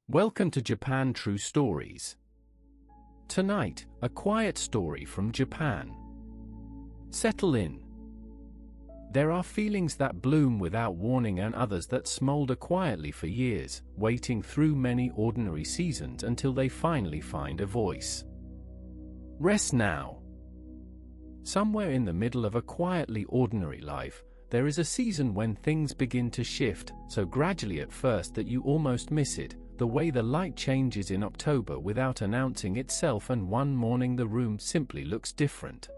Welcome to Japan True Stories. Tonight, a quiet story from Japan. Settle in. There are feelings that bloom without warning and others that smolder quietly for years, waiting through many ordinary seasons until they finally find a voice. Rest now. Somewhere in the middle of a quietly ordinary life, there is a season when things begin to shift, so gradually at first that you almost miss it, the way the light changes in October without announcing itself, and one morning the room simply looks different.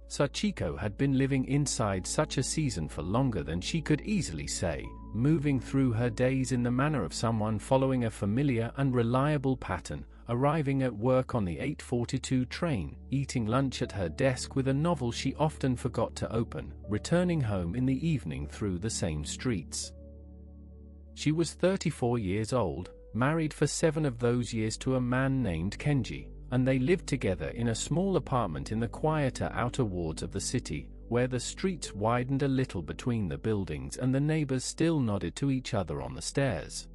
Sachiko had been living inside such a season for longer than she could easily say, moving through her days in the manner of someone following a familiar and reliable pattern, arriving at work on the 8:42 train, eating lunch at her desk with a novel she often forgot to open, returning home in the evening through the same streets. She was 34 years old, married for 7 of those years to a man named Kenji, and they lived together in a small apartment in the quieter outer wards of the city, where the streets widened a little between the buildings and the neighbors still nodded to each other on the stairs.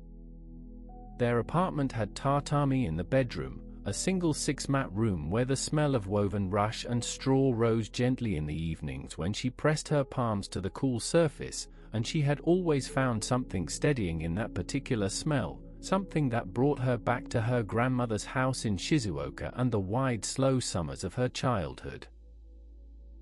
Their apartment had tatami in the bedroom, a single 6-mat room where the smell of woven rush and straw rose gently in the evenings when she pressed her palms to the cool surface, and she had always found something steadying in that particular smell, something that brought her back to her grandmother's house in Shizuoka and the wide, slow summers of her childhood.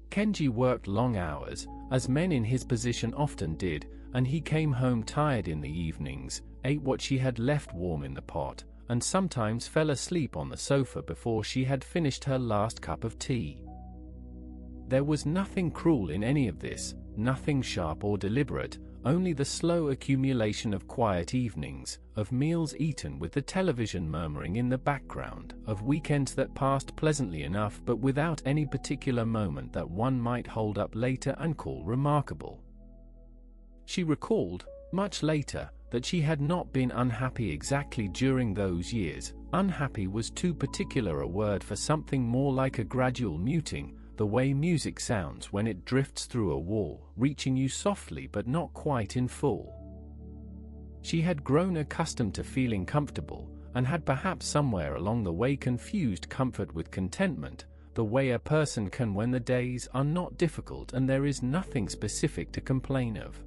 Kenji worked long hours, as men in his position often did, and he came home tired in the evenings, ate what she had left warm in the pot, and sometimes fell asleep on the sofa before she had finished her last cup of tea. There was nothing cruel in any of this, nothing sharp or deliberate, only the slow accumulation of quiet evenings, of meals eaten with the television murmuring in the background, of weekends that passed pleasantly enough but without any particular moment that one might hold up later and call remarkable. She recalled, much later, that she had not been unhappy exactly during those years. Unhappy was too particular a word for something more like a gradual muting, the way music sounds when it drifts through a wall, reaching you softly but not quite in full. She had grown accustomed to feeling comfortable, and had perhaps somewhere along the way confused comfort with contentment, the way a person can when the days are not difficult and there is nothing specific to complain of.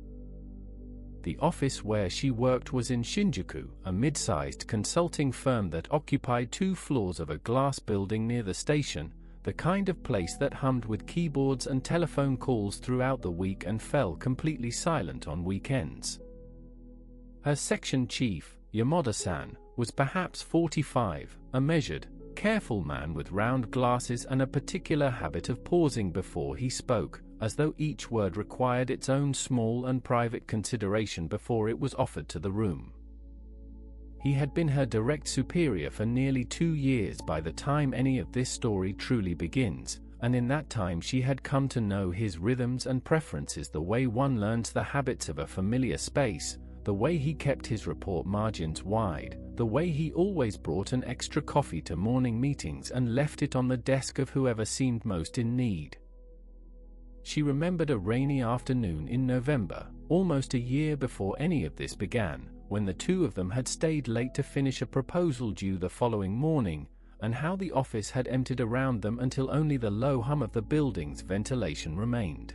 The office where she worked was in Shinjuku, a mid-sized consulting firm that occupied 2 floors of a glass building near the station, the kind of place that hummed with keyboards and telephone calls throughout the week and fell completely silent on weekends. Her section chief, Yamada-san, was perhaps 45, a measured, careful man with round glasses and a particular habit of pausing before he spoke, as though each word required its own small and private consideration before it was offered to the room. He had been her direct superior for nearly 2 years by the time any of this story truly begins, and in that time she had come to know his rhythms and preferences the way one learns the habits of a familiar space, the way he kept his report margins wide, the way he always brought an extra coffee to morning meetings and left it on the desk of whoever seemed most in need. She remembered a rainy afternoon in November, almost a year before any of this began, when the 2 of them had stayed late to finish a proposal due the following morning, and how the office had emptied around them until only the low hum of the building's ventilation remained.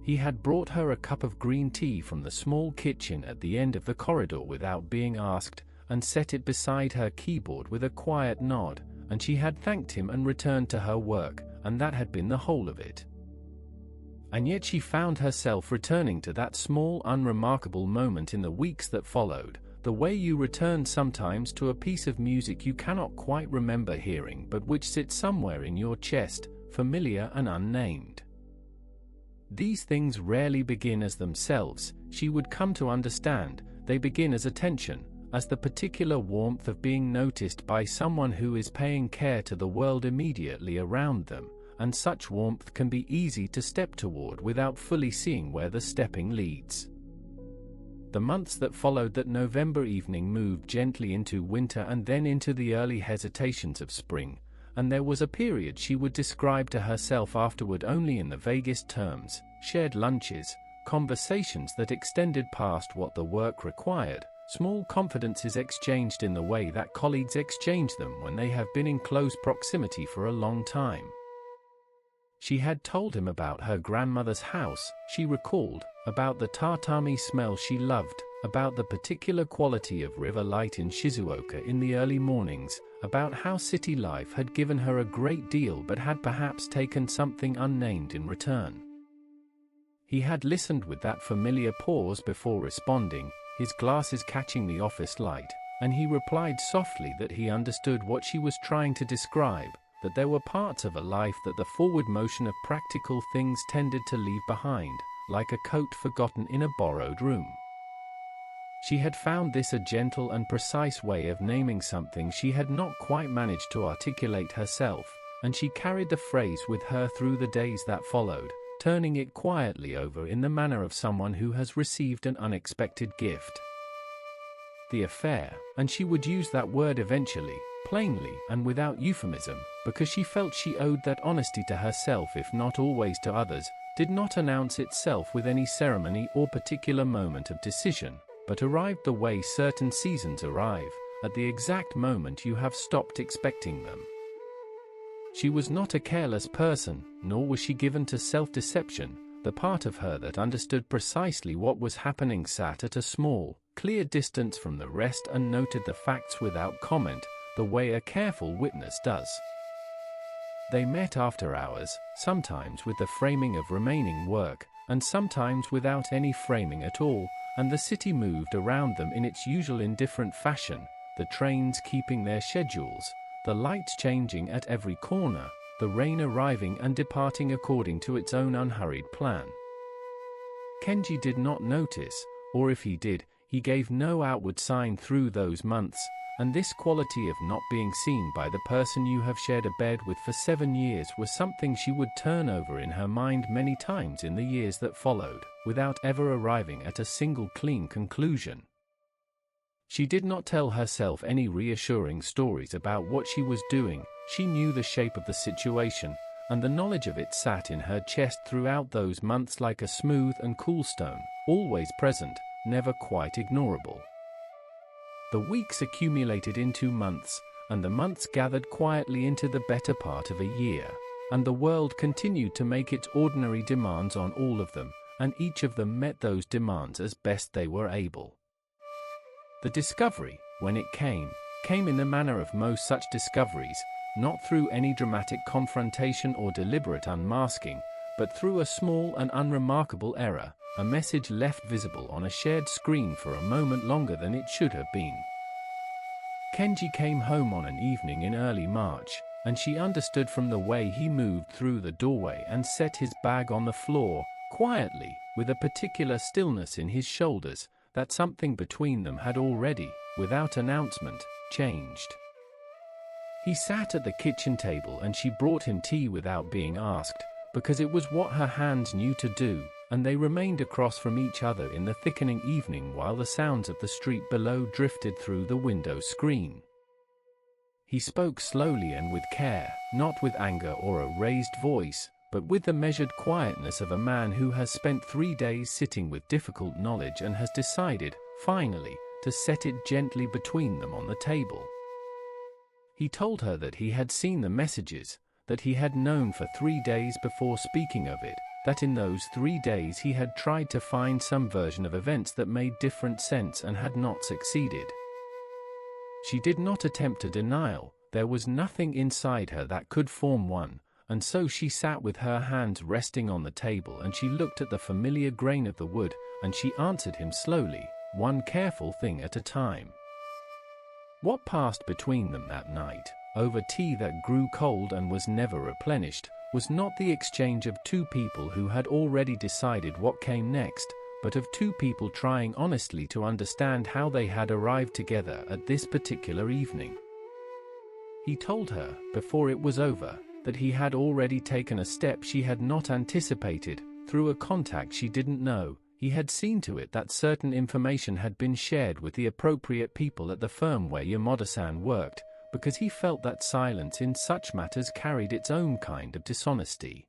He had brought her a cup of green tea from the small kitchen at the end of the corridor without being asked, and set it beside her keyboard with a quiet nod, and she had thanked him and returned to her work, and that had been the whole of it. And yet she found herself returning to that small, unremarkable moment in the weeks that followed, the way you return sometimes to a piece of music you cannot quite remember hearing but which sits somewhere in your chest, familiar and unnamed. These things rarely begin as themselves, she would come to understand. They begin as attention, as the particular warmth of being noticed by someone who is paying care to the world immediately around them, and such warmth can be easy to step toward without fully seeing where the stepping leads. The months that followed that November evening moved gently into winter and then into the early hesitations of spring, and there was a period she would describe to herself afterward only in the vaguest terms: shared lunches, conversations that extended past what the work required, small confidences exchanged in the way that colleagues exchange them when they have been in close proximity for a long time. She had told him about her grandmother's house, she recalled, about the tatami smell she loved, about the particular quality of river light in Shizuoka in the early mornings, about how city life had given her a great deal but had perhaps taken something unnamed in return. He had listened with that familiar pause before responding, his glasses catching the office light, and he replied softly that he understood what she was trying to describe, that there were parts of a life that the forward motion of practical things tended to leave behind, like a coat forgotten in a borrowed room. She had found this a gentle and precise way of naming something she had not quite managed to articulate herself, and she carried the phrase with her through the days that followed, turning it quietly over in the manner of someone who has received an unexpected gift. The affair, and she would use that word eventually, plainly and without euphemism, because she felt she owed that honesty to herself if not always to others, did not announce itself with any ceremony or particular moment of decision, but arrived the way certain seasons arrive, at the exact moment you have stopped expecting them. She was not a careless person, nor was she given to self-deception. The part of her that understood precisely what was happening sat at a small, clear distance from the rest and noted the facts without comment, the way a careful witness does. They met after hours, sometimes with the framing of remaining work, and sometimes without any framing at all, and the city moved around them in its usual indifferent fashion, the trains keeping their schedules, the lights changing at every corner, the rain arriving and departing according to its own unhurried plan. Kenji did not notice, or if he did, he gave no outward sign through those months, and this quality of not being seen by the person you have shared a bed with for 7 years was something she would turn over in her mind many times in the years that followed, without ever arriving at a single clean conclusion. She did not tell herself any reassuring stories about what she was doing. She knew the shape of the situation, and the knowledge of it sat in her chest throughout those months like a smooth and cool stone, always present, never quite ignorable. The weeks accumulated into months, and the months gathered quietly into the better part of a year, and the world continued to make its ordinary demands on all of them, and each of them met those demands as best they were able. The discovery, when it came in the manner of most such discoveries, not through any dramatic confrontation or deliberate unmasking, but through a small and unremarkable error, a message left visible on a shared screen for a moment longer than it should have been. Kenji came home on an evening in early March, and she understood from the way he moved through the doorway and set his bag on the floor, quietly, with a particular stillness in his shoulders, that something between them had already, without announcement, changed. He sat at the kitchen table and she brought him tea without being asked, because it was what her hands knew to do, and they remained across from each other in the thickening evening while the sounds of the street below drifted through the window screen. He spoke slowly and with care, not with anger or a raised voice, but with the measured quietness of a man who has spent 3 days sitting with difficult knowledge and has decided, finally, to set it gently between them on the table. He told her that he had seen the messages, that he had known for 3 days before speaking of it, that in those 3 days he had tried to find some version of events that made different sense and had not succeeded. She did not attempt a denial, there was nothing inside her that could form one, and so she sat with her hands resting on the table and she looked at the familiar grain of the wood, and she answered him slowly, one careful thing at a time. What passed between them that night, over tea that grew cold and was never replenished, was not the exchange of two people who had already decided what came next, but of two people trying honestly to understand how they had arrived together at this particular evening. He told her, before it was over, that he had already taken a step she had not anticipated, through a contact she didn't know. He had seen to it that certain information had been shared with the appropriate people at the firm where Yamada-san worked, because he felt that silence in such matters carried its own kind of dishonesty.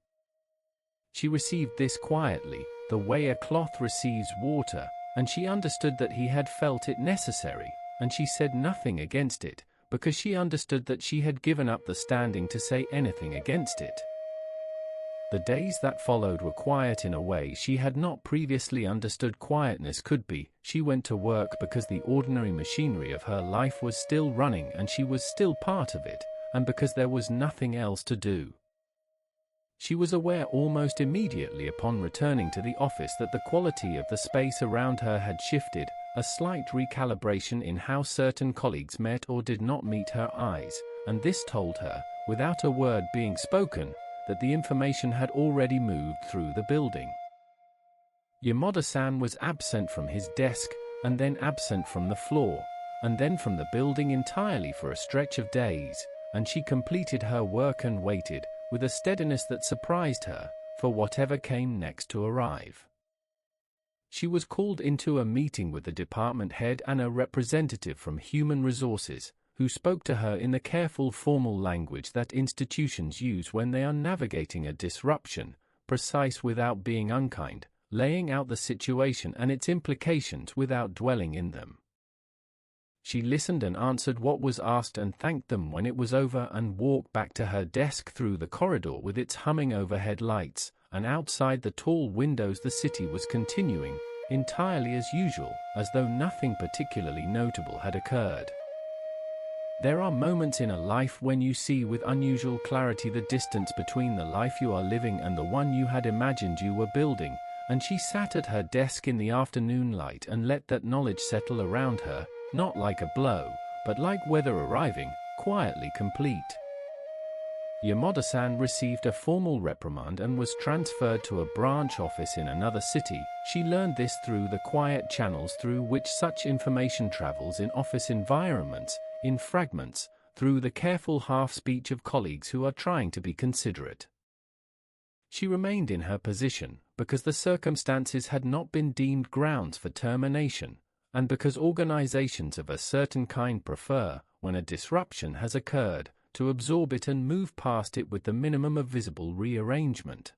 She received this quietly, the way a cloth receives water, and she understood that he had felt it necessary, and she said nothing against it, because she understood that she had given up the standing to say anything against it. The days that followed were quiet in a way she had not previously understood quietness could be. She went to work because the ordinary machinery of her life was still running and she was still part of it, and because there was nothing else to do. She was aware almost immediately upon returning to the office that the quality of the space around her had shifted, a slight recalibration in how certain colleagues met or did not meet her eyes, and this told her, without a word being spoken, that the information had already moved through the building. Yamada-san was absent from his desk, and then absent from the floor, and then from the building entirely for a stretch of days, and she completed her work and waited, with a steadiness that surprised her, for whatever came next to arrive. She was called into a meeting with the department head and a representative from Human Resources, who spoke to her in the careful formal language that institutions use when they are navigating a disruption, precise without being unkind, laying out the situation and its implications without dwelling in them. She listened and answered what was asked and thanked them when it was over and walked back to her desk through the corridor with its humming overhead lights, and outside the tall windows the city was continuing, entirely as usual, as though nothing particularly notable had occurred. There are moments in a life when you see with unusual clarity the distance between the life you are living and the one you had imagined you were building, and she sat at her desk in the afternoon light and let that knowledge settle around her, not like a blow, but like weather arriving, quietly complete. Yamada-san received a formal reprimand and was transferred to a branch office in another city. She learned this through the quiet channels through which such information travels in office environments, in fragments, through the careful half-speech of colleagues who are trying to be considerate. She remained in her position, because the circumstances had not been deemed grounds for termination, and because organizations of a certain kind prefer, when a disruption has occurred, to absorb it and move past it with the minimum of visible rearrangement.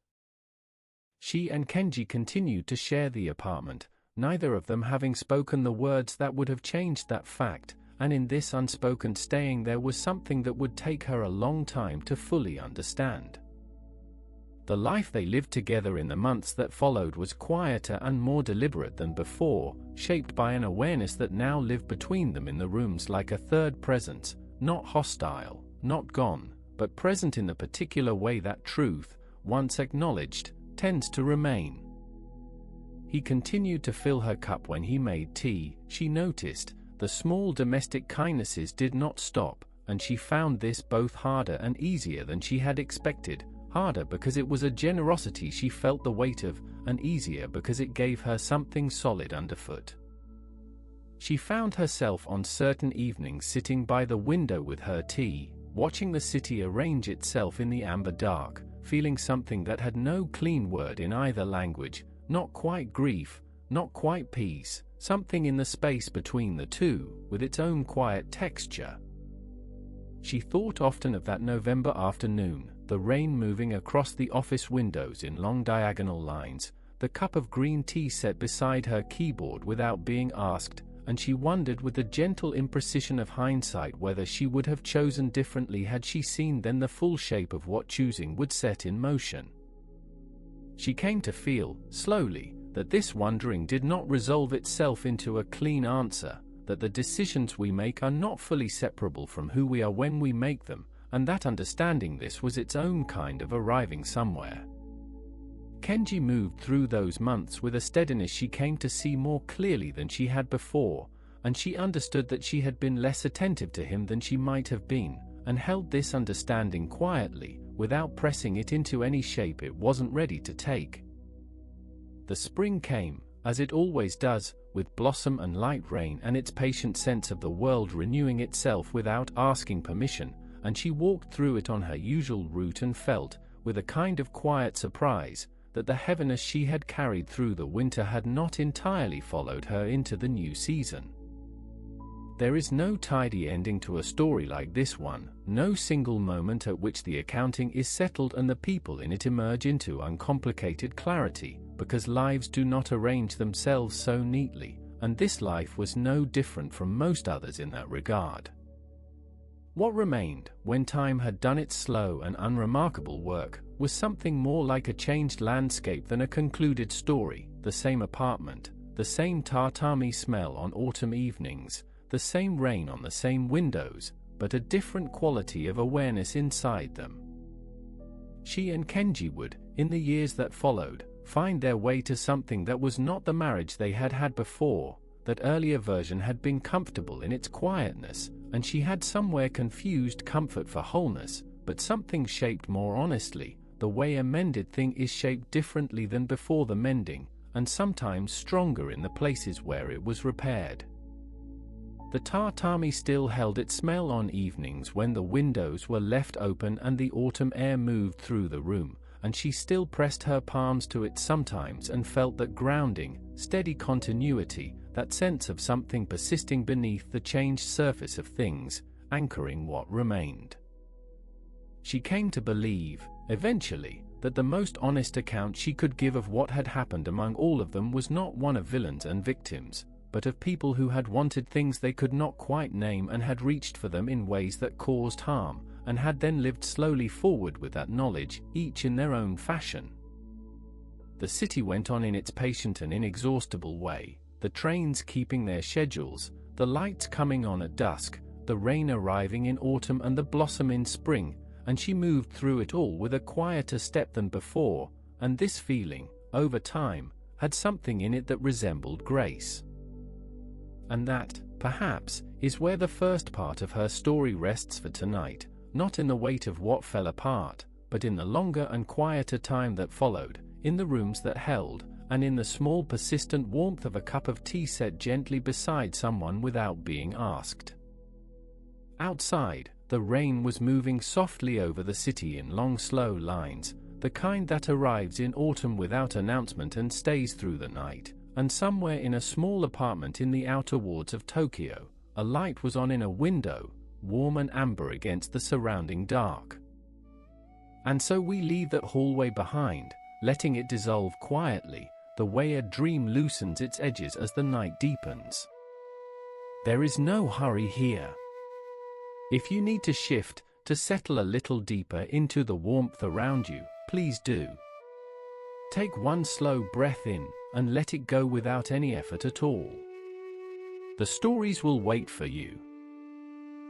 She and Kenji continued to share the apartment, neither of them having spoken the words that would have changed that fact, and in this unspoken staying there was something that would take her a long time to fully understand. The life they lived together in the months that followed was quieter and more deliberate than before, shaped by an awareness that now lived between them in the rooms like a third presence, not hostile, not gone, but present in the particular way that truth, once acknowledged, tends to remain. He continued to fill her cup when he made tea. She noticed, the small domestic kindnesses did not stop, and she found this both harder and easier than she had expected. Harder because it was a generosity she felt the weight of, and easier because it gave her something solid underfoot. She found herself on certain evenings sitting by the window with her tea, watching the city arrange itself in the amber dark, feeling something that had no clean word in either language, not quite grief, not quite peace, something in the space between the two, with its own quiet texture. She thought often of that November afternoon, the rain moving across the office windows in long diagonal lines, the cup of green tea set beside her keyboard without being asked, and she wondered with the gentle imprecision of hindsight whether she would have chosen differently had she seen then the full shape of what choosing would set in motion. She came to feel, slowly, that this wondering did not resolve itself into a clean answer, that the decisions we make are not fully separable from who we are when we make them, and that understanding this was its own kind of arriving somewhere. Kenji moved through those months with a steadiness she came to see more clearly than she had before, and she understood that she had been less attentive to him than she might have been, and held this understanding quietly, without pressing it into any shape it wasn't ready to take. The spring came, as it always does, with blossom and light rain and its patient sense of the world renewing itself without asking permission, and she walked through it on her usual route and felt, with a kind of quiet surprise, that the heaviness she had carried through the winter had not entirely followed her into the new season. There is no tidy ending to a story like this one, no single moment at which the accounting is settled and the people in it emerge into uncomplicated clarity, because lives do not arrange themselves so neatly, and this life was no different from most others in that regard. What remained, when time had done its slow and unremarkable work, was something more like a changed landscape than a concluded story: the same apartment, the same tatami smell on autumn evenings, the same rain on the same windows, but a different quality of awareness inside them. She and Kenji would, in the years that followed, find their way to something that was not the marriage they had had before. That earlier version had been comfortable in its quietness, and she had somewhere confused comfort for wholeness, but something shaped more honestly, the way a mended thing is shaped differently than before the mending, and sometimes stronger in the places where it was repaired. The tatami still held its smell on evenings when the windows were left open and the autumn air moved through the room, and she still pressed her palms to it sometimes and felt that grounding, steady continuity, that sense of something persisting beneath the changed surface of things, anchoring what remained. She came to believe, eventually, that the most honest account she could give of what had happened among all of them was not one of villains and victims, but of people who had wanted things they could not quite name and had reached for them in ways that caused harm, and had then lived slowly forward with that knowledge, each in their own fashion. The city went on in its patient and inexhaustible way, the trains keeping their schedules, the lights coming on at dusk, the rain arriving in autumn and the blossom in spring, and she moved through it all with a quieter step than before, and this feeling, over time, had something in it that resembled grace. And that, perhaps, is where the first part of her story rests for tonight, not in the weight of what fell apart, but in the longer and quieter time that followed, in the rooms that held, and in the small persistent warmth of a cup of tea set gently beside someone without being asked. Outside, the rain was moving softly over the city in long slow lines, the kind that arrives in autumn without announcement and stays through the night, and somewhere in a small apartment in the outer wards of Tokyo, a light was on in a window, warm and amber against the surrounding dark. And so we leave that hallway behind, letting it dissolve quietly, the way a dream loosens its edges as the night deepens. There is no hurry here. If you need to shift, to settle a little deeper into the warmth around you, please do. Take one slow breath in, and let it go without any effort at all. The stories will wait for you.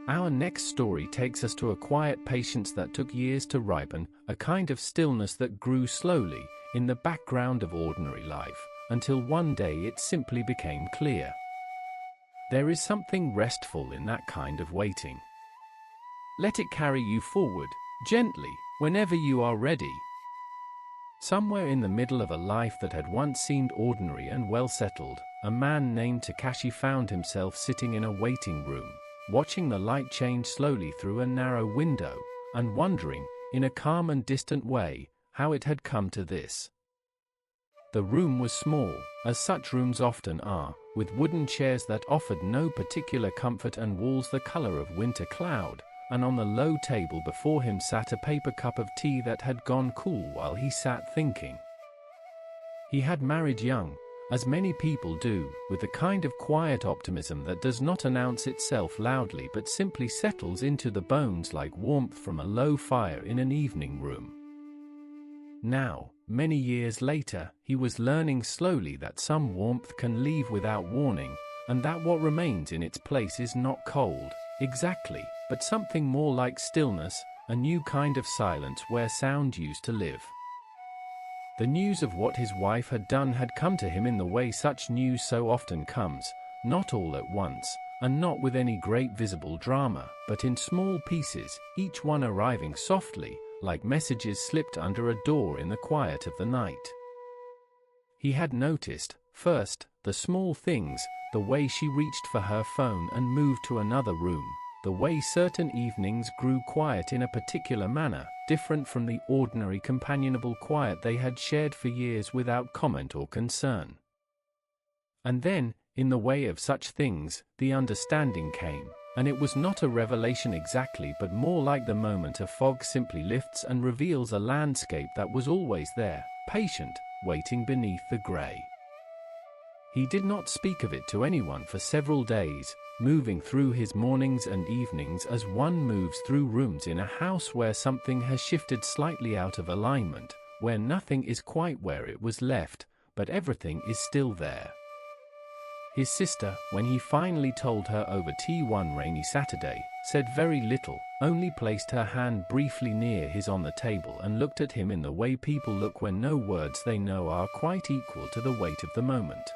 Our next story takes us to a quiet patience that took years to ripen, a kind of stillness that grew slowly, in the background of ordinary life, until one day it simply became clear. There is something restful in that kind of waiting. Let it carry you forward, gently, whenever you are ready. Somewhere in the middle of a life that had once seemed ordinary and well settled, a man named Takashi found himself sitting in a waiting room, watching the light change slowly through a narrow window, and wondering, in a calm and distant way, how it had come to this. The room was small, as such rooms often are, with wooden chairs that offered no particular comfort and walls the color of winter cloud, and on the low table before him sat a paper cup of tea that had gone cool while he sat thinking. He had married young, as many people do, with the kind of quiet optimism that does not announce itself loudly but simply settles into the bones like warmth from a low fire in an evening room. Now, many years later, he was learning slowly that some warmth can leave without warning, and that what remains in its place is not cold, exactly, but something more like stillness, a new kind of silence where sound used to live. The news of what his wife had done had come to him in the way such news so often comes, not all at once, and not with any great visible drama, but in small pieces, each one arriving softly, like messages slipped under a door in the quiet of the night. He had noticed, first, the small things, the way she reached for her phone and moved to another room, the way certain evenings grew quiet in a particular manner, different from the ordinary companionable quiet they had shared for years without comment or concern. And then, in the way of such things, the understanding came, and it was not a revelation exactly but more like the moment a fog simply lifts and reveals a landscape that was always there, patient, waiting beneath the grey. He did not speak of it to anyone for several days, moving through his mornings and evenings as one moves through rooms in a house where something has shifted slightly out of alignment, where nothing is quite where it was left, but everything is still there. His sister, when he finally told her over tea one rainy Saturday, said very little, only placed her hand briefly near his on the table and looked at him in the way people look when no words they know are quite equal to the weight of the moment.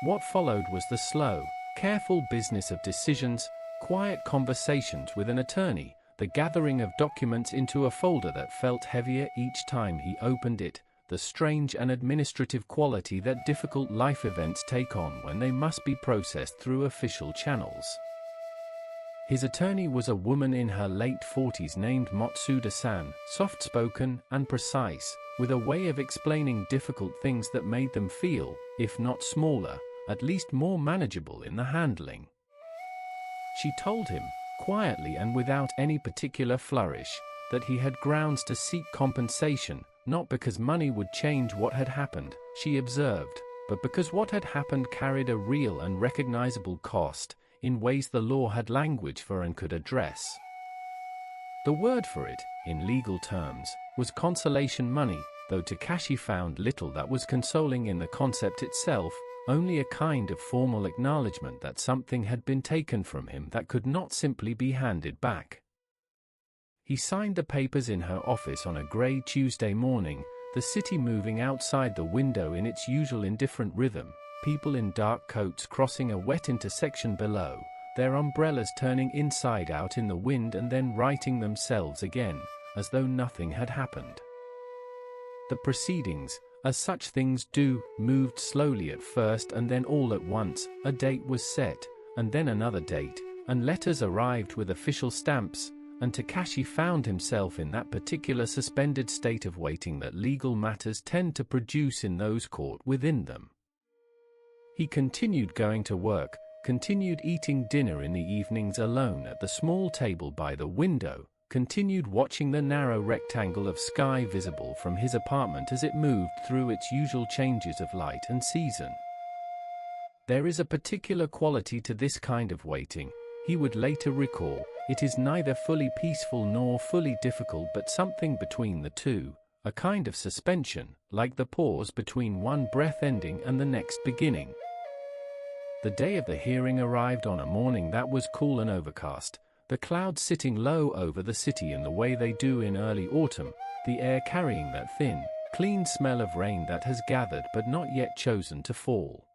What followed was the slow, careful business of decisions, quiet conversations with an attorney, the gathering of documents into a folder that felt heavier each time he opened it, the strange and administrative quality that difficult life events take on when they must be processed through official channels. His attorney was a woman in her late 40s named Matsuda-san, soft-spoken and precise, with a way of explaining difficult things that made them feel, if not smaller, at least more manageable in the handling. She told him, quietly and without any particular flourish, that he had grounds to seek compensation, not because money would change what had happened, she observed, but because what had happened carried a real and recognizable cost, in ways the law had language for and could address. The word for it, in legal terms, was consolation money, though Takashi found little that was consoling in the concept itself, only a kind of formal acknowledgement that something had been taken from him that could not simply be handed back. He signed the papers in her office on a grey Tuesday morning, the city moving outside the window in its usual indifferent rhythm, people in dark coats crossing a wet intersection below, their umbrellas turning inside out in the wind and then righting themselves again, as though nothing had happened. The proceedings, as such things do, moved slowly at first and then all at once, a date was set, and then another date, and letters arrived with official stamps, and Takashi found himself in that particular suspended state of waiting that legal matters tend to produce in those caught within them. He continued going to work, continued eating dinner in the evenings alone at the small table by the window, continued watching the narrow rectangle of sky visible from his apartment as it moved through its usual changes of light and season. There is a particular quality to this kind of waiting, he would later recall. It is neither fully peaceful nor fully difficult but something between the two, a kind of suspension, like the pause between one breath ending and the next beginning. The day of the hearing arrived on a morning that was cool and overcast, the clouds sitting low over the city in the way they do in early autumn, the air carrying that thin, clean smell of rain that has gathered but not yet chosen to fall.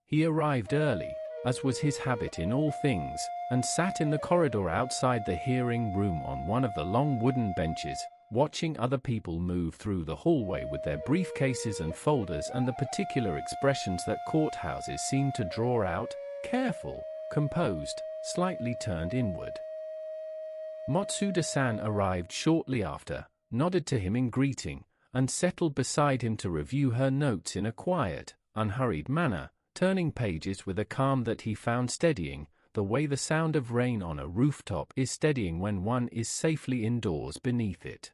He arrived early, as was his habit in all things, and sat in the corridor outside the hearing room on one of the long wooden benches, watching other people move through the hallway with their briefcases and folders and the particular expressions that courthouses seem to draw out, careful, composed, slightly turned inward. Matsuda-san arrived shortly after, nodded to him in greeting, and settled beside him to review her notes in a quiet, unhurried manner, turning pages with a calm that he found steadying, the way the sound of rain on a rooftop is steadying when one is safely indoors beneath it.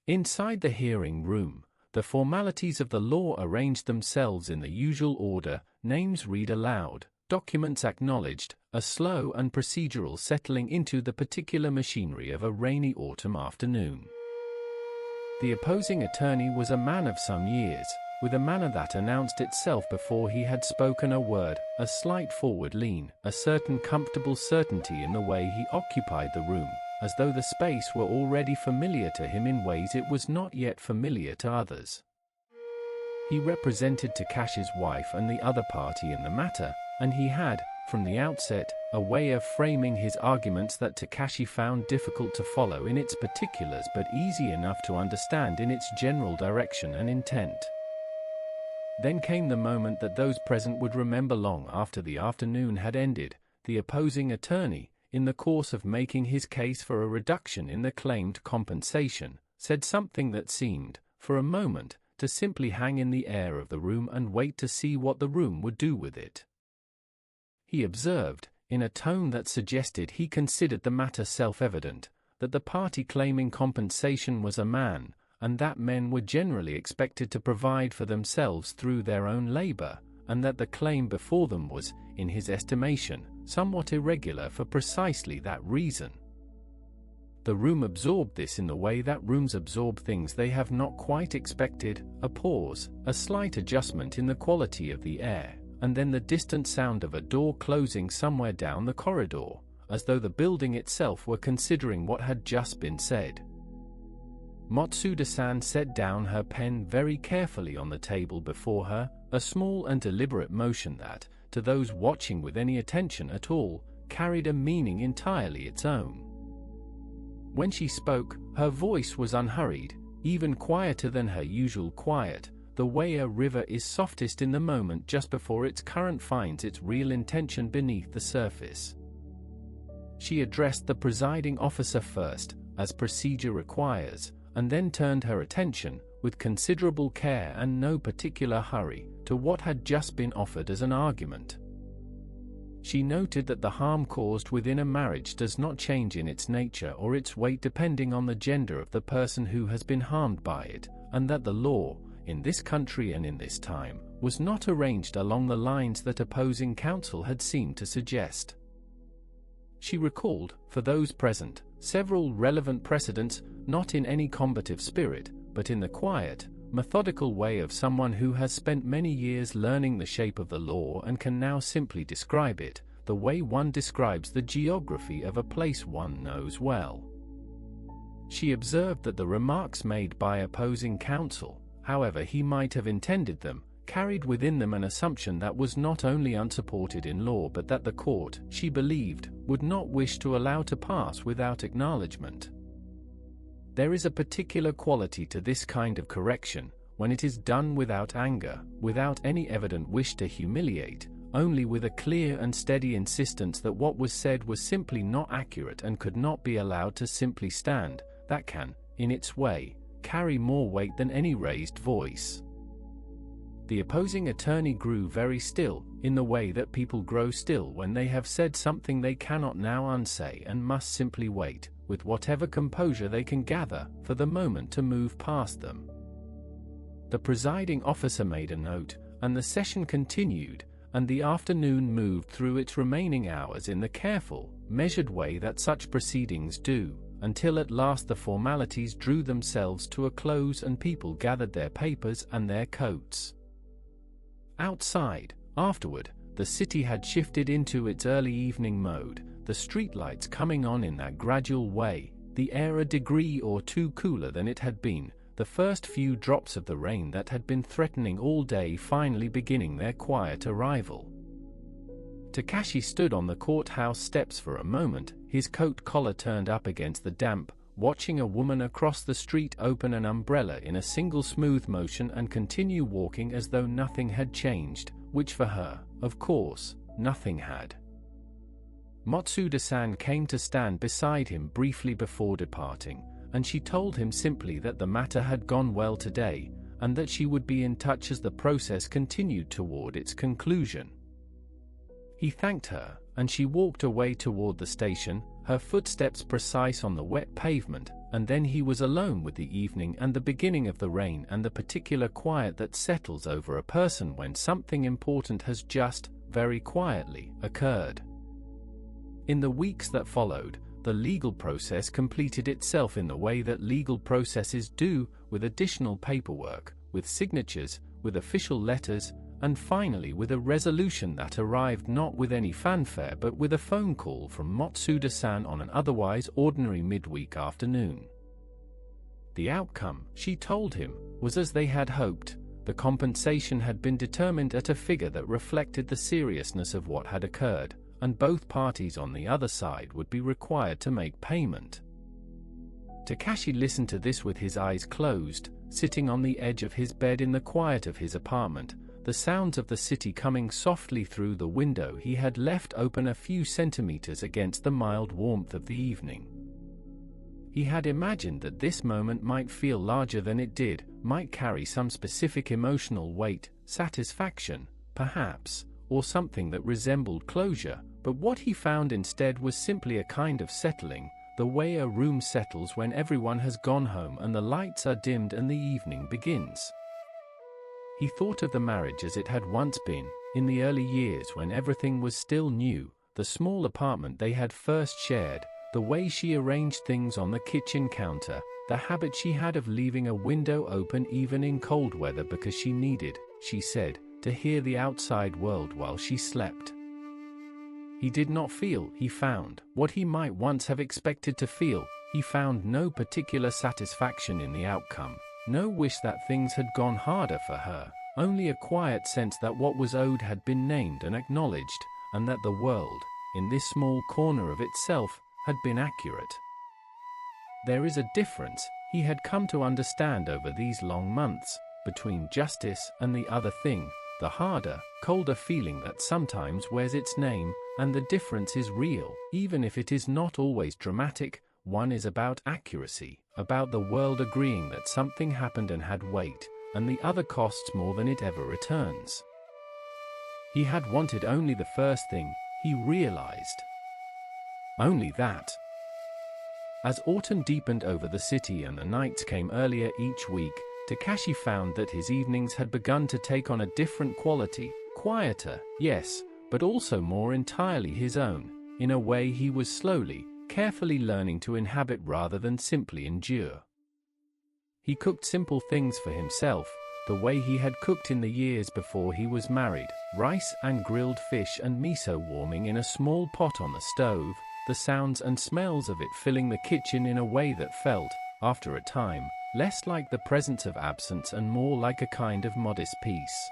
Inside the hearing room, the formalities of the law arranged themselves in the usual order, names read aloud, documents acknowledged, a slow and procedural settling into the particular machinery of a rainy autumn afternoon. The opposing attorney was a man of some years, with a manner that announced itself before he had spoken a word, a slight forward lean, a certain comfortable certainty in the way he occupied the room, as though the space were already familiar to him in ways it was not yet familiar to others. He represented Takashi's wife and the other party in the matter, and he had, from the outset, a way of framing his arguments that Takashi found difficult to follow in its particulars but easy enough to understand in its general direction and intent. Then came the moment that those present would remember long after the afternoon had ended. The opposing attorney, in the course of making his case for a reduction in the claimed compensation, said something that seemed, for a moment, to simply hang in the air of the room and wait to see what the room would do with it. He observed, in a tone that suggested he considered the matter self-evident, that the party claiming compensation was a man, and that men were generally expected to provide for themselves through their own labor, and that the claim before them was, in his estimation, somewhat irregular for precisely that reason. The room absorbed this in the way that rooms absorb things they have not quite expected: a pause, a slight adjustment in the quality of the air, and then the distant sound of a door closing somewhere down the corridor, as though the building itself were considering what had just been said. Matsuda-san set down her pen very carefully on the table before her, a small and deliberate motion that, to those watching with any attention at all, carried a meaning entirely its own. When she spoke, her voice was unhurried, even quieter than her usual quiet, the way a river is softest in the moment just before its current finds its real intention beneath the surface. She addressed the presiding officer first, as procedure requires, and then turned her attention, with considerable care and no particular hurry, to what had just been offered as an argument. She noted that the harm caused within a marriage does not change in its nature or its weight depending on the gender of the person who has been harmed by it, and that the law, in this country and in this time, was not arranged along the lines that opposing counsel had seemed to suggest. She recalled, for those present, several relevant precedents, not in any combative spirit, but in the quiet, methodical way of someone who has spent many years learning the shape of the law and can now simply describe it, the way one describes the geography of a place one knows well. She observed that the remarks made by opposing counsel, however he might have intended them, carried within them an assumption that was not only unsupported in law but that the court, she believed, would not wish to allow to pass without acknowledgement. There is a particular quality to this kind of correction, when it is done without anger, without any evident wish to humiliate, only with a clear and steady insistence that what was said was simply not accurate and could not be allowed to simply stand, that can, in its way, carry more weight than any raised voice. The opposing attorney grew very still, in the way that people grow still when they have said something they cannot now unsay and must simply wait, with whatever composure they can gather, for the moment to move past them. The presiding officer made a note, and the session continued, and the afternoon moved through its remaining hours in the careful, measured way that such proceedings do, until at last the formalities drew themselves to a close and people gathered their papers and their coats. Outside, afterward, the city had shifted into its early evening mode, the streetlights coming on in that gradual way, the air a degree or two cooler than it had been, the first few drops of the rain that had been threatening all day finally beginning their quiet arrival. Takashi stood on the courthouse steps for a moment, his coat collar turned up against the damp, watching a woman across the street open an umbrella in a single smooth motion and continue walking as though nothing had changed, which for her, of course, nothing had. Matsuda-san came to stand beside him briefly before departing, and she told him simply that the matter had gone well today, and that she would be in touch as the process continued toward its conclusion. He thanked her, and she walked away toward the station, her footsteps precise on the wet pavement, and then he was alone with the evening and the beginning of the rain and the particular quiet that settles over a person when something important has just, very quietly, occurred. In the weeks that followed, the legal process completed itself in the way that legal processes do, with additional paperwork, with signatures, with official letters, and finally with a resolution that arrived not with any fanfare but with a phone call from Matsuda-san on an otherwise ordinary midweek afternoon. The outcome, she told him, was as they had hoped. The compensation had been determined at a figure that reflected the seriousness of what had occurred, and both parties on the other side would be required to make payment. Takashi listened to this with his eyes closed, sitting on the edge of his bed in the quiet of his apartment, the sounds of the city coming softly through the window he had left open a few centimeters against the mild warmth of the evening. He had imagined that this moment might feel larger than it did, might carry some specific emotional weight, satisfaction, perhaps, or something that resembled closure, but what he found instead was simply a kind of settling, the way a room settles when everyone has gone home and the lights are dimmed and the evening begins. He thought of the marriage as it had once been, in the early years when everything was still new, the small apartment they had first shared, the way she arranged things on the kitchen counter, the habit she had of leaving a window open even in cold weather because she needed, she said, to hear the outside world while she slept. He did not feel, he found, what he might once have expected to feel. He found no particular satisfaction in the outcome, no wish that things had gone harder for her, only a quiet sense that what was owed had been named and acknowledged, and that the world, in this small corner of itself, had been accurate. There is a difference, he had come to understand over these long months, between justice and the other thing, the harder, colder feeling that sometimes wears its name, and the difference is real, even if it is not always dramatic. One is about accuracy, about the world agreeing that something happened and had weight, and the other costs more than it ever returns. He had wanted only the first thing, he realized. Only that. As autumn deepened over the city and the nights came earlier each week, Takashi found that his evenings had begun to take on a different quality, quieter, yes, but also more entirely his own, in a way he was slowly, carefully learning to inhabit rather than simply endure. He cooked simple things for himself, the way he had cooked in the years before he was married, rice and grilled fish and miso warming in a small pot on the stove, the sounds and smells of it filling the kitchen in a way that felt, after a time, less like the presence of absence and more like a kind of modest peace.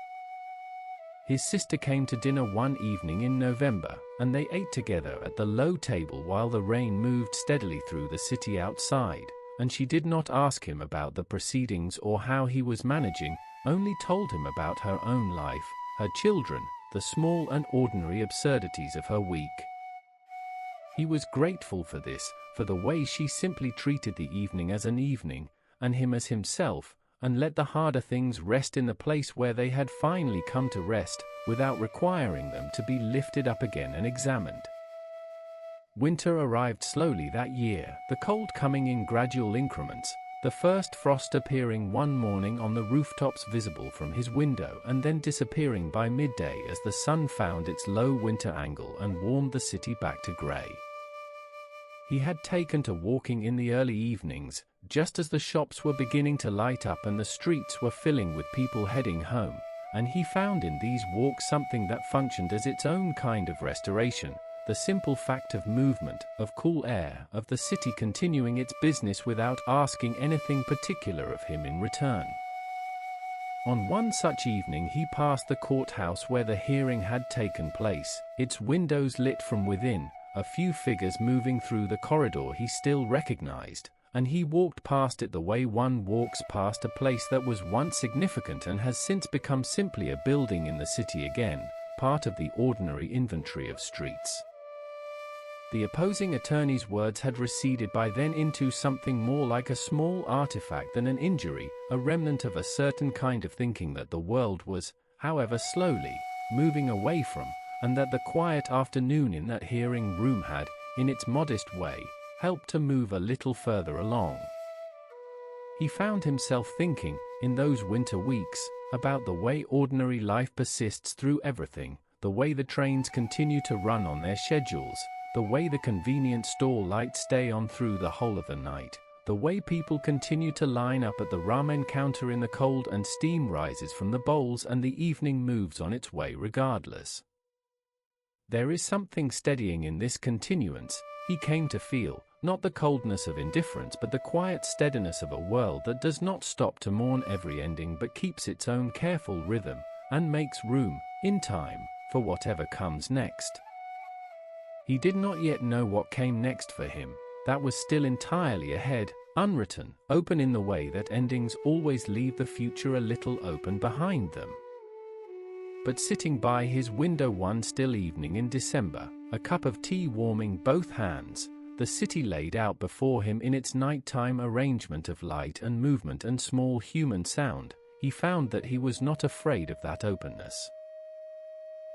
His sister came to dinner one evening in November, and they ate together at the low table while the rain moved steadily through the city outside, and she did not ask him about the proceedings or how he was managing, only told him about her own life, her children, the small and ordinary absurdities of her week. He was grateful for this, for the way she simply treated the evening as an evening, and him as himself, and let the harder things rest in the place where they had finally come to rest, without requiring them to be lifted up again and examined. Winter arrived slowly that year, the cold coming in gradual increments, the first frost appearing one morning on the rooftops visible from his window and then disappearing by midday as the sun found its low winter angle and warmed the city back to grey. He had taken to walking in the early evenings, just as the shops were beginning to light up and the streets were filling with people heading home, and he found in these walks something that functioned as its own kind of restoration, the simple fact of movement, of cool air, of the city continuing its business without asking anything particular of him in return. On one such evening he passed the courthouse where the hearing had taken place, its windows lit from within, a few figures moving through the corridor he still recognized, and he walked past it the way one walks past a place that was once significant and has since become simply a building in the city again, part of the ordinary inventory of streets. The opposing attorney's words had receded by then into something more like a small artifact than an injury, a remnant of a certain kind of thinking that the world was, however slowly, moving away from, and that the quiet afternoon in that hearing room had, in its modest way, helped to move a little further along. He found himself thinking, in those winter weeks, about the way ordinary life persists through everything, the way the trains continue to run on their schedules, the way the convenience store lights stay on through the whole of the night, the way people continue to line up at the ramen counter in the cold and steam rises from the bowls and the evening moves on its way regardless. There is something steadying in this continuance, he came to feel, not the coldness of indifference but the quiet steadiness of a world that does not stop to mourn every ending but keeps its own careful rhythm, and makes room, in time, for whatever comes next. He did not yet know what came next for him, that was still entirely ahead, unwritten, open in the way that endings always leave the future a little open behind them. But sitting by his window one still evening in December, a cup of tea warming both hands, the city laid out before him in its nighttime arrangement of light and movement and small human sound, he found that he was not afraid of that openness.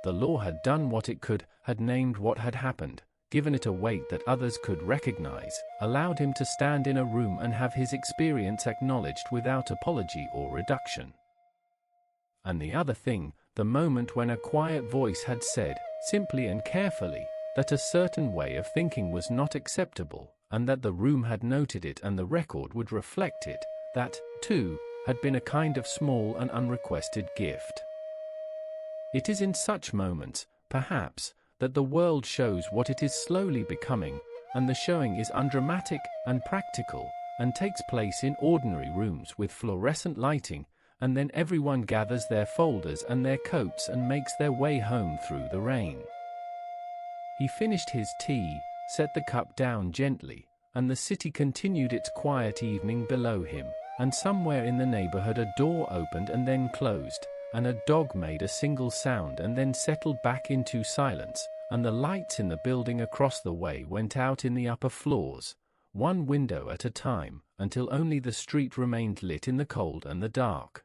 The law had done what it could, had named what had happened, given it a weight that others could recognize, allowed him to stand in a room and have his experience acknowledged without apology or reduction. And the other thing, the moment when a quiet voice had said, simply and carefully, that a certain way of thinking was not acceptable, and that the room had noted it and the record would reflect it, that, too, had been a kind of small and unrequested gift. It is in such moments, perhaps, that the world shows what it is slowly becoming, and the showing is undramatic and practical, and takes place in ordinary rooms with fluorescent lighting, and then everyone gathers their folders and their coats and makes their way home through the rain. He finished his tea, set the cup down gently, and the city continued its quiet evening below him, and somewhere in the neighborhood a door opened and then closed, and a dog made a single sound and then settled back into silence, and the lights in the building across the way went out in the upper floors, one window at a time, until only the street remained lit in the cold and the dark.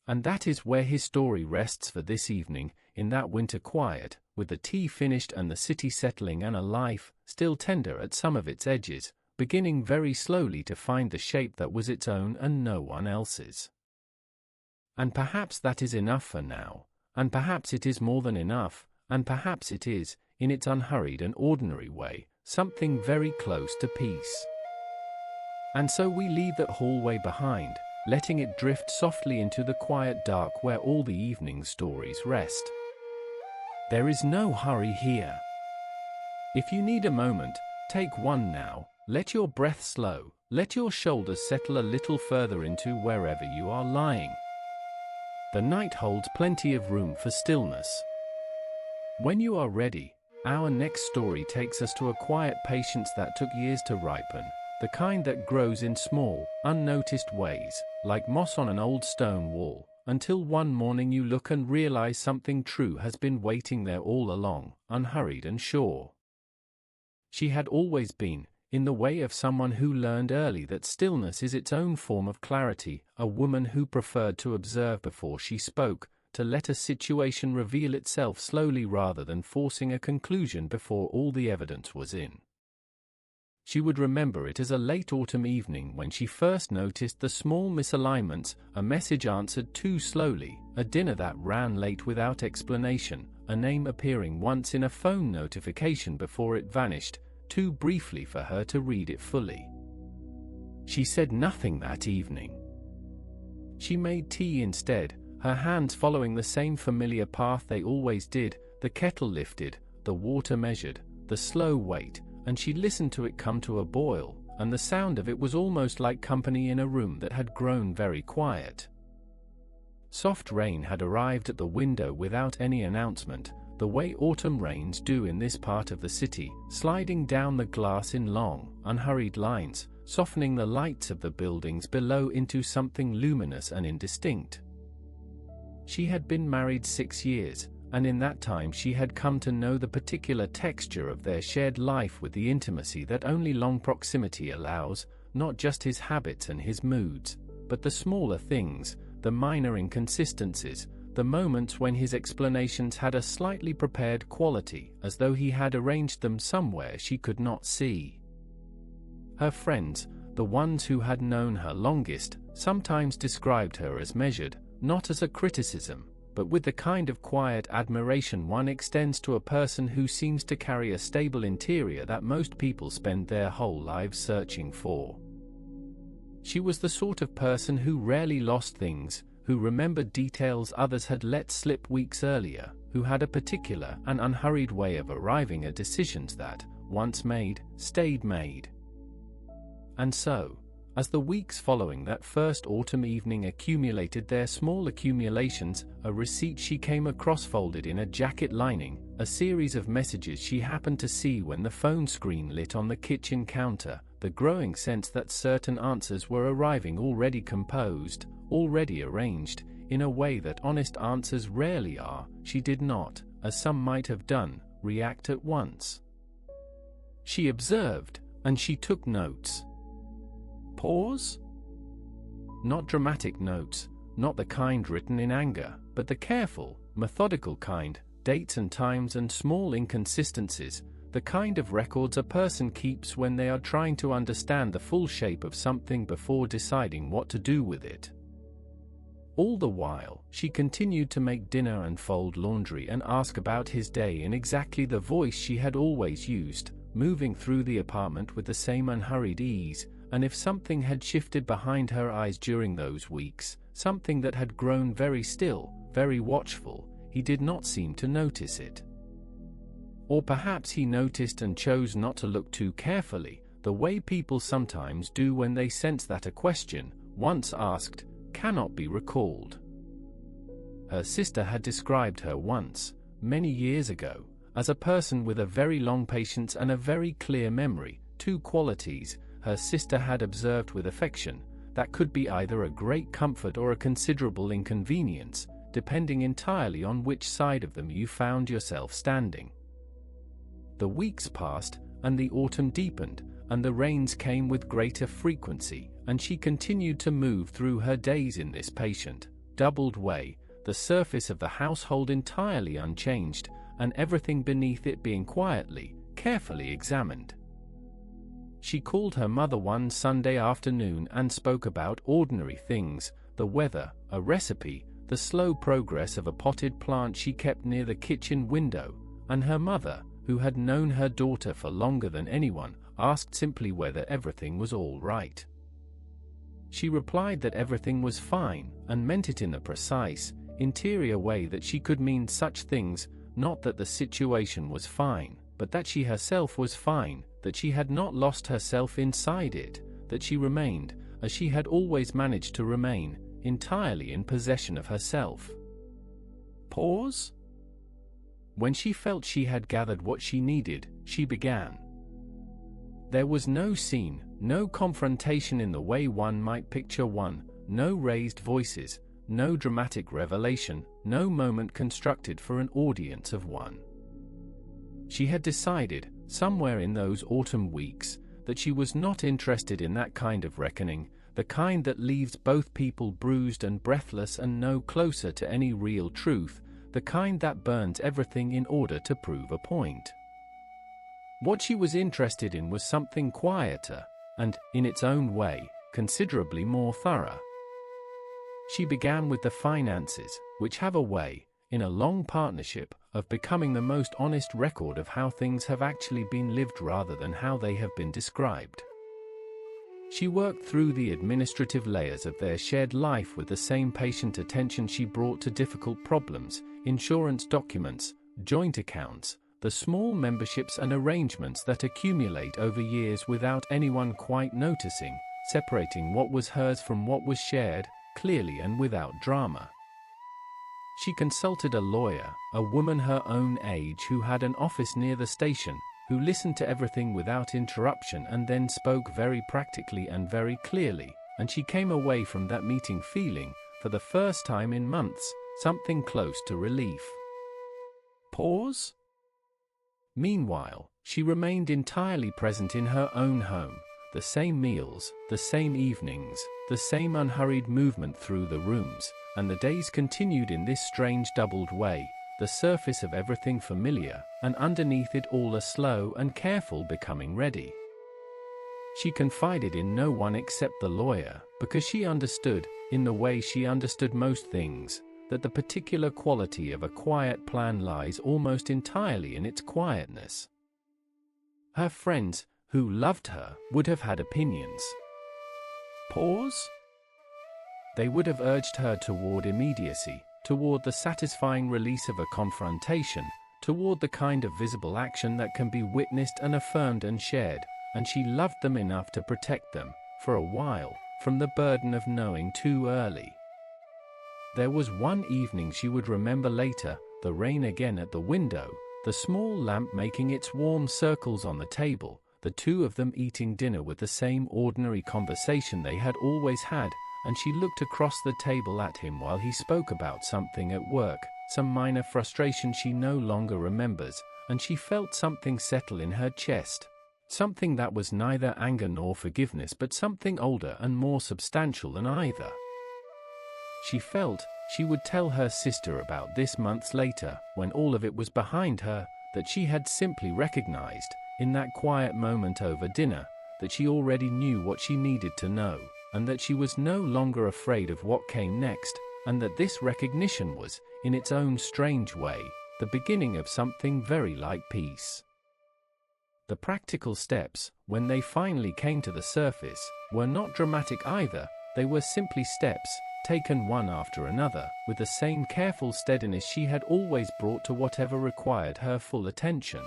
And that is where his story rests for this evening, in that winter quiet, with the tea finished and the city settling and a life, still tender at some of its edges, beginning very slowly to find the shape that was its own and no one else's. And perhaps that is enough for now, and perhaps it is more than enough, and perhaps it is, in its unhurried and ordinary way, something very close to peace. And so we leave that hallway behind, letting it drift softly into the quiet dark where all the evening stories rest. There is no hurry here. If you need a moment, take one now, let your breath slow, let your shoulders settle a little further into wherever you are lying. The night holds plenty of room for stillness. When you are ready, our next story takes us to a quiet patience that took years to ripen, the kind that grows in small, unnoticed ways, like moss on an old stone wall, until one morning you look and realize something true has been waiting there all along, unhurried and sure. She had always been, in the way of someone who learned early that stillness is its own form of clarity, a woman who preferred to observe before she spoke, to let a situation reveal itself slowly rather than forcing a conclusion before all the evidence was in. She would remember it as a late autumn evening when she first noticed the small misalignments, a message answered too slowly, a dinner that ran late without explanation, a name appearing once in a phone notification before it vanished, too briefly for her to read it fully. She said nothing that evening. She made tea instead, her hands following the same familiar path they always did, the kettle lifted, the water measured, the slow wait, and she listened to it come to a boil, and the sound of it was almost like company in a room that had grown very quiet. Soft rain had arrived at the window without any announcement, the way autumn rains do in this part of the city, sliding down the glass in long, unhurried lines, softening the lights of the buildings below into something luminous and indistinct. She had been married 6 years, and in that time she had come to know the particular texture of their shared life with the intimacy that only long proximity allows, not just his habits and his moods, but the smaller things, the minor inconsistencies, the moments when his explanations had a slightly prepared quality, as though he had arranged them somewhere she could not see. Her friends, the ones who had known her longest, sometimes described her as measured, not as a criticism, but with the kind of quiet admiration one extends to a person who seems to carry a stable interior that most people spend their whole lives searching for. She was the sort of person who rarely lost things, who remembered details others had let slip weeks earlier, who had a particular and unhurried way of arriving at decisions that, once made, stayed made. And so, as the weeks following that first autumn evening accumulated their small accumulations, a receipt she came across folded in a jacket lining, a series of messages she happened to see when the phone screen lit on the kitchen counter, the growing sense that certain answers were arriving already composed, already arranged, in a way that honest answers rarely are, she did not, as some might have done, react at once. She observed, and she took notes. Pause? Not dramatic notes, not the kind written in anger, but the careful, methodical kind, dates and times and small inconsistencies, the kind of records a person keeps when they are trying to understand the full shape of something before deciding what to do with it. All the while, she continued to make dinner and fold laundry and ask about his day in exactly the voice she had always used, moving through the apartment with the same unhurried ease, and if something had shifted behind her eyes during those weeks, something that had grown very still, very watchful, he did not seem to notice it. Or perhaps he noticed and chose not to look too carefully, the way people sometimes do when they sense that a question, once asked, cannot be recalled. Her sister had described her once, many years ago, as a person with a very long patience and a very clear memory, two qualities, her sister had observed with affection, that could be either a great comfort or a considerable inconvenience, depending entirely on which side of them you found yourself standing. The weeks passed, and the autumn deepened, and the rains came with greater frequency, and she continued to move through her days in this patient, doubled way, the surface of the household entirely unchanged, and everything beneath it being quietly, carefully examined. She called her mother one Sunday afternoon and spoke about ordinary things, the weather, a recipe, the slow progress of a potted plant she kept near the kitchen window, and her mother, who had known her daughter for longer than anyone, asked simply whether everything was all right. She replied that everything was fine, and meant it in the precise, interior way that she could mean such things, not that the situation was fine, but that she herself was fine, that she had not lost herself inside it, that she remained, as she had always managed to remain, entirely in possession of herself. Pause? When she felt she had gathered what she needed, she began. There was no scene, no confrontation in the way one might picture one, no raised voices, no dramatic revelation, no moment constructed for an audience of one. She had decided, somewhere in those autumn weeks, that she was not interested in that kind of reckoning, the kind that leaves both people bruised and breathless and no closer to any real truth, the kind that burns everything in order to prove a point. What she was interested in was something quieter, and, in its own way, considerably more thorough. She began with the finances, which have a way, in a long partnership, of becoming the most honest record of how things have actually been lived rather than how they have been described. She worked through the administrative layers of their shared life with the same patient attention she brought to difficult problems, insurance documents, joint accounts, the small memberships and arrangements that accumulate over years without anyone quite noticing, separating what was hers from what was shared, clearly and without drama. She consulted a lawyer, a woman her own age who had an office near the station, who listened to everything without interruption and then spoke very practically and very clearly, and she came away from that meeting feeling, for the first time in months, something close to relief. Pause? Meanwhile, she remained entirely present in her own home, the same meals, the same evenings, the same unhurried movement through the rooms, and the days continued in this strange doubled way, the surface of everything familiar, and underneath it all a slow and careful becoming ready. She confided in no one except the lawyer, because she understood, in the way she understood most things, that the particular quality of a quiet plan lies almost entirely in its quietness. Her friends, who loved her, would have had opinions. Pause? They would have urged her toward immediacy, toward the satisfying release of a confrontation, toward the kind of visible action that can be witnessed and affirmed and shared, and she loved them enough to protect them, for a while, from the burden of knowing too early. There was one evening she would remember later, the rain again at the window, the small lamp making its warm circles on the table, the two of them eating dinner with the same ordinary conversation they had always had, and she looked across the table at him while he spoke about something at work, some minor frustration she no longer remembers, and she felt something settle in her chest, something that was neither anger nor forgiveness but something older and more substantial than either. She felt she would tell her sister about this months later, when all of it was behind her, that she had simply recognized, in that quiet moment over dinner, that she already knew what she needed to know, and that she was no longer afraid of what came next, and that this recognition was, in its own strange way, the beginning of something very like peace. The practical steps, when they finally came to the surface, were not dramatic either. They were simply steps, taken one after another, with the same careful steadiness she had always brought to whatever required her full attention.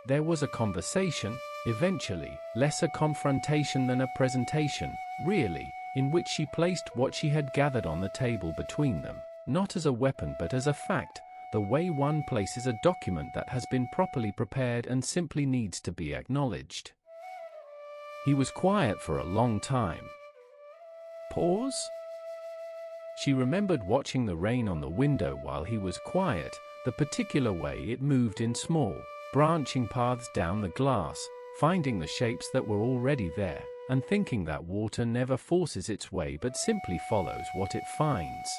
There was a conversation, eventually, less a confrontation than a presentation, really, in which she placed what she had gathered on the table between them, not as a weapon but as a fact, the way one places a document that has been properly prepared and simply needs to be acknowledged. He was quiet for a long time. Pause? She remembered watching the rain on the window while he was quiet, the particular way it moved in small, branching paths down the glass, finding the shapes that were already there, and thinking that water never forces its way but simply follows what it finds.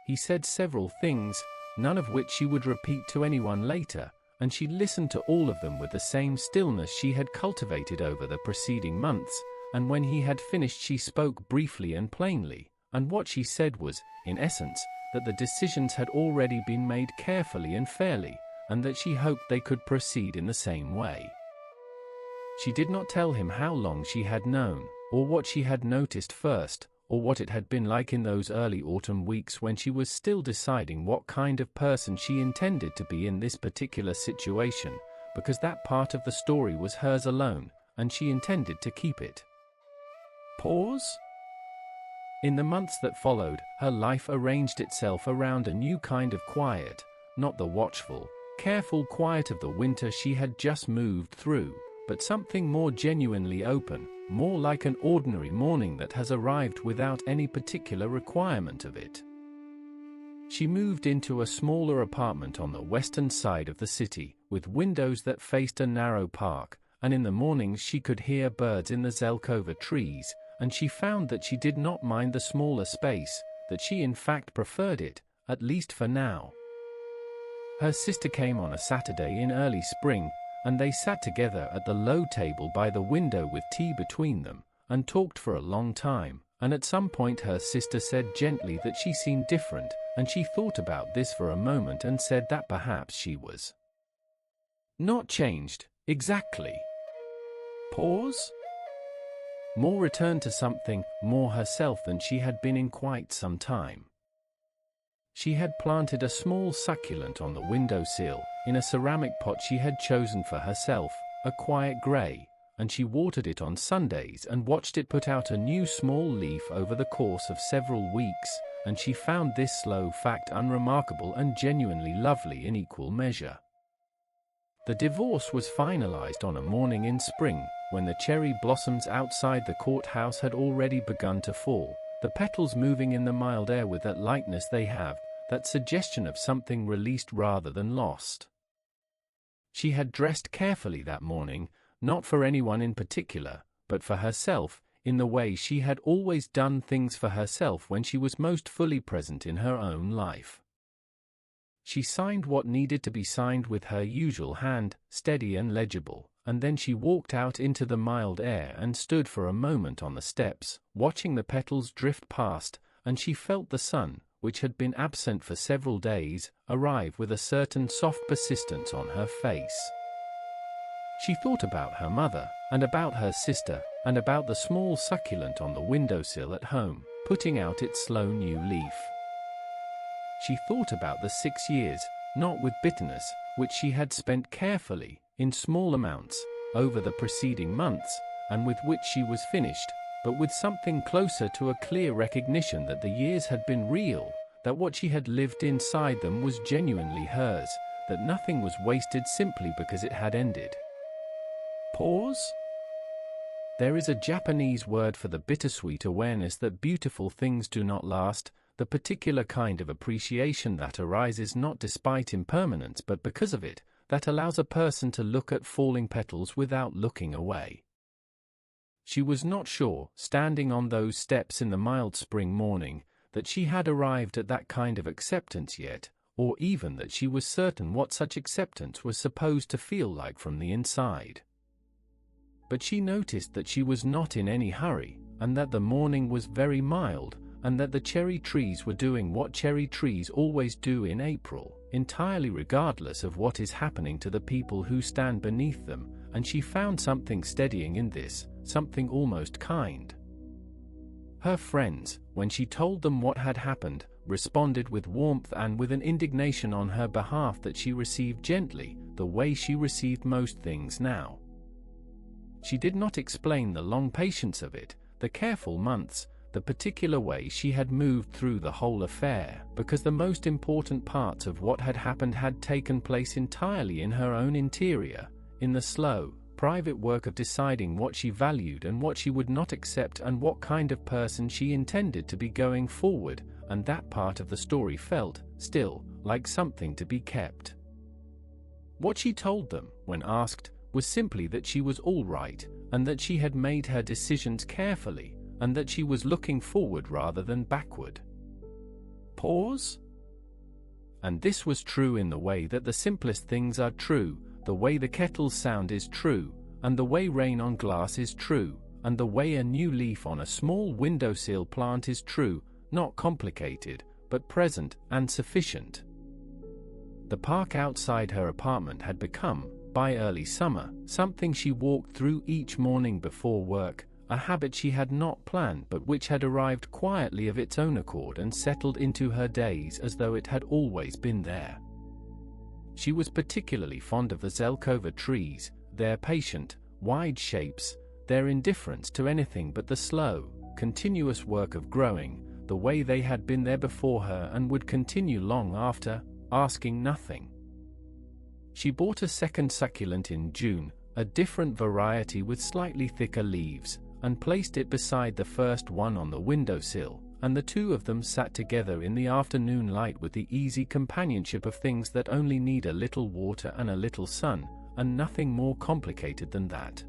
He said several things, none of which she would repeat to anyone later, and she listened to all of them with the same stillness she had cultivated over the preceding months, and when he had finished she spoke briefly and plainly, and what she said was, in essence, that the decisions had already been made carefully and fairly, and that she hoped they could proceed in the same way. She did not tell him how long she had known, or what she had noticed first, or what it had been like in those early autumn weeks when she was still deciding what kind of person she intended to be in this particular situation, because that part of the story was hers alone, and she intended to keep it. Pause? In the months that followed, her life arranged itself around a new kind of quiet, not the watchful, careful quiet of the winter she had just moved through, but something more genuinely open, more like an ordinary morning that has arrived without any particular requirement of it. She moved into a smaller apartment on the western side of the city, with windows that faced a narrow park, and in the mornings she could hear birds in the Zelkova trees, and she found that she did not mind the smaller space, that she in fact preferred it, at least for now. Her sister came on a Saturday in early spring, and they sat together at the low table by the window with tea between them, and talked for a long time, and at some point her sister said gently that she seemed different, and she thought about this for a moment and said that perhaps she was not changed, exactly. Pause? More returned to something more herself than she had been in quite some time. She had planted a small succulent on the windowsill, in a ceramic pot she had chosen for herself, a quiet grey, and she watered it on Sundays and watched it put out a new small leaf over the course of several weeks, and she found this slow fact unremarkable and genuinely lovely in equal measure. The divorce was finalized on a morning in spring, when the cherry blossoms outside the courthouse had already begun to fall, the petals moving in the mild air with that lightness they have, that suggestion of something released rather than lost. She had dressed carefully that morning, not for anyone in particular, but for herself, in the way she had always done things for herself when she was most fully present in her own life. She signed what needed to be signed with her usual hand, steady and legible, and then she walked out into the mild air and stood for a moment on the steps, watching the petals drift past, and she felt the sun, which had been absent for several days, arrive with a certain soft persistence on her face. She thought about her mother, and about her sister, and about the small succulent on the windowsill at home, putting out its slow new leaf. She thought about the 6 years, not with bitterness, which she had spent carefully, in small amounts, over the preceding months, and with which she was finished, but with something closer to a clear recognition that the years had been real, that what she had lived inside them was genuinely hers, that nothing was wasted simply because it had ended. Pause? There is a Japanese word for the bittersweet awareness that beautiful things do not last, the particular kind of appreciation that arises not despite impermanence but because of it, that allows a person to look at falling petals without looking away. She was not sure, standing on those steps in the mild spring morning, that she had arrived at that kind of acceptance yet, or even that she was certain what such acceptance was supposed to feel like from the inside. But she noticed that she was not in any hurry, and that the morning was very mild, and that the cherry trees were doing what cherry trees always do in April, entirely regardless of what is happening to the people who stand beneath them, and she found something steadying in this, something almost kind. Her friends, when she told them what had happened, responded with warmth and with an indignation on her behalf that she received gently, the way she received most things now. She did not explain the long patience of it, the careful months, the particular way she had moved through the whole affair, because the most important parts of what had happened had taken place entirely in her own interior, in the slow, private work of deciding what she valued and what she would not accept and what kind of person she intended to be going forward, and that part of the story felt, still, like something to be kept. What she told them, when asked, was simply that she was all right, and that she had made her decisions carefully, and that she was looking forward rather than backward. Pause? And this was true in the way that the simplest things are true, the way the kettle's sound is true, and the way rain on glass is true, and the way a new leaf on a small windowsill plant is true, not complicated, but present and sufficient. The park outside her apartment had become, by early summer, something she walked through each morning before work, a habit she had not planned but which had arrived quietly of its own accord and settled into her days as though it had always been there. She was particularly fond of the Zelkova trees, their patient, wide shapes, their indifference to anything but the slow, continuous work of growing, the way they had been there before her and would continue long after, asking nothing. She bought a second succulent in June, a different variety with slightly thicker leaves, and placed it beside the first one on the windowsill, and the two of them sat together in the afternoon light with the easy companionship of things that only need a little water and a little sun, and nothing more complicated than that.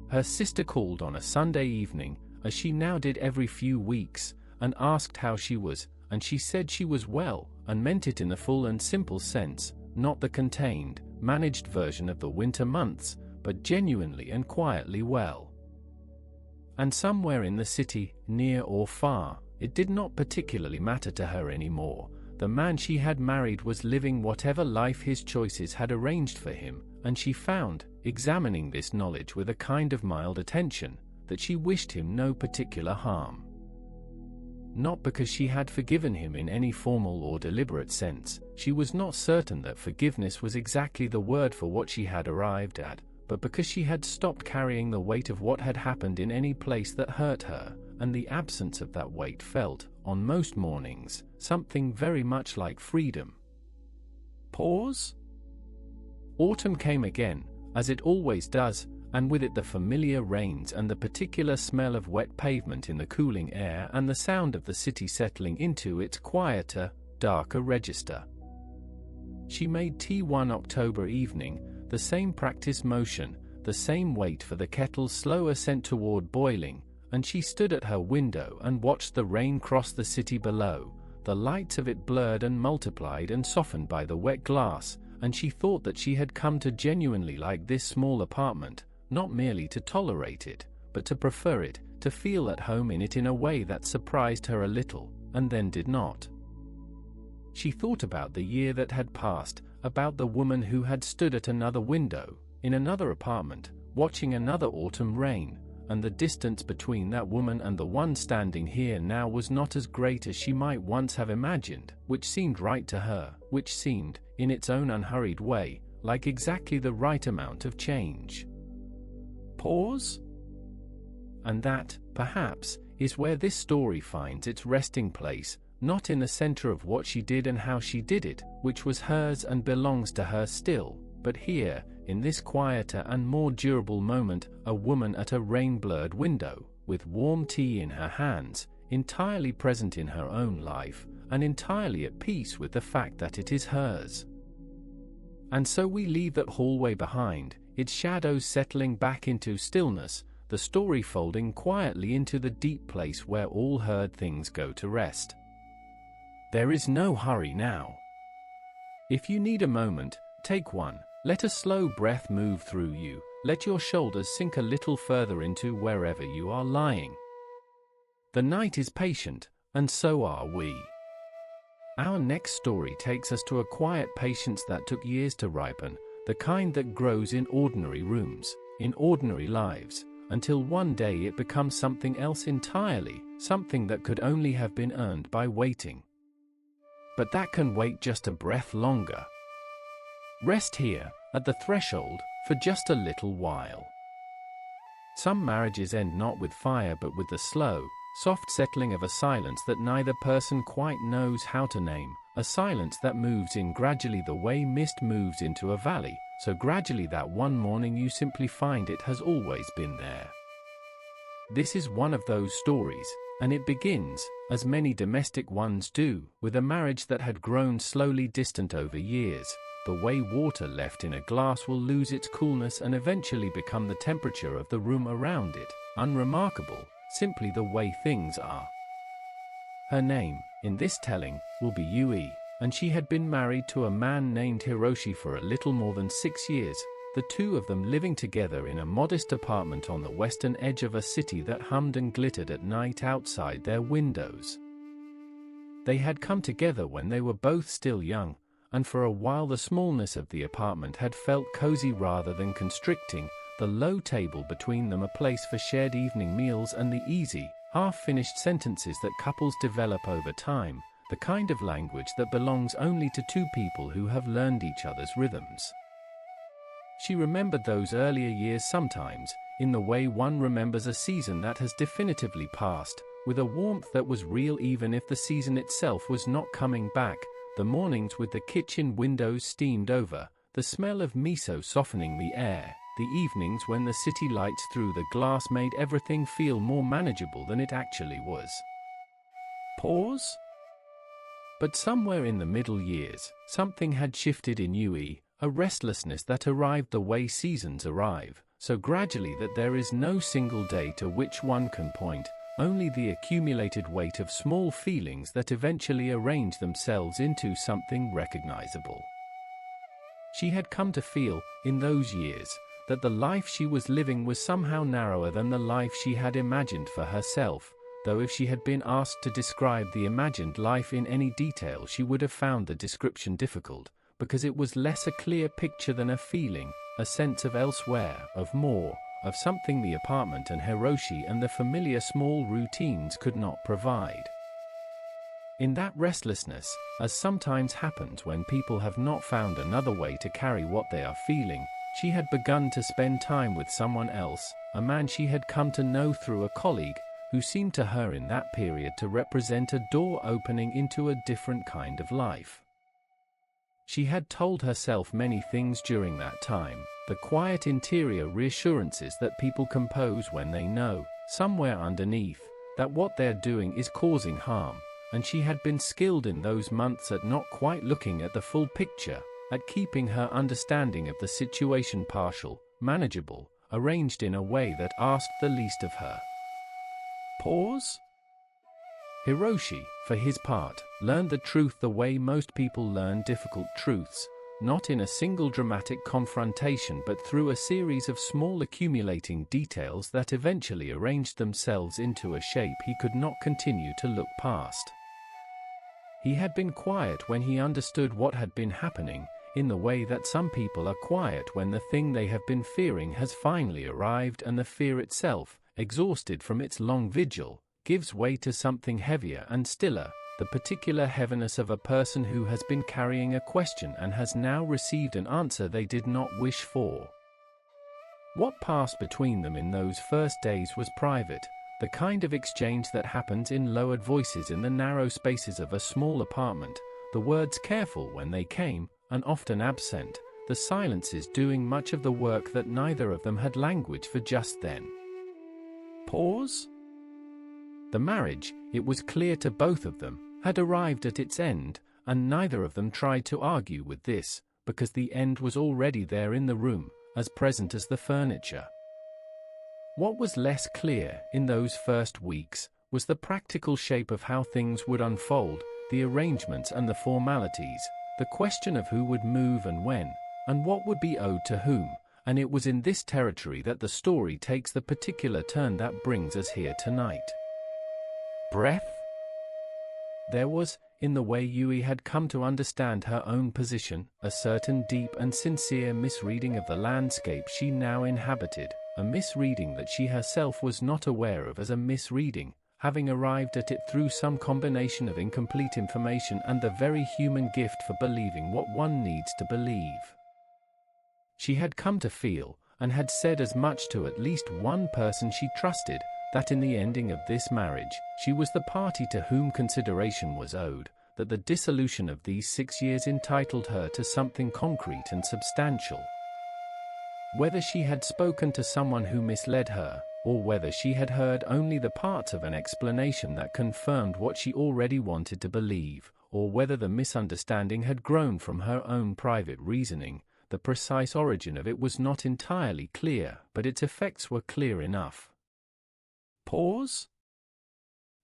Her sister called on a Sunday evening, as she now did every few weeks, and asked how she was, and she said she was well, and meant it in the full and simple sense, not the contained, managed version of the winter months, but genuinely and quietly well. And somewhere in the city, near or far, it did not particularly matter to her anymore. The man she had married was living whatever life his choices had arranged for him, and she found, examining this knowledge with a kind of mild attention, that she wished him no particular harm. Not because she had forgiven him in any formal or deliberate sense, she was not certain that forgiveness was exactly the word for what she had arrived at, but because she had stopped carrying the weight of what had happened in any place that hurt her, and the absence of that weight felt, on most mornings, something very much like freedom. Pause? Autumn came again, as it always does, and with it the familiar rains and the particular smell of wet pavement in the cooling air and the sound of the city settling into its quieter, darker register. She made tea one October evening, the same practice motion, the same wait for the kettle's slow ascent toward boiling, and she stood at her window and watched the rain cross the city below, the lights of it blurred and multiplied and softened by the wet glass, and she thought that she had come to genuinely like this small apartment, not merely to tolerate it, but to prefer it, to feel at home in it in a way that surprised her a little, and then did not. She thought about the year that had passed, about the woman who had stood at another window, in another apartment, watching another autumn rain, and the distance between that woman and the one standing here now was not as great as she might once have imagined, which seemed right to her, which seemed, in its own unhurried way, like exactly the right amount of change. Pause? And that, perhaps, is where this story finds its resting place, not in the center of what she did and how she did it, which was hers and belongs to her still, but here, in this quieter and more durable moment, a woman at a rain-blurred window, with warm tea in her hands, entirely present in her own life, and entirely at peace with the fact that it is hers. And so we leave that hallway behind, its shadows settling back into stillness, the story folding quietly into the deep place where all heard things go to rest. There is no hurry now. If you need a moment, take one. Let a slow breath move through you. Let your shoulders sink a little further into wherever you are lying. The night is patient, and so are we. Our next story takes us to a quiet patience that took years to ripen, the kind that grows in ordinary rooms, in ordinary lives, until one day it becomes something else entirely, something that could only have been earned by waiting. But that can wait just a breath longer. Rest here, at the threshold, for just a little while. Some marriages end not with fire but with the slow, soft settling of a silence that neither person quite knows how to name, a silence that moves in gradually the way mist moves into a valley, so gradually that one morning you simply find it has always been there. This is one of those stories, and it begins, as many domestic ones do, with a marriage that had grown slowly distant over years. The way water left in a glass will lose its coolness and eventually become the temperature of the room around it, unremarkable, simply the way things are. Her name, in this telling, will be Yui, and she had been married to a man named Hiroshi for a little more than 6 years, the two of them living together in a modest apartment on the western edge of a city that hummed and glittered at night outside their windows. They had come together when they were both still young, and for a while the smallness of the apartment had felt cozy rather than constricting, the low table between them a place for shared evening meals and the easy, half-finished sentences that couples develop over time, the kind of language that belongs only to two people who have learned each other's rhythms. She remembered those earlier years sometimes, in the way one remembers a season that has definitively passed, with a warmth that was real even if the season itself was not coming back, the mornings with the kitchen windows steamed over, the smell of miso softening the air, the evenings when the city lights through the glass made everything feel more manageable than it actually was. Pause? But somewhere in the middle years, something had shifted in Yui, a restlessness that arrived the way seasons arrive, so gradually that there is no single day to which one can point, only the accumulated weight of small feelings that eventually arrange themselves into something recognizable. She had come to feel, in those years, that the life she was living was somehow narrower than the life she had imagined for herself, though if she had been asked to describe the imagined life in any detail she would have found the description difficult, because it was less a clear picture than a feeling, a sense of elsewhere, of more, of something the apartment and Hiroshi and the familiar small routines could not provide. In that restlessness, as sometimes happens when people have not found another way to carry what they are feeling, she had begun to spend time with someone else, a man she had come to know through a colleague, who seemed to her in that period to represent a door opening into a different kind of life. She had told herself many things during that time, the quiet interior reassurances that people compose when they know, somewhere underneath, that what they're doing is causing harm, and she had been skilled in those months at not quite looking at the full picture, at keeping her understanding of the situation partial, manageable, arranged in a way that asked the least of her. Pause? Hiroshi, for his part, learned the truth the way most people learn difficult truths, not in a single dramatic confrontation but through a series of small accumulating details that eventually arranged themselves into a shape he could not continue to look past. He had been quiet when he understood what had been happening, in the way that some people are quiet when the thing they have been fearing has finally arrived and the fear itself, exhausted from its long vigil, gives way to something heavier and stiller, the particular heaviness of a person who has been carrying a question and has now received an answer they did not wish for. What passed between them in those first days was private, the kind of exchange that happens in lowered voices in the narrow spaces of a small apartment, the words careful when they came, and often absent, the silences doing much of the work that neither of them had language for just then. Pause? The marriage, it was clear to both of them, had arrived at its end, and neither of them tried to argue with this, because the end was already there in the room, as present as the furniture. What was less clear, in those first weeks, was the practical shape of how things would unfold, the arrangements and the formalities, the question of who would move and when, and what would be owed to whom, and it was in this territory that the story takes the particular turn that brings us here tonight. Breath? There was, in the way Yui had come to understand her own position, a certain deep and sincere misreading of the landscape she now inhabited, a misreading that she herself was not aware of as a misreading, having arrived at it through some combination of incomplete information and the very human gift for believing what one needs to believe. She had come to feel, and had said as much to at least one person she trusted, that in the ending of this marriage, she was the party to whom consideration was owed, that the dissolution of these 6 years entitled her to something concrete and substantial. Whether she had spoken to someone who misled her, or whether she had heard only the parts of an explanation that confirmed what she already wanted to believe, or whether the misunderstanding had grown from her own private reasoning, the precise origin of it was not entirely clear, but its effects were clear enough. Pause?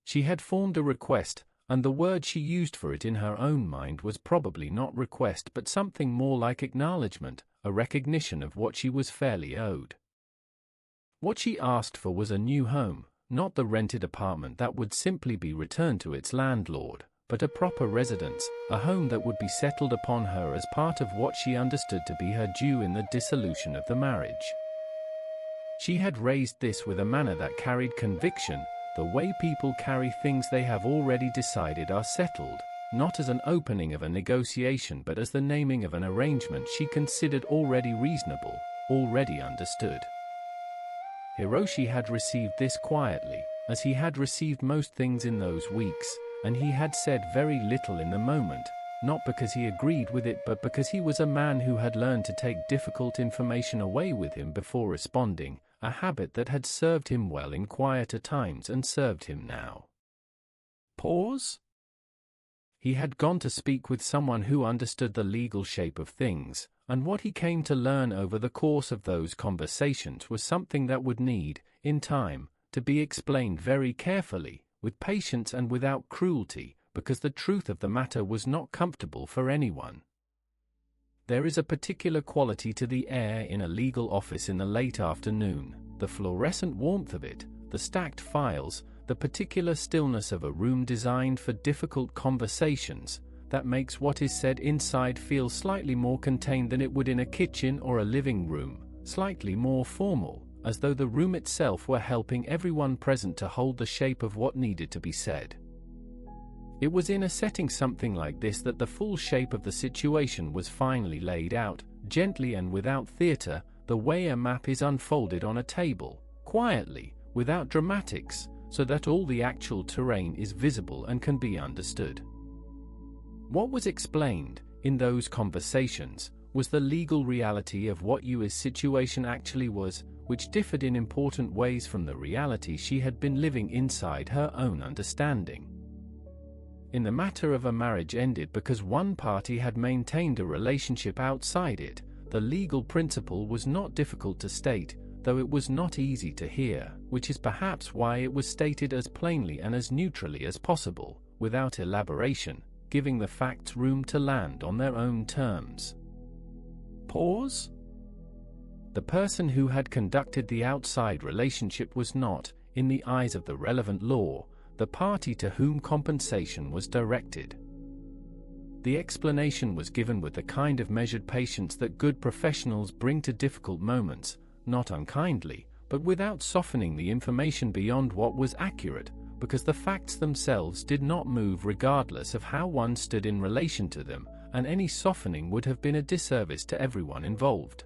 She had formed a request, and the word she used for it in her own mind was probably not request but something more like acknowledgement, a recognition of what she was fairly owed. What she asked for was a new home, not the rented apartment that would simply be returned to its landlord, but a proper residence, a home that would be settled upon her as part of what she understood to be her due in the dissolution of the marriage. She had raised this with a manner that carried conviction, the way people carry things they have already decided are settled, not as an opening of a negotiation but as the naming of an arrangement she considered already reasonable, already understood. Hiroshi had received this quietly, as he had received most things in those weeks, and he had said very little in the moment, not because he agreed with it but because he was a man who had learned to take difficult information away with him before responding, a habit that had served him well in quieter times and served him now. Pause? He had gone to speak with someone who understood the legal shape of things, and what he came to learn over the course of those conversations was something that would need, in time, to be explained very carefully, with patience and without cruelty, because the truth of the matter was not comfortable for anyone. There is a particular quality to the air in a legal office in the late afternoon, the fluorescent warmth of it, the stacked files, the particular stillness of a room designed for difficult conversations, that makes what is said inside feel slightly more contained than it would in a kitchen or a living room, slightly more formal, as though the room itself were helping everyone present to hold the shape of what needed to be said. It was in a setting something like this that the full shape of the situation was finally laid out, gently and without theatre, the way a map is unfolded on a table, quietly, without dramatics, so that all the actual terrain is visible and can be understood. What was explained, in those conversations, was the legal reality of what Yui's situation actually was, which differed in important ways from the reality she had been living inside her own understanding. In the matter of a marriage ended because one party had maintained a relationship outside it, the legal principle was not difficult to state, though it was not easy to hear, which is perhaps why it was stated as plainly and as neutrally as possible, without elaboration, giving the facts room to land on their own terms. Pause? The person who had conducted the outside relationship was not, in the eyes of the relevant law, the party to whom compensation was directed. The explanation was given with the kind of measured patience that good professionals bring to difficult moments, not unkindly, but without softening the information beyond what was accurate, because the facts themselves did not move regardless of how one stood in relation to them, and any softening would have been a disservice to everyone involved.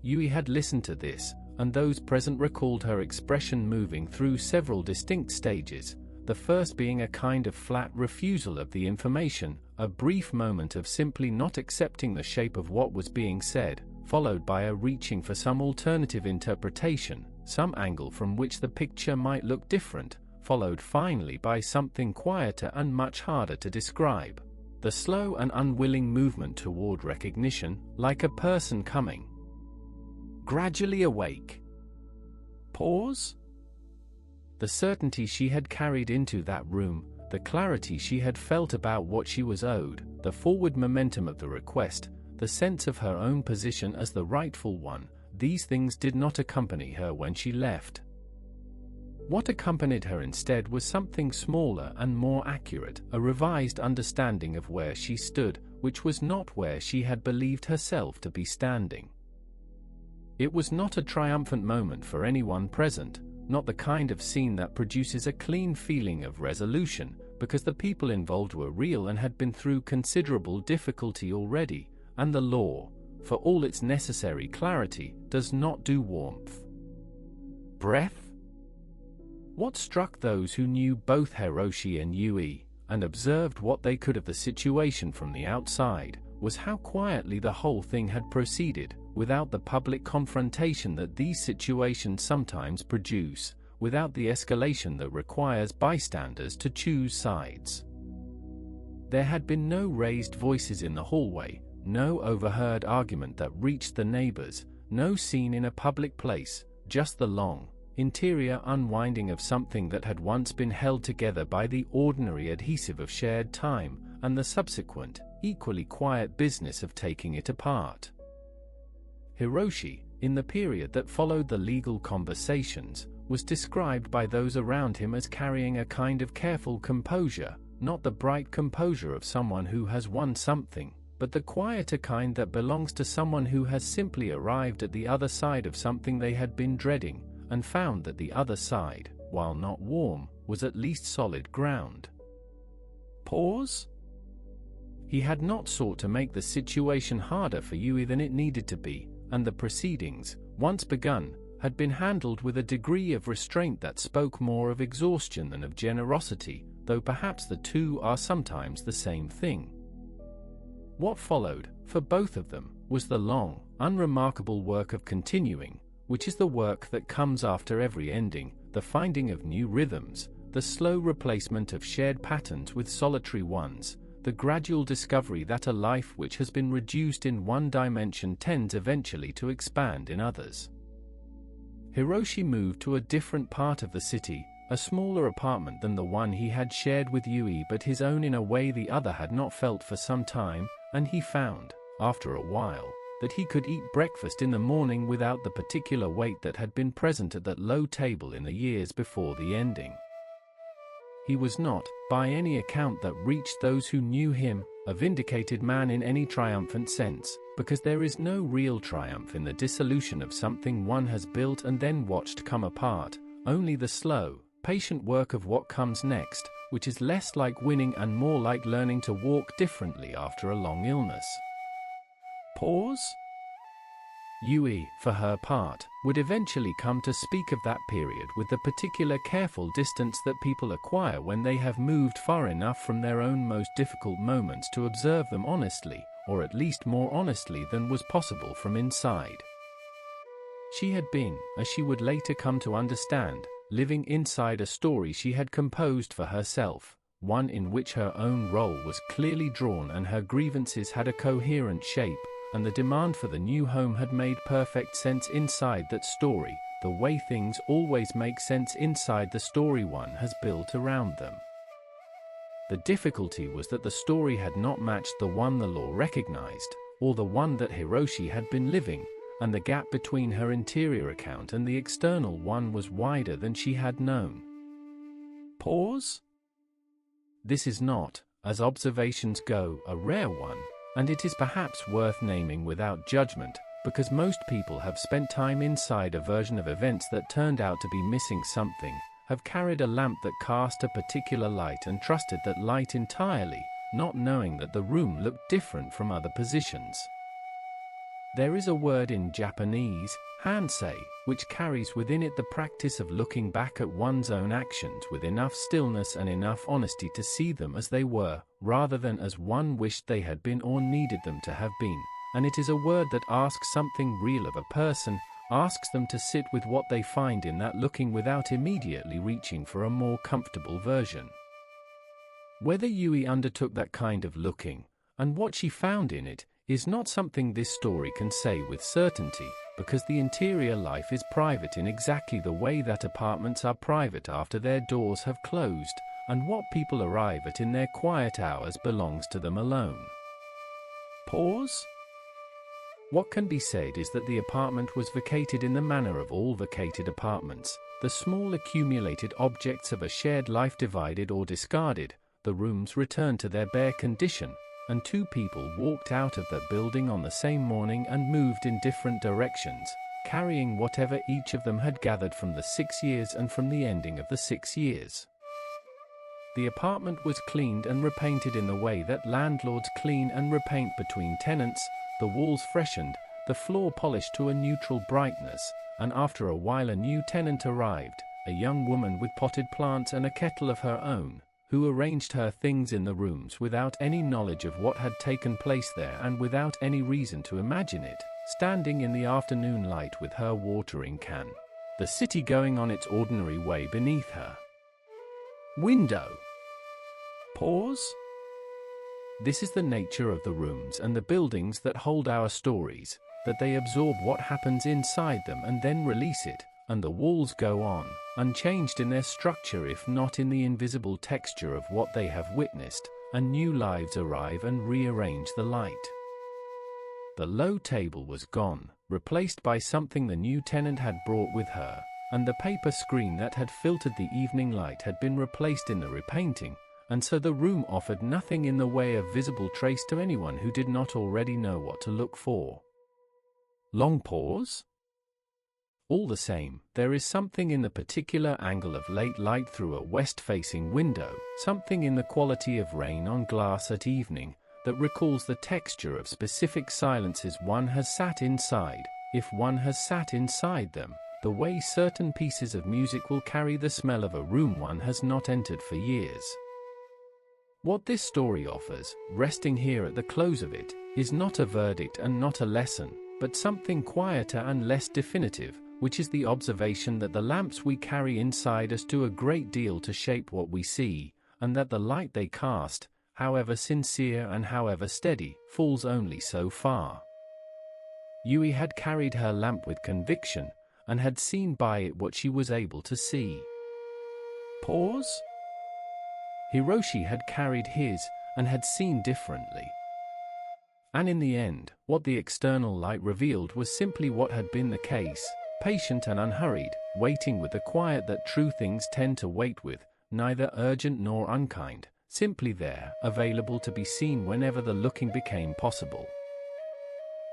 Yui had listened to this, and those present recalled her expression moving through several distinct stages, the first being a kind of flat refusal of the information, a brief moment of simply not accepting the shape of what was being said, followed by a reaching for some alternative interpretation, some angle from which the picture might look different, followed finally by something quieter and much harder to describe, the slow and unwilling movement toward recognition, like a person coming gradually awake. Pause? The certainty she had carried into that room, the clarity she had felt about what she was owed, the forward momentum of the request, the sense of her own position as the rightful one, these things did not accompany her when she left. What accompanied her instead was something smaller and more accurate, a revised understanding of where she stood, which was not where she had believed herself to be standing. It was not a triumphant moment for anyone present, not the kind of scene that produces a clean feeling of resolution, because the people involved were real and had been through considerable difficulty already, and the law, for all its necessary clarity, does not do warmth. Breath? What struck those who knew both Hiroshi and Yui, and observed what they could of the situation from the outside, was how quietly the whole thing had proceeded, without the public confrontation that these situations sometimes produce, without the escalation that requires bystanders to choose sides. There had been no raised voices in the hallway, no overheard argument that reached the neighbors, no scene in a public place, just the long, interior unwinding of something that had once been held together by the ordinary adhesive of shared time, and the subsequent, equally quiet business of taking it apart. Hiroshi, in the period that followed the legal conversations, was described by those around him as carrying a kind of careful composure, not the bright composure of someone who has won something, but the quieter kind that belongs to someone who has simply arrived at the other side of something they had been dreading, and found that the other side, while not warm, was at least solid ground. Pause? He had not sought to make the situation harder for Yui than it needed to be, and the proceedings, once begun, had been handled with a degree of restraint that spoke more of exhaustion than of generosity, though perhaps the two are sometimes the same thing. What followed, for both of them, was the long, unremarkable work of continuing, which is the work that comes after every ending, the finding of new rhythms, the slow replacement of shared patterns with solitary ones, the gradual discovery that a life which has been reduced in one dimension tends eventually to expand in others. Hiroshi moved to a different part of the city, a smaller apartment than the one he had shared with Yui, but his own in a way the other had not felt for some time, and he found, after a while, that he could eat breakfast in the morning without the particular weight that had been present at that low table in the years before the ending. He was not, by any account that reached those who knew him, a vindicated man in any triumphant sense, because there is no real triumph in the dissolution of something one has built and then watched come apart, only the slow, patient work of what comes next, which is less like winning and more like learning to walk differently after a long illness. Pause? Yui, for her part, would eventually come to speak of that period with the particular careful distance that people acquire when they have moved far enough from their own most difficult moments to observe them honestly, or at least more honestly than was possible from inside. She had been, as she would later come to understand, living inside a story she had composed for herself, one in which her own role was clearly drawn and her grievances had a coherent shape, and the demand for the new home had made perfect sense inside that story, the way things always make sense inside the story one has built around them. The difficulty was that the story had not matched the one the law recognized, or the one that Hiroshi had been living, and the gap between her interior account and the external one was wider than she had known. Pause? This is not, as observations go, a rare one, and it is perhaps worth naming without judgment, because most people have spent time inside a version of events that turned out to be missing something, have carried a lamp that cast a particular light and trusted that light entirely, not knowing that the room looked different from other positions. There is a word in Japanese, hansei, which carries within it the practice of looking back at one's own actions with enough stillness and enough honesty to see them as they were, rather than as one wished they had been or needed them to have been, and it is a word that asks something real of a person, asks them to sit with what they find in that looking without immediately reaching for a more comfortable version. Whether Yui undertook that kind of looking, and what she found in it, is not something this story can say with certainty, because the interior life is private in exactly the way that apartments are private after their doors have closed, and what people arrive at in their quiet hours belongs to them alone. Pause? What can be said is that the apartment was vacated in the manner of all vacated apartments, the small accumulated objects of a shared life divided or discarded, the rooms returned to their bare condition, and two people walked out of the building on the same morning and moved in different directions, carrying whatever each of them had gathered from the 6 years and from the ending of the 6 years. The apartment was cleaned and repainted in the way that landlords clean and repaint between tenants, the walls freshened, the floor polished to a neutral brightness, and after a while a new tenant arrived, a young woman with potted plants and a kettle of her own, who arranged her things in the rooms without any knowledge of what had taken place there and without any reason to imagine it, standing in the afternoon light with her watering can, the city going on its ordinary way beneath her window. Pause? This is the nature of the rooms and the buildings that hold our stories, that they absorb what happens inside them and then release it, and the walls go on, unchanged in their structure if not in the invisible texture of what they have witnessed, and new lives arrive and rearrange the light. The low table was gone, replaced by something the new tenant had brought with her, and the paper screen that had filtered the evening light had been replaced in the repainting, and so the room offered nothing in the way of visible trace to anyone who did not already know what to look for. Long pause? All the same, there is something in the particular angle of late light through a west-facing window, something in the quality of rain on glass at evening, that recalls the texture of specific silences one has sat inside, if one has sat inside them, the way certain pieces of music will carry the smell of a room one has not entered for years. What this story offers, resting here at the close of it, is not a verdict and not a lesson, but something quieter and less definitive, which is the observation that the lamps we carry inside us do a great deal to shape what we see, and that the light they cast, however sincere and however steady, falls only so far. Yui had carried her lamp with conviction, and had seen by it what she was able to see. Pause? Hiroshi had carried his, and had seen differently. And in the end, what the external light revealed was simply what had been the case, patient and unhurried, waiting with the quiet that true things tend to wait with, neither urgent nor unkind, simply there, available to be seen whenever the looking became possible.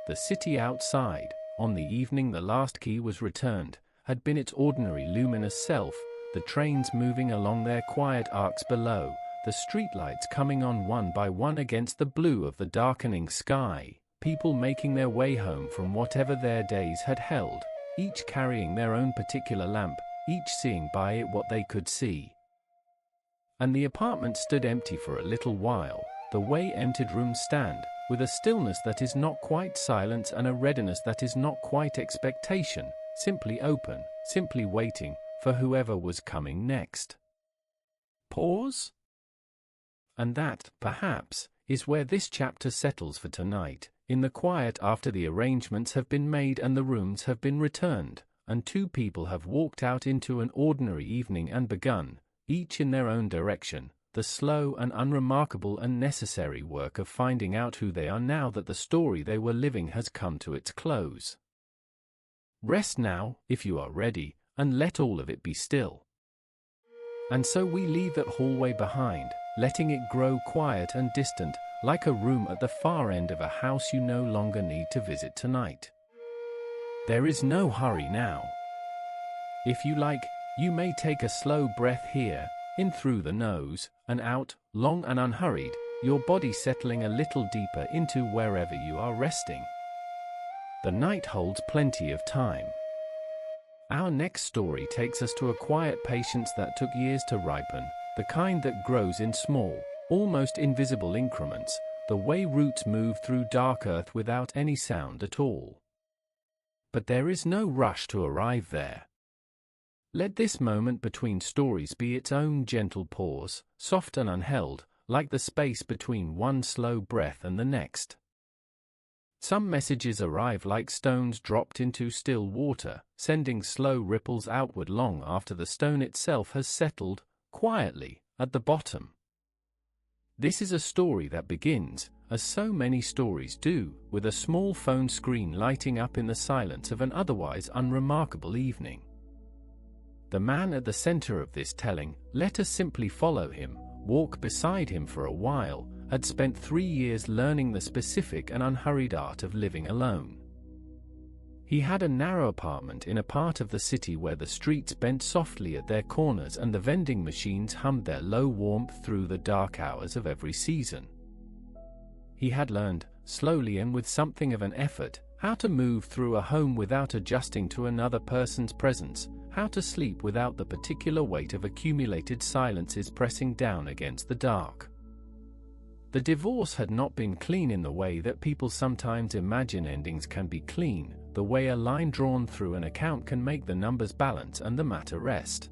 The city outside, on the evening the last key was returned, had been its ordinary luminous self, the trains moving along their quiet arcs below, the streetlights coming on one by one against the blue of the darkening sky, people making their way home from whatever their days had held, each carrying their own particular lamp, each seeing by it what they could see. And the apartment stood empty for a little while, the way emptied rooms stand, with a stillness that is not quite silence and a readiness that is not quite expectation, simply open, simply waiting for whoever was coming next. Pause? And that, perhaps, is where this chapter settles for tonight, in the quiet after the arrangements have been made and the rooms have been returned, and two people have walked out into an ordinary evening and begun, each in their own direction, the slow and unremarkable and necessary work of finding out who they are now that the story they were living has come to its close. Rest now, if you are ready, and let all of it be still. And so we leave that hallway behind, letting it grow quiet and distant, like a room at the far end of a house you no longer need to visit tonight. There is no hurry now. If you like, you may take a slow breath here, in through the nose, and out, long and unhurried, your body settling a little deeper into wherever you are resting. The night holds plenty of time. Our next story takes us to a quiet patience that took years to ripen, the kind that grows in small, almost invisible increments, the way roots move through dark earth without any sound at all. But there is no rush to arrive there. Let this moment between stories be its own gentle pause, soft and unheld, like the space between one slow breath and the next. Some messages arrive like stones dropped into still water, sending slow ripples outward long after the stone itself has settled, quietly, at the bottom. This is a story that begins, as so many stories do, with a small phone screen lighting up in the silence of an otherwise unremarkable evening. The man at the center of this telling, let us simply follow him, walk beside him for a while, had spent 3 years learning the specific and unhurried art of living alone. He had a narrow apartment in a part of the city where the streets bent softly at their corners and the vending machines hummed their low warmth through the dark hours of every season. He had learned, slowly and with something of an effort, how to move through a home without adjusting to another person's presence, how to sleep without the particular weight of accumulated silences pressing down against the dark. The divorce had not been clean in the way that people sometimes imagine endings can be clean, the way a line drawn through an account can make the numbers balance and the matter rest.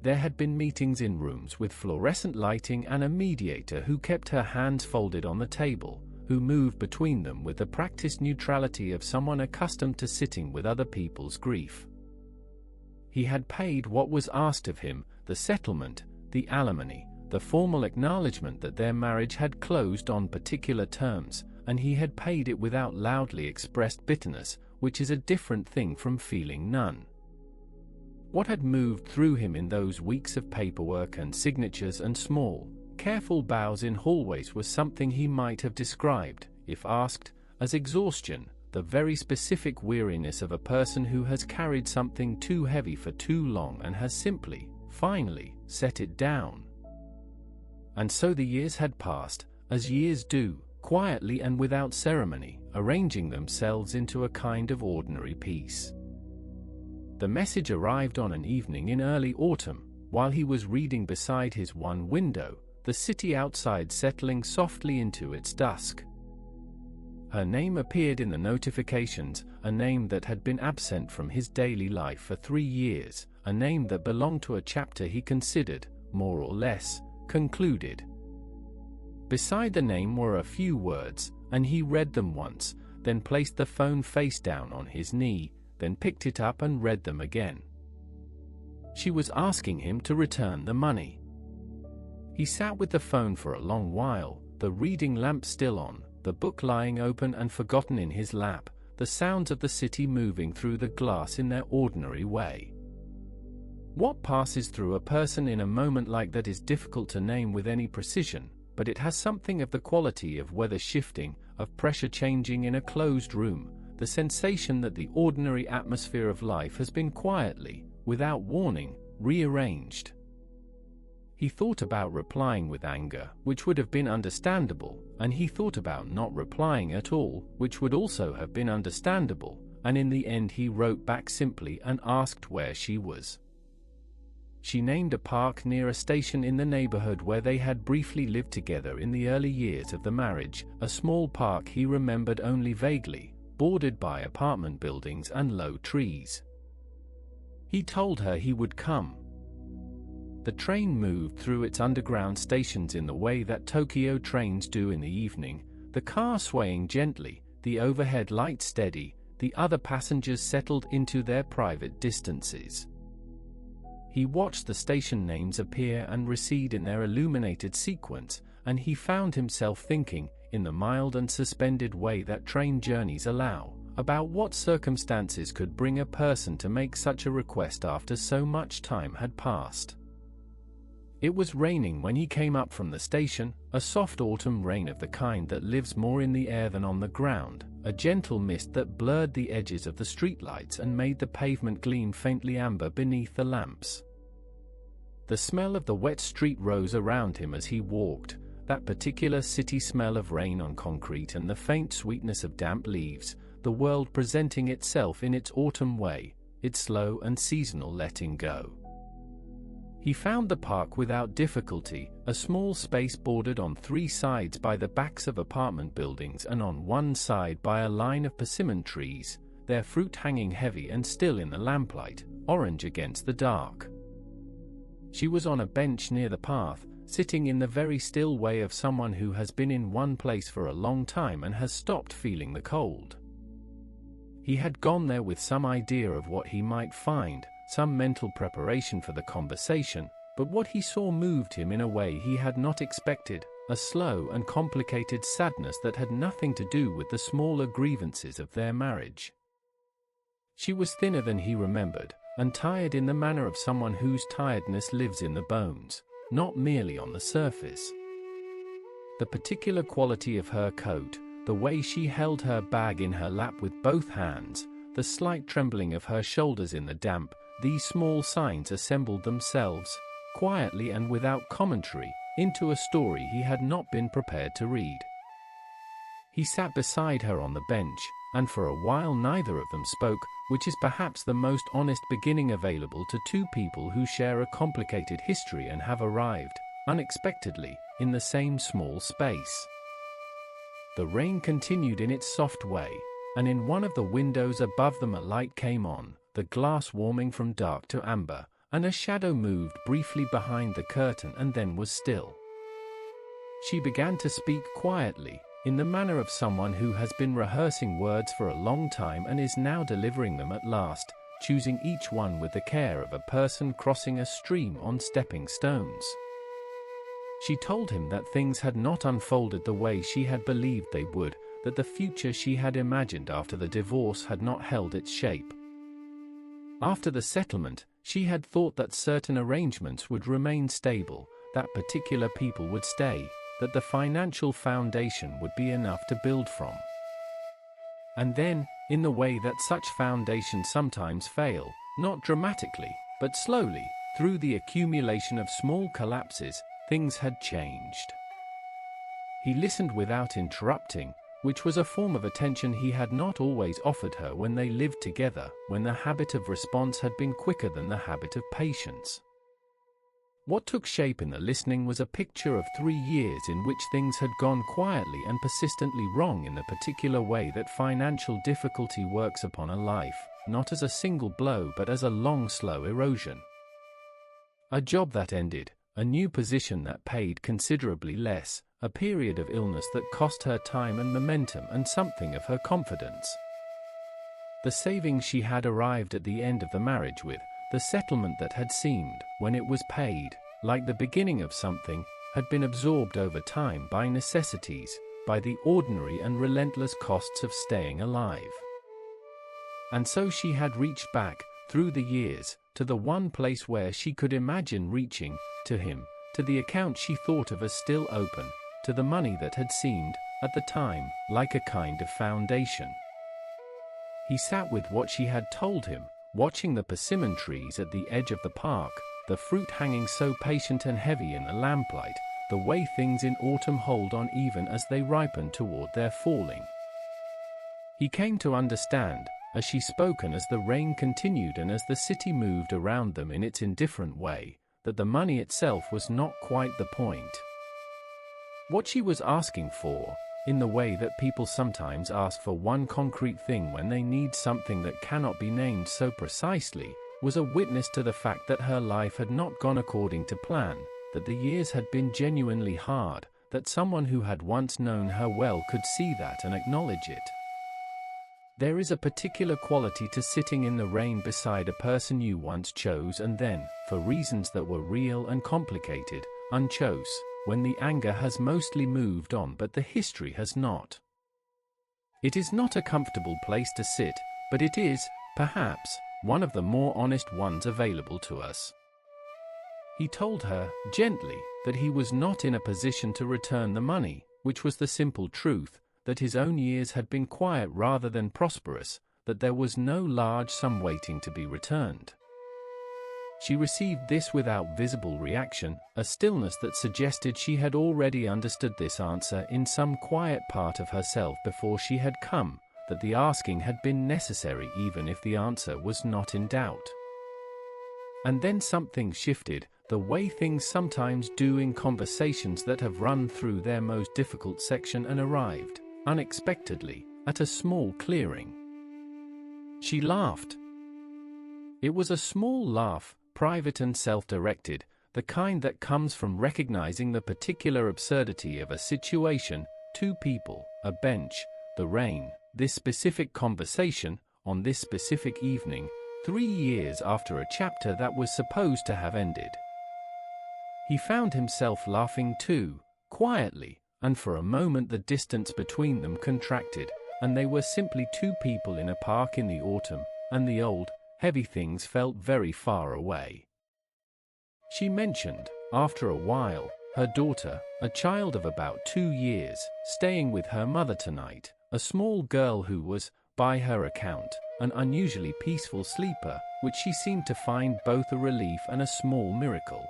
There had been meetings in rooms with fluorescent lighting and a mediator who kept her hands folded on the table, who moved between them with the practiced neutrality of someone accustomed to sitting with other people's grief. He had paid what was asked of him, the settlement, the alimony, the formal acknowledgement that their marriage had closed on particular terms, and he had paid it without loudly expressed bitterness, which is a different thing from feeling none. What had moved through him in those weeks of paperwork and signatures and small, careful bows in hallways was something he might have described, if asked, as exhaustion, the very specific weariness of a person who has carried something too heavy for too long and has simply, finally, set it down. And so the years had passed, as years do, quietly and without ceremony, arranging themselves into a kind of ordinary peace. The message arrived on an evening in early autumn, while he was reading beside his one window, the city outside settling softly into its dusk. Her name appeared in the notifications, a name that had been absent from his daily life for 3 years, a name that belonged to a chapter he considered, more or less, concluded. Beside the name were a few words, and he read them once, then placed the phone face down on his knee, then picked it up and read them again. She was asking him to return the money. He sat with the phone for a long while, the reading lamp still on, the book lying open and forgotten in his lap, the sounds of the city moving through the glass in their ordinary way. What passes through a person in a moment like that is difficult to name with any precision, but it has something of the quality of weather shifting, of pressure changing in a closed room, the sensation that the ordinary atmosphere of life has been quietly, without warning, rearranged. He thought about replying with anger, which would have been understandable, and he thought about not replying at all, which would also have been understandable, and in the end he wrote back simply and asked where she was. She named a park near a station in the neighborhood where they had briefly lived together in the early years of the marriage, a small park he remembered only vaguely, bordered by apartment buildings and low trees. He told her he would come. The train moved through its underground stations in the way that Tokyo trains do in the evening, the car swaying gently, the overhead light steady, the other passengers settled into their private distances. He watched the station names appear and recede in their illuminated sequence, and he found himself thinking, in the mild and suspended way that train journeys allow, about what circumstances could bring a person to make such a request after so much time had passed. It was raining when he came up from the station, a soft autumn rain of the kind that lives more in the air than on the ground, a gentle mist that blurred the edges of the streetlights and made the pavement gleam faintly amber beneath the lamps. The smell of the wet street rose around him as he walked, that particular city smell of rain on concrete and the faint sweetness of damp leaves, the world presenting itself in its autumn way, its slow and seasonal letting go. He found the park without difficulty, a small space bordered on 3 sides by the backs of apartment buildings and on one side by a line of persimmon trees, their fruit hanging heavy and still in the lamplight, orange against the dark. She was on a bench near the path, sitting in the very still way of someone who has been in one place for a long time and has stopped feeling the cold. He had gone there with some idea of what he might find, some mental preparation for the conversation, but what he saw moved him in a way he had not expected, a slow and complicated sadness that had nothing to do with the smaller grievances of their marriage. She was thinner than he remembered, and tired in the manner of someone whose tiredness lives in the bones, not merely on the surface. The particular quality of her coat, the way she held her bag in her lap with both hands, the slight trembling of her shoulders in the damp, these small signs assembled themselves, quietly and without commentary, into a story he had not been prepared to read. He sat beside her on the bench, and for a while neither of them spoke, which is perhaps the most honest beginning available to two people who share a complicated history and have arrived, unexpectedly, in the same small space. The rain continued in its soft way, and in one of the windows above them a light came on, the glass warming from dark to amber, and a shadow moved briefly behind the curtain and then was still. She began to speak quietly, in the manner of someone who has been rehearsing words for a long time and is now delivering them at last, choosing each one with the care of a person crossing a stream on stepping stones. She told him that things had not unfolded the way she had believed they would, that the future she had imagined after the divorce had not held its shape. After the settlement, she had thought that certain arrangements would remain stable, that particular people would stay, that the financial foundation would be enough to build from. And then, in the way that such foundations sometimes fail, not dramatically, but slowly, through the accumulation of small collapses, things had changed. He listened without interrupting, which was a form of attention he had not always offered her when they lived together, when the habit of response had been quicker than the habit of patience. What took shape in the listening was a picture of 3 years in which things had gone quietly and persistently wrong in the particular way that financial difficulty works upon a life, not as a single blow but as a long, slow erosion. A job that ended, a new position that paid considerably less, a period of illness that cost her time and momentum and something of her confidence. The savings she had arrived at the end of the marriage with, the settlement that had seemed, when it was paid, like the beginning of something, had been absorbed over time by necessities, by the ordinary and relentless costs of staying alive. And so she had reached back, through the years, to the one place where she could imagine reaching, to him, to the account she thought of as still open, to the money that had seemed, at the time, like a kind of foundation. He sat with what she had told him, watching the persimmon trees at the edge of the park, the fruit hanging so patient and heavy in the lamplight, the way things in autumn hold on even as they ripen toward their falling. He came to understand, as she spoke and as the rain continued and as the city moved around them in its indifferent way, that the money itself was not quite the point. What she was asking for, in the way that people sometimes ask for one concrete thing when they need something that cannot be named so precisely, was a witness to the fact that her life had not gone according to plan, that the years had been genuinely hard, that someone who had once known her well could see that and acknowledge it. There is a particular quality to sitting in the rain beside a person you once chose and then, for reasons that were real and complicated, unchose, when the anger has mostly moved on but the history has not. It is not a comfortable place to sit, but it is, perhaps, one of the more honest ones available to us. He told her, gently, that he was not in a position to return the money, which was the simple truth, that his own years had been quiet rather than prosperous, that there was no large sum waiting to be returned. She received this without visible reaction, a stillness that suggested she had already understood this answer in some quiet part of herself before she had come, that the asking had been necessary even if the answer was not in doubt. And then something shifted, the way things sometimes do in conversations that have run through their most difficult section and arrived, unexpectedly, at a small clearing. She laughed. It was a small laugh, private and self-directed, the kind that comes from recognizing the particular absurdity of a situation, two people, a bench, the rain, this specific conversation, on this specific evening, 3 years after a chapter that was supposed to have ended. He found himself laughing too, quietly, and for a moment the distance between them contracted, and they were simply two people in a park in the autumn, and the old, heavy things felt very far away. She mentioned, after a while, her daughter, a child of about 2 years, staying with her mother tonight, a small girl who was, by her account, an unusually peaceful sleeper, which she seemed to find both a relief and a small miracle.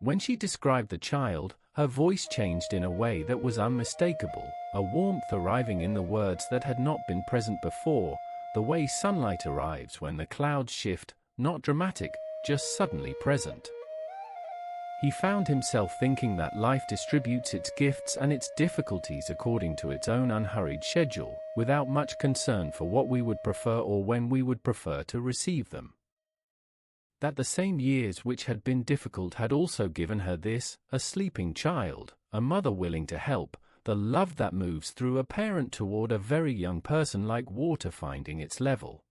When she described the child, her voice changed in a way that was unmistakable, a warmth arriving in the words that had not been present before, the way sunlight arrives when the clouds shift, not dramatic, just suddenly present. He found himself thinking that life distributes its gifts and its difficulties according to its own unhurried schedule, without much concern for what we would prefer or when we would prefer to receive them. That the same years which had been difficult had also given her this, a sleeping child, a mother willing to help, the love that moves through a parent toward a very young person like water finding its level.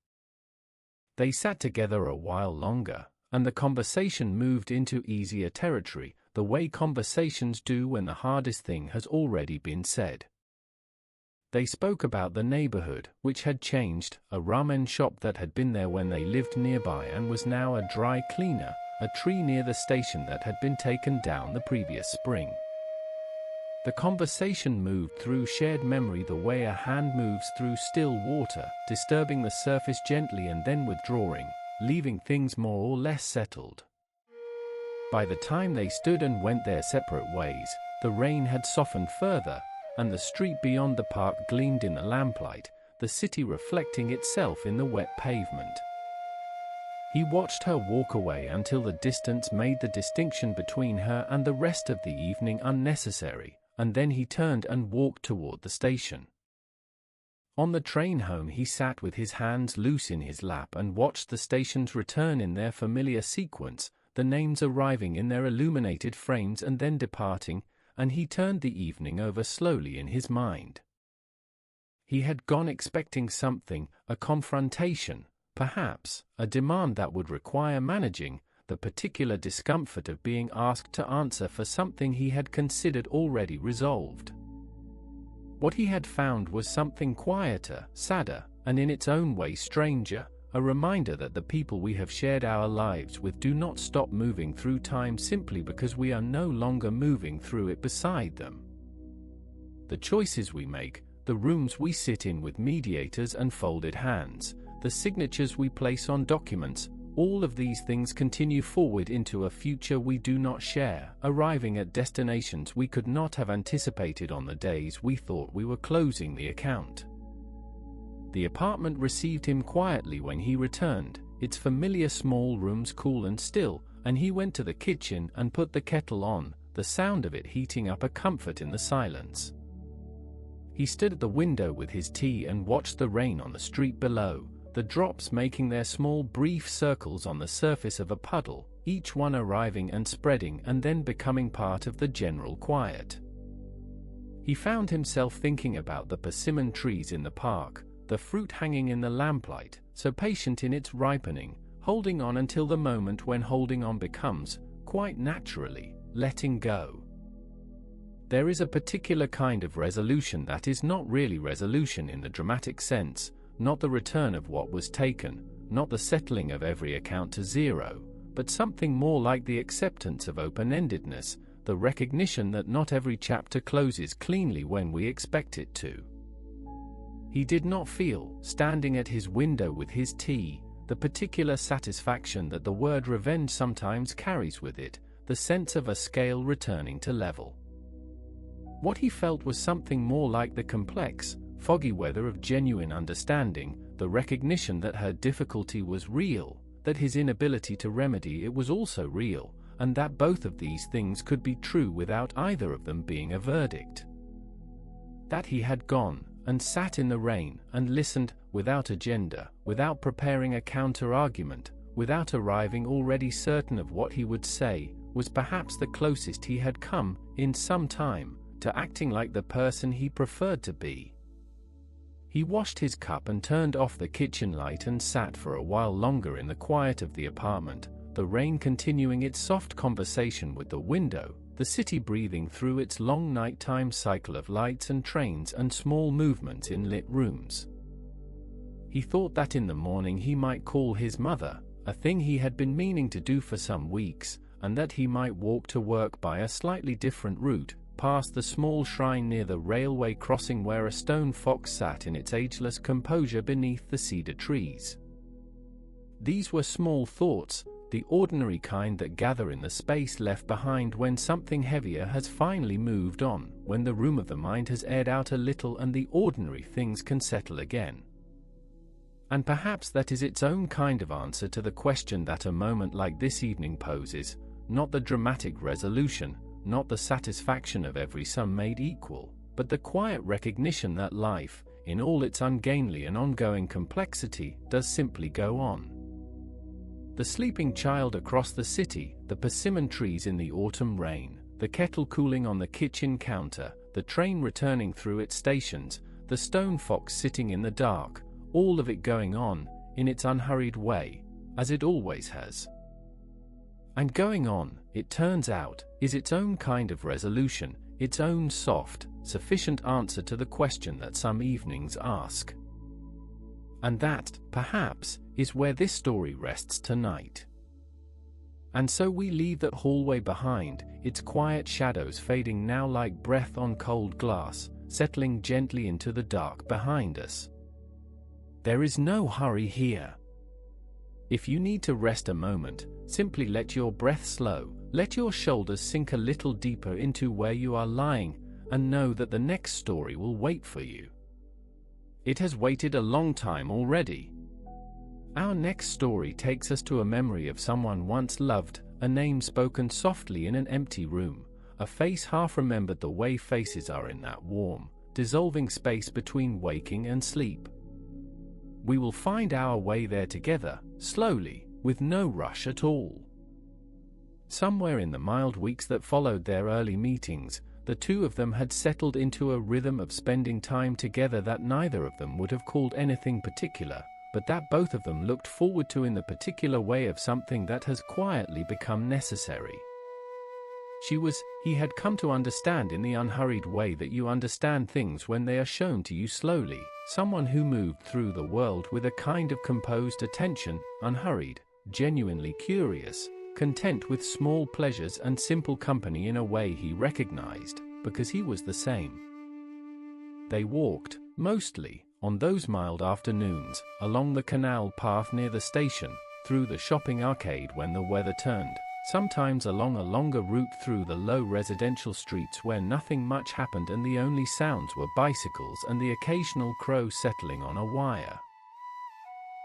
They sat together a while longer, and the conversation moved into easier territory, the way conversations do when the hardest thing has already been said. They spoke about the neighborhood, which had changed, a ramen shop that had been there when they lived nearby and was now a dry cleaner, a tree near the station that had been taken down the previous spring. The conversation moved through shared memory the way a hand moves through still water, disturbing the surface gently and then withdrawing, leaving things more or less settled. By the time they stood and went their separate ways, the rain had softened further, and the street beyond the park gleamed in the lamplight, the city reflecting itself in the wet pavement. He watched her walk away until the distance made the distinction between her and the rest of the evening unnecessary, and then he turned and walked toward the station. On the train home he sat with his hands loose in his lap and watched the stations return in their familiar sequence, the names arriving in their illuminated frames and then departing, and he turned the evening over slowly in his mind. He had gone expecting something, a confrontation, perhaps, a demand that would require managing, the particular discomfort of being asked to answer for something he had considered already resolved. What he had found was something quieter, sadder, and in its own way stranger, a reminder that the people we have shared our lives with do not stop moving through time simply because we are no longer moving through it beside them. The choices we make, the rooms we sit in with mediators and folded hands, the signatures we place on documents, all of these things continue forward into a future we do not share, arriving at destinations we could not have anticipated on the days we thought we were closing the account. The apartment received him quietly when he returned, its familiar small rooms cool and still, and he went to the kitchen and put the kettle on, the sound of it heating up a comfort in the silence. He stood at the window with his tea and watched the rain on the street below, the drops making their small brief circles on the surface of a puddle, each one arriving and spreading and then becoming part of the general quiet. He found himself thinking about the persimmon trees in the park, the fruit hanging in the lamplight, so patient in its ripening, holding on until the moment when holding on becomes, quite naturally, letting go. There is a particular kind of resolution that is not really resolution in the dramatic sense, not the return of what was taken, not the settling of every account to zero, but something more like the acceptance of open-endedness, the recognition that not every chapter closes cleanly when we expect it to. He did not feel, standing at his window with his tea, the particular satisfaction that the word revenge sometimes carries with it, the sense of a scale returning to level. What he felt was something more like the complex, foggy weather of genuine understanding, the recognition that her difficulty was real, that his inability to remedy it was also real, and that both of these things could be true without either of them being a verdict. That he had gone, and sat in the rain, and listened, without agenda, without preparing a counter-argument, without arriving already certain of what he would say, was perhaps the closest he had come, in some time, to acting like the person he preferred to be. He washed his cup and turned off the kitchen light and sat for a while longer in the quiet of the apartment, the rain continuing its soft conversation with the window, the city breathing through its long nighttime cycle of lights and trains and small movements in lit rooms. He thought that in the morning he might call his mother, a thing he had been meaning to do for some weeks, and that he might walk to work by a slightly different route, past the small shrine near the railway crossing where a stone fox sat in its ageless composure beneath the cedar trees. These were small thoughts, the ordinary kind that gather in the space left behind when something heavier has finally moved on, when the room of the mind has aired out a little and the ordinary things can settle again. And perhaps that is its own kind of answer to the question that a moment like this evening poses, not the dramatic resolution, not the satisfaction of every sum made equal, but the quiet recognition that life, in all its ungainly and ongoing complexity, does simply go on. The sleeping child across the city, the persimmon trees in the autumn rain, the kettle cooling on the kitchen counter, the train returning through its stations, the stone fox sitting in the dark, all of it going on, in its unhurried way, as it always has. And going on, it turns out, is its own kind of resolution, its own soft, sufficient answer to the question that some evenings ask. And that, perhaps, is where this story rests tonight. And so we leave that hallway behind, its quiet shadows fading now like breath on cold glass, settling gently into the dark behind us. There is no hurry here. If you need to rest a moment, simply let your breath slow, let your shoulders sink a little deeper into where you are lying, and know that the next story will wait for you. It has waited a long time already. Our next story takes us to a memory of someone once loved, a name spoken softly in an empty room, a face half remembered the way faces are in that warm, dissolving space between waking and sleep. We will find our way there together, slowly, with no rush at all. Somewhere in the mild weeks that followed their early meetings, the two of them had settled into a rhythm of spending time together that neither of them would have called anything particular, but that both of them looked forward to in the particular way of something that has quietly become necessary. He had come to understand in the unhurried way that you understand things when they are shown to you slowly, someone who moved through the world with a kind of composed attention, unhurried, genuinely curious, content with small pleasures and simple company in a way he recognized, because he was the same. They walked, mostly, on those mild afternoons, along the canal path near the station, through the shopping arcade when the weather turned, sometimes along a longer route through the low residential streets where nothing much happened and the only sounds were bicycles and the occasional crow settling on a wire.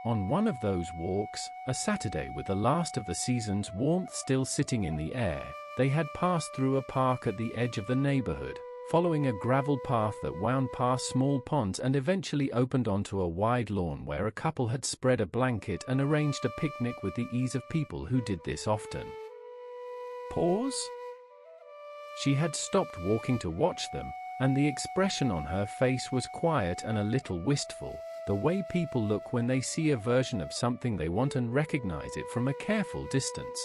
On one of those walks, a Saturday with the last of the season's warmth still sitting in the air, they had passed through a park at the edge of the neighborhood, following a gravel path that wound past small ponds and eventually opened onto a wide lawn where a couple had spread a blanket and arranged a picnic with the ease of people who did this often. Pause? She had stopped walking to watch them, and the expression on her face was quiet and a little wistful, the way people look when they see a version of something they want and recognize it from a careful distance.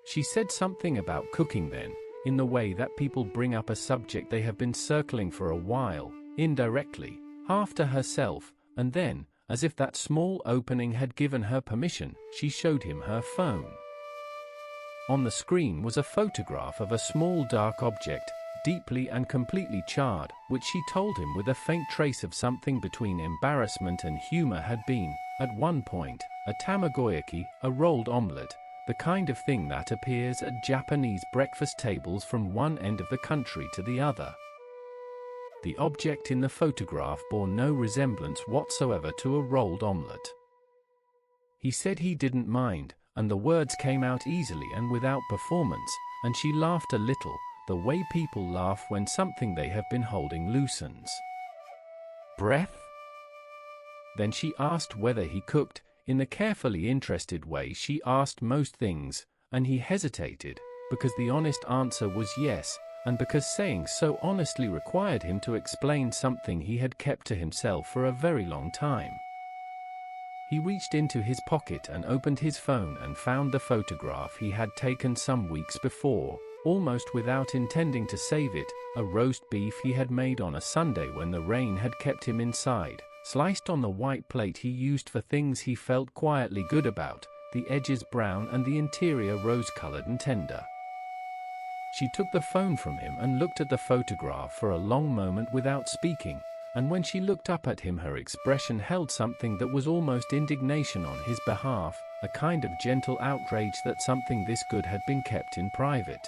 She said something about cooking then, in the way that people bring up a subject they have been circling for a while, indirectly, half to herself, and then, as if that small opening had given her permission, she showed him her phone. On the screen was a photograph of a small dark object, deeply and completely charred, which she told him with a faint trace of something between embarrassment and humor had been, at one point, a tamagoyaki, a rolled omelette, the kind of thing that appears at Japanese breakfast tables from one end of the country to the other. The object in the photograph bore no resemblance whatsoever to a rolled omelette. He said he didn't mind, and the words came out easily and without performance, and she laughed a little, the way people laugh when something they have been holding loosens. Breath? Then she asked whether he cooked, in the carefully interested way she asked most things, and he hesitated, because the honest answer was yes, and because saying so honestly required him to explain something he had kept to himself for a very long time. He reached into his pocket and opened his phone and found the photograph he had taken some weeks before, almost without intending to save it, a roast beef he had made on a Sunday when the rain had kept him inside, sliced on the white plate he used for things he felt quietly good about, the edges brown and the interior rose-colored and tender. She took the phone from him and looked at the photograph for a long moment without speaking, and when she looked up at him her expression held something that was almost indignation on his behalf, a kind of gentle outrage that something this good had been kept in private.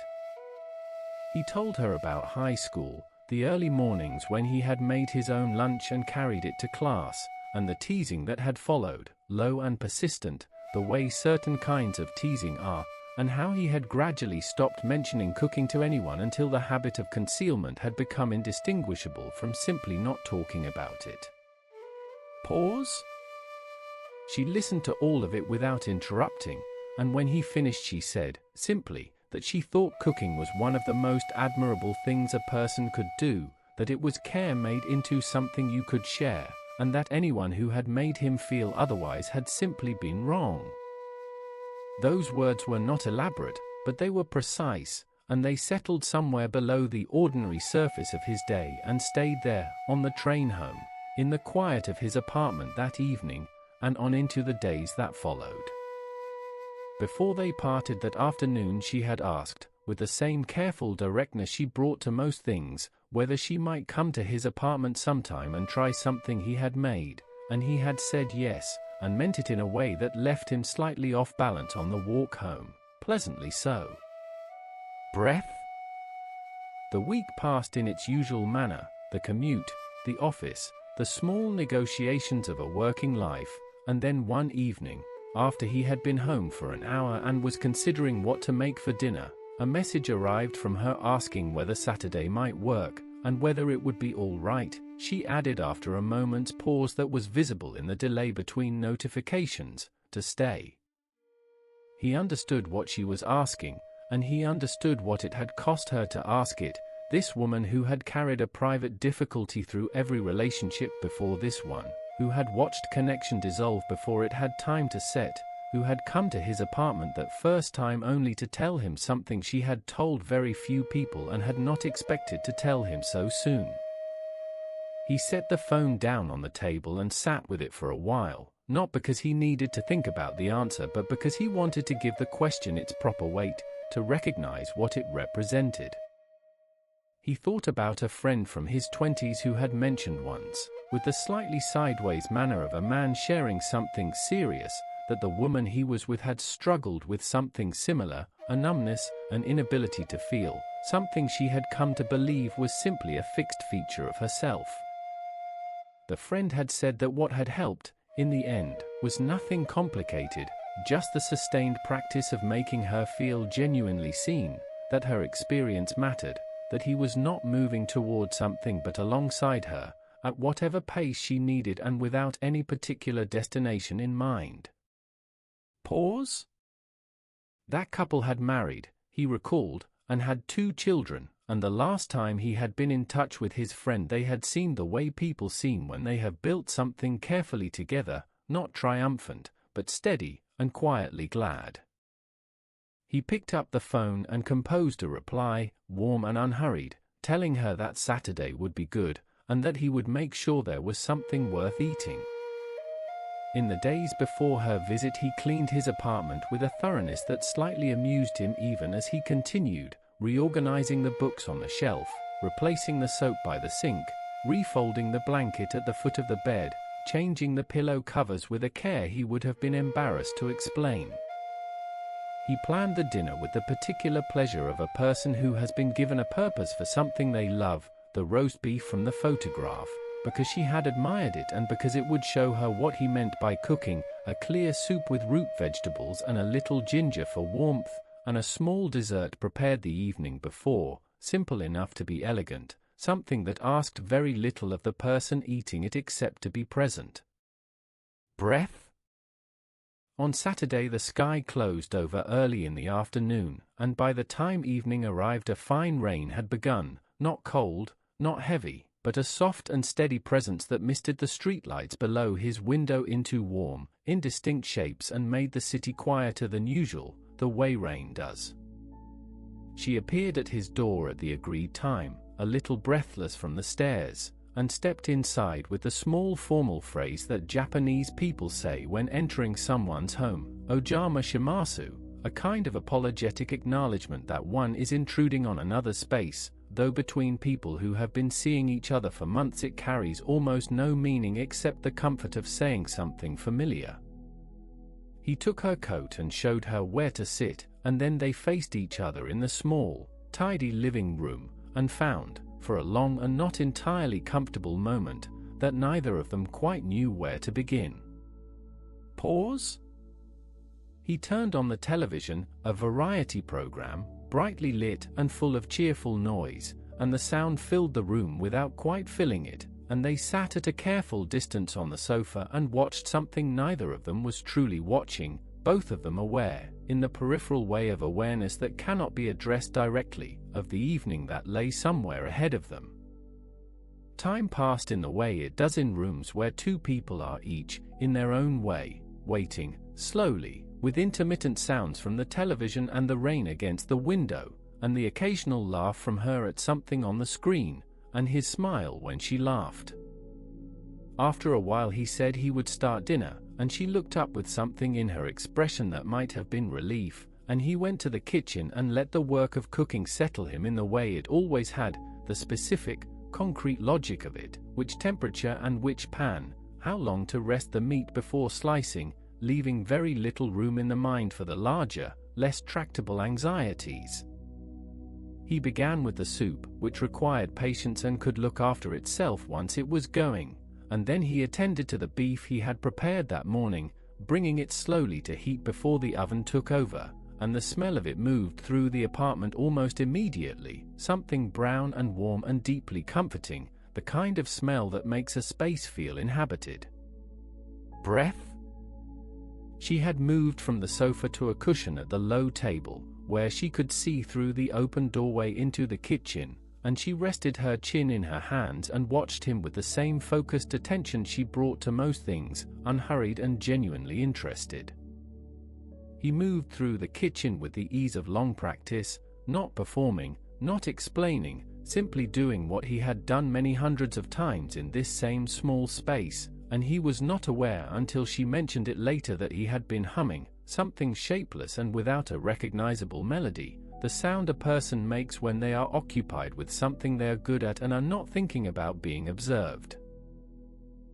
He told her about high school, the early mornings when he had made his own lunch and carried it to class, and the teasing that had followed, low and persistent, the way certain kinds of teasing are, and how he had gradually stopped mentioning cooking to anyone until the habit of concealment had become indistinguishable from simply not talking about it. Pause? She listened to all of it without interrupting, and when he finished she said, simply, that she thought cooking was one of the most admirable things a person could do, that it was care made into something you could share, and that anyone who had made him feel otherwise had simply been wrong. Those words were not elaborate, but they were precise, and they settled somewhere below the ordinary surface of his day and stayed there, on the train home, in the quiet of his apartment that evening, and on into the days that followed. Before they parted that afternoon she had asked, with the same careful directness she brought to most things, whether she might come to his apartment sometime and try something he had made, and he had said yes, and meant it in a way that left him slightly off balance on the walk home, pleasantly so. Breath? The week passed in its usual manner, the commute, the office, the small negotiations of a working life, and then one evening, after he had been home for an hour and was considering what to make for dinner, a message arrived from her asking whether Saturday might work, and whether it would be all right, she added after a moment's pause that was visible in the delay between notifications, to stay. He understood what she was asking, and he understood what it had cost her to ask it, this woman who had carried a private difficulty through every relationship before this one, who had watched connection dissolve before it had time to set, who had come to his apartment that first time only to tell him something she had told very few people and had not expected to tell him so soon. He set the phone down on the table and sat with it for a while, not because he needed to think about the answer but because he wanted to give the question its proper weight, to recognize what it represented. He thought about a friend from his 20s who had mentioned once, with the slightly sideways manner of a man sharing something serious, that the woman he was with had struggled with something similar, a numbness, an inability to feel, something she had come to believe was simply a fixed feature of herself. The friend had said that what had helped, in the end, was nothing complicated, just the sustained practice of making her feel genuinely seen, that her experience mattered, that he was not moving toward something but alongside her, at whatever pace she needed and without any particular destination in mind. Pause? That couple had married, he recalled, and had 2 children, and the last time he had been in touch with his friend they had seemed the way people seem when they have built something carefully together, not triumphant, but steady, and quietly glad. He picked up the phone and composed a reply, warm and unhurried, telling her that Saturday would be good, and that he would make sure there was something worth eating. In the days before her visit he cleaned his apartment with a thoroughness that slightly amused him even as he continued, reorganizing the books on the shelf, replacing the soap by the sink, refolding the blanket at the foot of the bed, changing the pillow covers with a care he would have been embarrassed to explain. He planned the dinner with the particular pleasure of a person who has been given a purpose for something they love, the roast beef from the photograph, because she had admired it and because it would show her what he meant by cooking, a clear soup with root vegetables and a little ginger for warmth, and a small dessert prepared the evening before, simple enough to be elegant, something that asked very little of the person eating it except to be present. Breath? On Saturday the sky closed over early in the afternoon, and by the time evening arrived a fine rain had begun, not cold, not heavy, but a soft and steady presence that misted the streetlights below his window into warm, indistinct shapes and made the city quieter than usual, the way rain does. She appeared at his door at the agreed time, a little breathless from the stairs, and stepped inside with the small formal phrase that Japanese people say when entering someone's home, "Ojama shimasu," a kind of apologetic acknowledgement that one is intruding on another's space, though between people who have been seeing each other for months it carries almost no meaning except the comfort of saying something familiar. He took her coat and showed her where to sit, and then they faced each other in the small, tidy living room, and found, for a long and not entirely comfortable moment, that neither of them quite knew where to begin. Pause? He turned on the television, a variety program, brightly lit and full of cheerful noise, and the sound filled the room without quite filling it, and they sat at a careful distance on the sofa and watched something neither of them was truly watching, both of them aware, in the peripheral way of awareness that cannot be addressed directly, of the evening that lay somewhere ahead of them. Time passed in the way it does in rooms where two people are each, in their own way, waiting, slowly, with intermittent sounds from the television and the rain against the window, and the occasional laugh from her at something on the screen, and his smile when she laughed. After a while he said he would start dinner, and she looked up with something in her expression that might have been relief, and he went to the kitchen and let the work of cooking settle him in the way it always had, the specific, concrete logic of it, which temperature and which pan, how long to rest the meat before slicing, leaving very little room in the mind for the larger, less tractable anxieties. He began with the soup, which required patience and could look after itself once it was going, and then he attended to the beef he had prepared that morning, bringing it slowly to heat before the oven took over, and the smell of it moved through the apartment almost immediately, something brown and warm and deeply comforting, the kind of smell that makes a space feel inhabited. Breath? She had moved from the sofa to a cushion at the low table, where she could see through the open doorway into the kitchen, and she rested her chin in her hands and watched him with the same focused attention she brought to most things, unhurried and genuinely interested. He moved through the kitchen with the ease of long practice, not performing, not explaining, simply doing what he had done many hundreds of times in this same small space, and he was not aware until she mentioned it later that he had been humming, something shapeless and without a recognizable melody, the sound a person makes when they are occupied with something they are good at and are not thinking about being observed.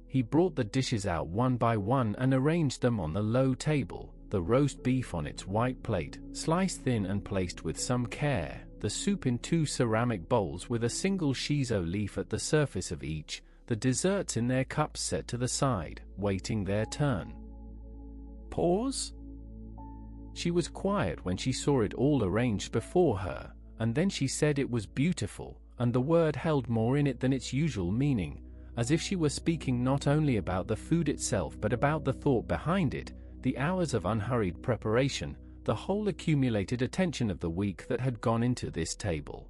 He brought the dishes out one by one and arranged them on the low table, the roast beef on its white plate, sliced thin and placed with some care, the soup in 2 ceramic bowls with a single shiso leaf at the surface of each, the desserts in their cups set to the side, waiting their turn. Pause? She was quiet when she saw it all arranged before her, and then she said it was beautiful, and the word held more in it than its usual meaning, as if she were speaking not only about the food itself but about the thought behind it, the hours of unhurried preparation, the whole accumulated attention of the week that had gone into this table.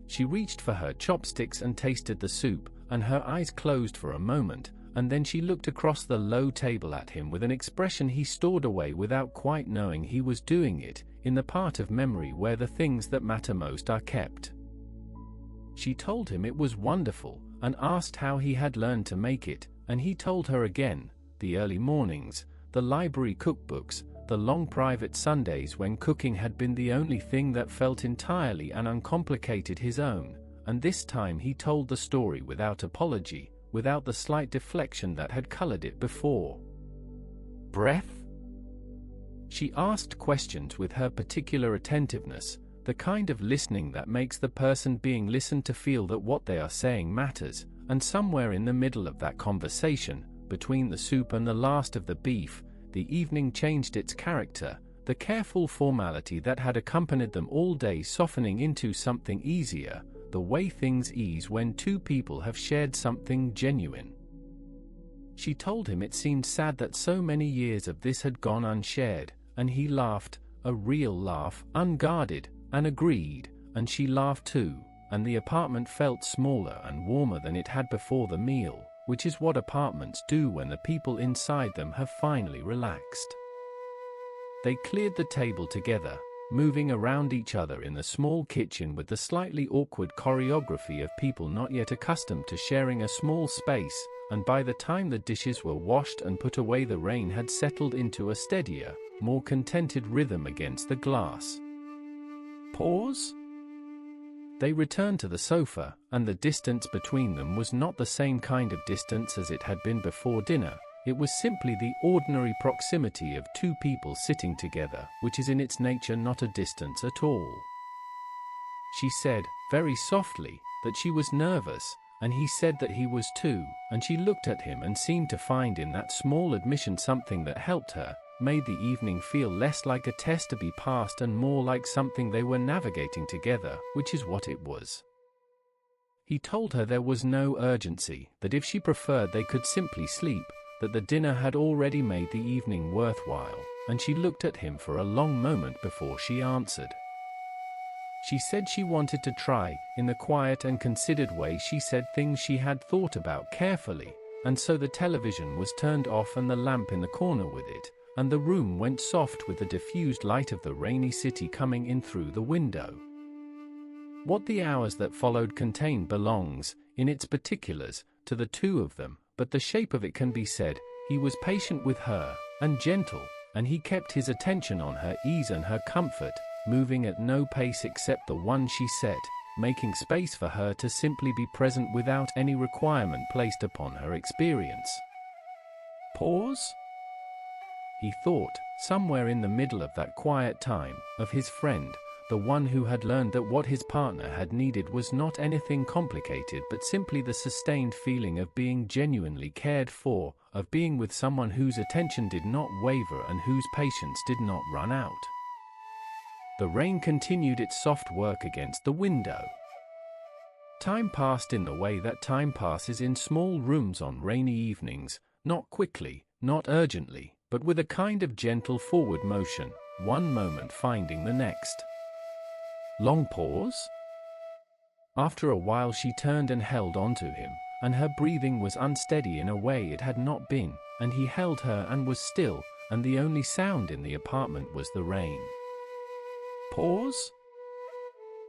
She reached for her chopsticks and tasted the soup, and her eyes closed for a moment, and then she looked across the low table at him with an expression he stored away without quite knowing he was doing it, in the part of memory where the things that matter most are kept. She told him it was wonderful, and asked how he had learned to make it, and he told her again, the early mornings, the library cookbooks, the long private Sundays when cooking had been the only thing that felt entirely and uncomplicated his own, and this time he told the story without apology, without the slight deflection that had colored it before. Breath? She asked questions with her particular attentiveness, the kind of listening that makes the person being listened to feel that what they are saying matters, and somewhere in the middle of that conversation, between the soup and the last of the beef, the evening changed its character, the careful formality that had accompanied them all day softening into something easier, the way things ease when two people have shared something genuine. She told him it seemed sad that so many years of this had gone unshared, and he laughed, a real laugh, unguarded, and agreed, and she laughed too, and the apartment felt smaller and warmer than it had before the meal, which is what apartments do when the people inside them have finally relaxed. They cleared the table together, moving around each other in the small kitchen with the slightly awkward choreography of people not yet accustomed to sharing a small space, and by the time the dishes were washed and put away, the rain had settled into a steadier, more contented rhythm against the glass. Pause? They returned to the sofa, and the distance between them was not the same kind of distance as it had been before dinner. It was simply the ordinary proximity of two people sitting together, which is in its nature not a distance at all. She said, very softly, that she was nervous, and he said that he was too, and she looked at him and seemed to find in that small admission something that helped her, made the evening feel less like a test to be passed and more like something they were navigating together, which is what it was. He told her there was no urgency, that if she preferred they could simply sleep, that the dinner had already made the evening worthwhile, and she looked at him for a long moment before she answered. She said she wanted to try, in the quiet and considered way she said things she had thought about carefully, and so the television was turned off and the lamp in the corner with it, and the room went soft with the diffused light of the rainy city coming in through the window. What the hours that followed contained belongs, in its particulars, to the two of them, but the shape of it can be said, he was patient with her, and gentle, and he kept his attention on her ease and her comfort, moving at no pace except the one she set, making space for her to simply be present without any requirement placed upon her experience. Pause? He thought, somewhere in the middle of that quiet time, of his friend, the one who had learned that what his partner had needed was not anything complicated but simply the sustained feeling of being genuinely cared for, of being with someone whose attention did not waver and whose patience did not run out. The rain continued its soft work against the window. Time passed in the way that time passes in small rooms on rainy evenings, not quickly, not urgently, but with a kind of gentle forward motion, one moment finding the next. Long pause? After a while she turned and held on to him, and her breathing was unsteady in a way it had not been, and he held her and was still, and the only sound in the apartment was the rain. Pause?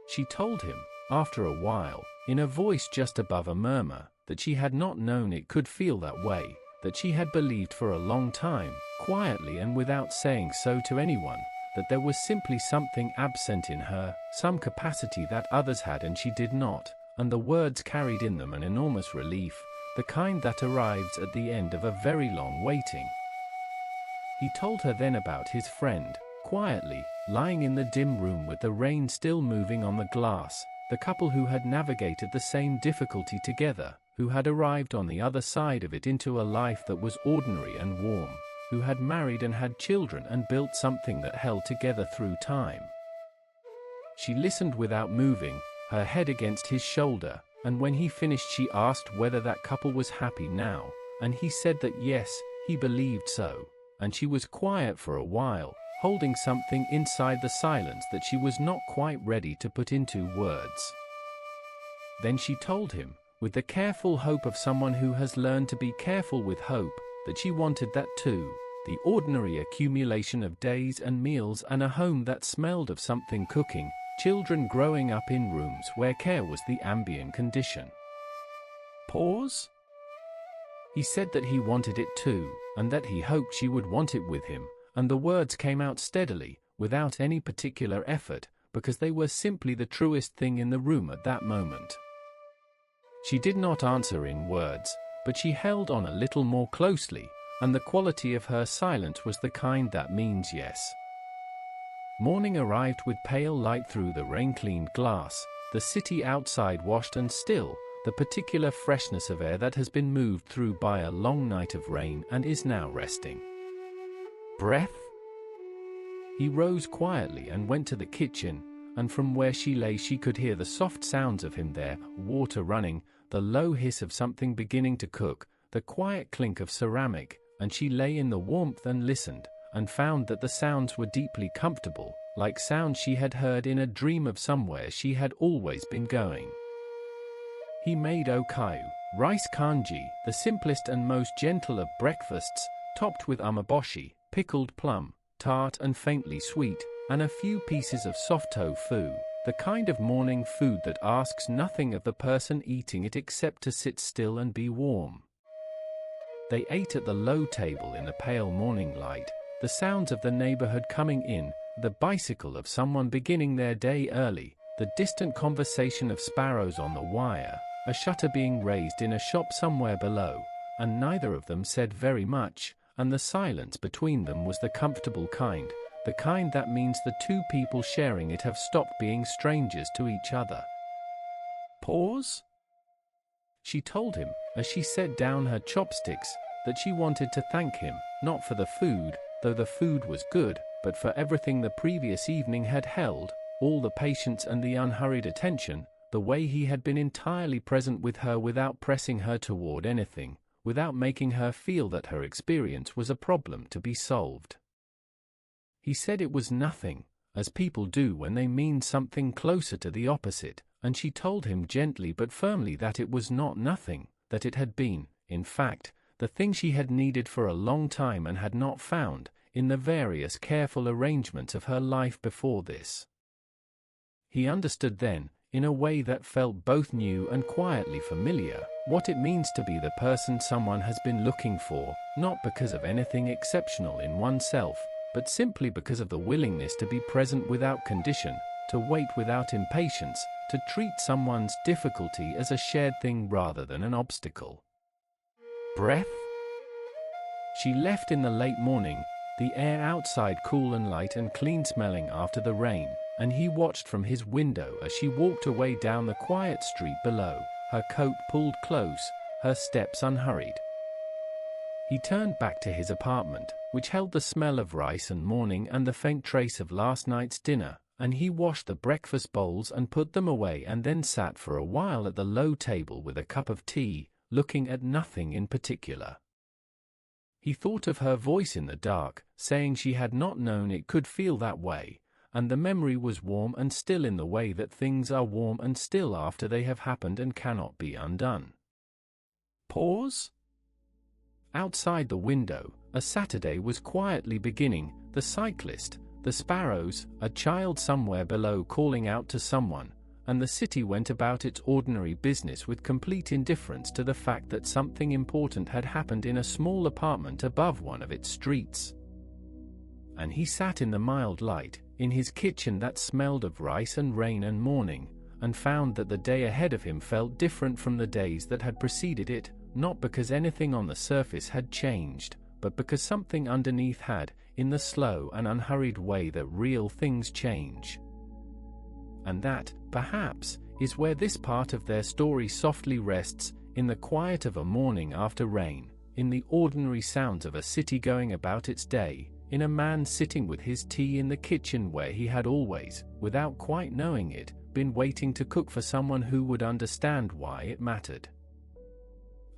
She told him, after a while, in a voice just above a murmur, that she had not known it could feel that way, that she had believed for a long time, quietly and without saying so to anyone, that there was simply something absent in her, some capacity that others had and she did not, and the words carried in them an enormous relief, the kind that arrives at the end of a very long waiting. He told her then about his friend, quietly, lying in the dim room with the rain still moving on the glass, the couple who had navigated the same difficulty together, who had arrived on the other side of it into a life that was ordinary and warm, who had married and had children and built something that held together through time. She listened without moving, her head against his shoulder, and when he finished she asked whether that couple was happy now, and he said that yes, he believed so, and she was quiet for a while, holding something inside the silence that she was not quite ready to put into words. Then she told him, with the careful hope of someone who has learned to be careful with hope, that she wanted that too, the ordinary accumulation of days and meals and a home that smelled of something cooking, children growing up in rooms where care was the ambient condition. Pause? He said that he wanted it too, and that he hoped she would want it with him, and the words came out steadily, without any particular effort, because they were simply the truest thing in the room at that moment. She did not answer in words, but she held on a little more closely, and the quality of her silence was the kind that means yes. Morning arrived with pale light through the rain-cleaned glass, the city outside washed and still, the particular freshness of air that has been moved through by a long night of rain and is now resting. Breath? He rose quietly and went to the kitchen, and from where she lay she could hear the soft sounds of him there, water running, the low hiss of something beginning to cook, the quiet clink of ceramic, and she lay in the warmth and listened, and found that the sounds were deeply comfortable, like sounds she had heard in a dream of somewhere she had always been going. He made okayu, rice kanji, the simplest and most gentle of breakfasts, topped with umeboshi, pickled plum, tart and faintly sweet, and a few pieces of soft tofu, the kind of morning food that asks nothing of the person eating it except to sit still and be warm. They ate at the low table in the pale morning light, the sounds of the neighborhood coming in, the bicycle of someone beginning their day early, the distant conversation of sparrows on the wire, a shutter being raised in a shop somewhere below, and neither of them said very much, and the silence between them was the comfortable kind, the kind that means the two people sharing it have stopped being strangers to each other. Pause? She told him, as she set down her chopsticks, that she wanted to thank him, not for the food, though the food was good, but for everything the previous evening had held, all the patience and the unhurried attention, the way he had been entirely present with her without pressing her toward anything, without making her feel that her experience was a problem to be solved. He said it was nothing, as people do when they mean something closer to the opposite, and she told him gently but firmly that it was not nothing, that it had been, in fact, the thing she had needed for a long time and had not found, in the various careful arrangements of her life before this. He understood then, in a way that felt both new and quietly familiar, what it means to be the person someone has been looking for, not because of anything exceptional in oneself, but simply because of the willingness to be present without condition, to wait without impatience, to treat someone's difficulty as a shared thing rather than an obstacle. Breath? She left in the late morning, the air outside cool and light and clean-smelling after the rain, and he watched from his window as she walked away down the quiet street below, her coat pulled close, her steps unhurried. He turned back to his apartment, which held the smell of rice and morning and the faint trace of last night's dinner, and he washed the breakfast bowls and put them away and then sat for a while at the low table with a cup of tea, looking at nothing in particular. He thought of her voice in the dark, saying she had not known it could feel that way, and the memory was warm and still in the way that things are warm and still after they have happened and cannot be undone. Pause? Outside the window, a Saturday was quietly beginning, the cyclist, the sparrows, a child somewhere below calling out to someone, and the city went about its ordinary business with complete indifference to the fact that something important had happened in a small apartment above one of its streets. And he sat in the mild light, in his kitchen that smelled of rice and rain and morning, and found that the day ahead of him felt different from the days that had preceded it, not because anything on the surface had changed, but because something underneath had, in the slow and unhurried way that real things change. And that, perhaps, is where this part of their story softly rests, in the quiet of a morning after rain, in the ordinary sounds of a city going about its day, in a man sitting with his tea in the kitchen where he had always, without quite knowing it, been waiting to cook for someone who would understand why it mattered.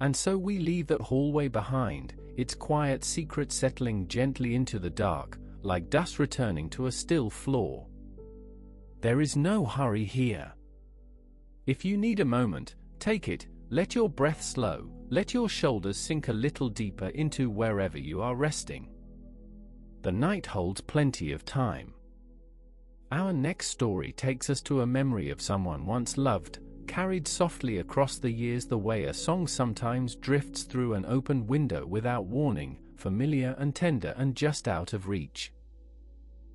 And so we leave that hallway behind, its quiet secret settling gently into the dark, like dust returning to a still floor. There is no hurry here. If you need a moment, take it, let your breath slow, let your shoulders sink a little deeper into wherever you are resting. The night holds plenty of time. Our next story takes us to a memory of someone once loved, carried softly across the years the way a song sometimes drifts through an open window without warning, familiar and tender and just out of reach.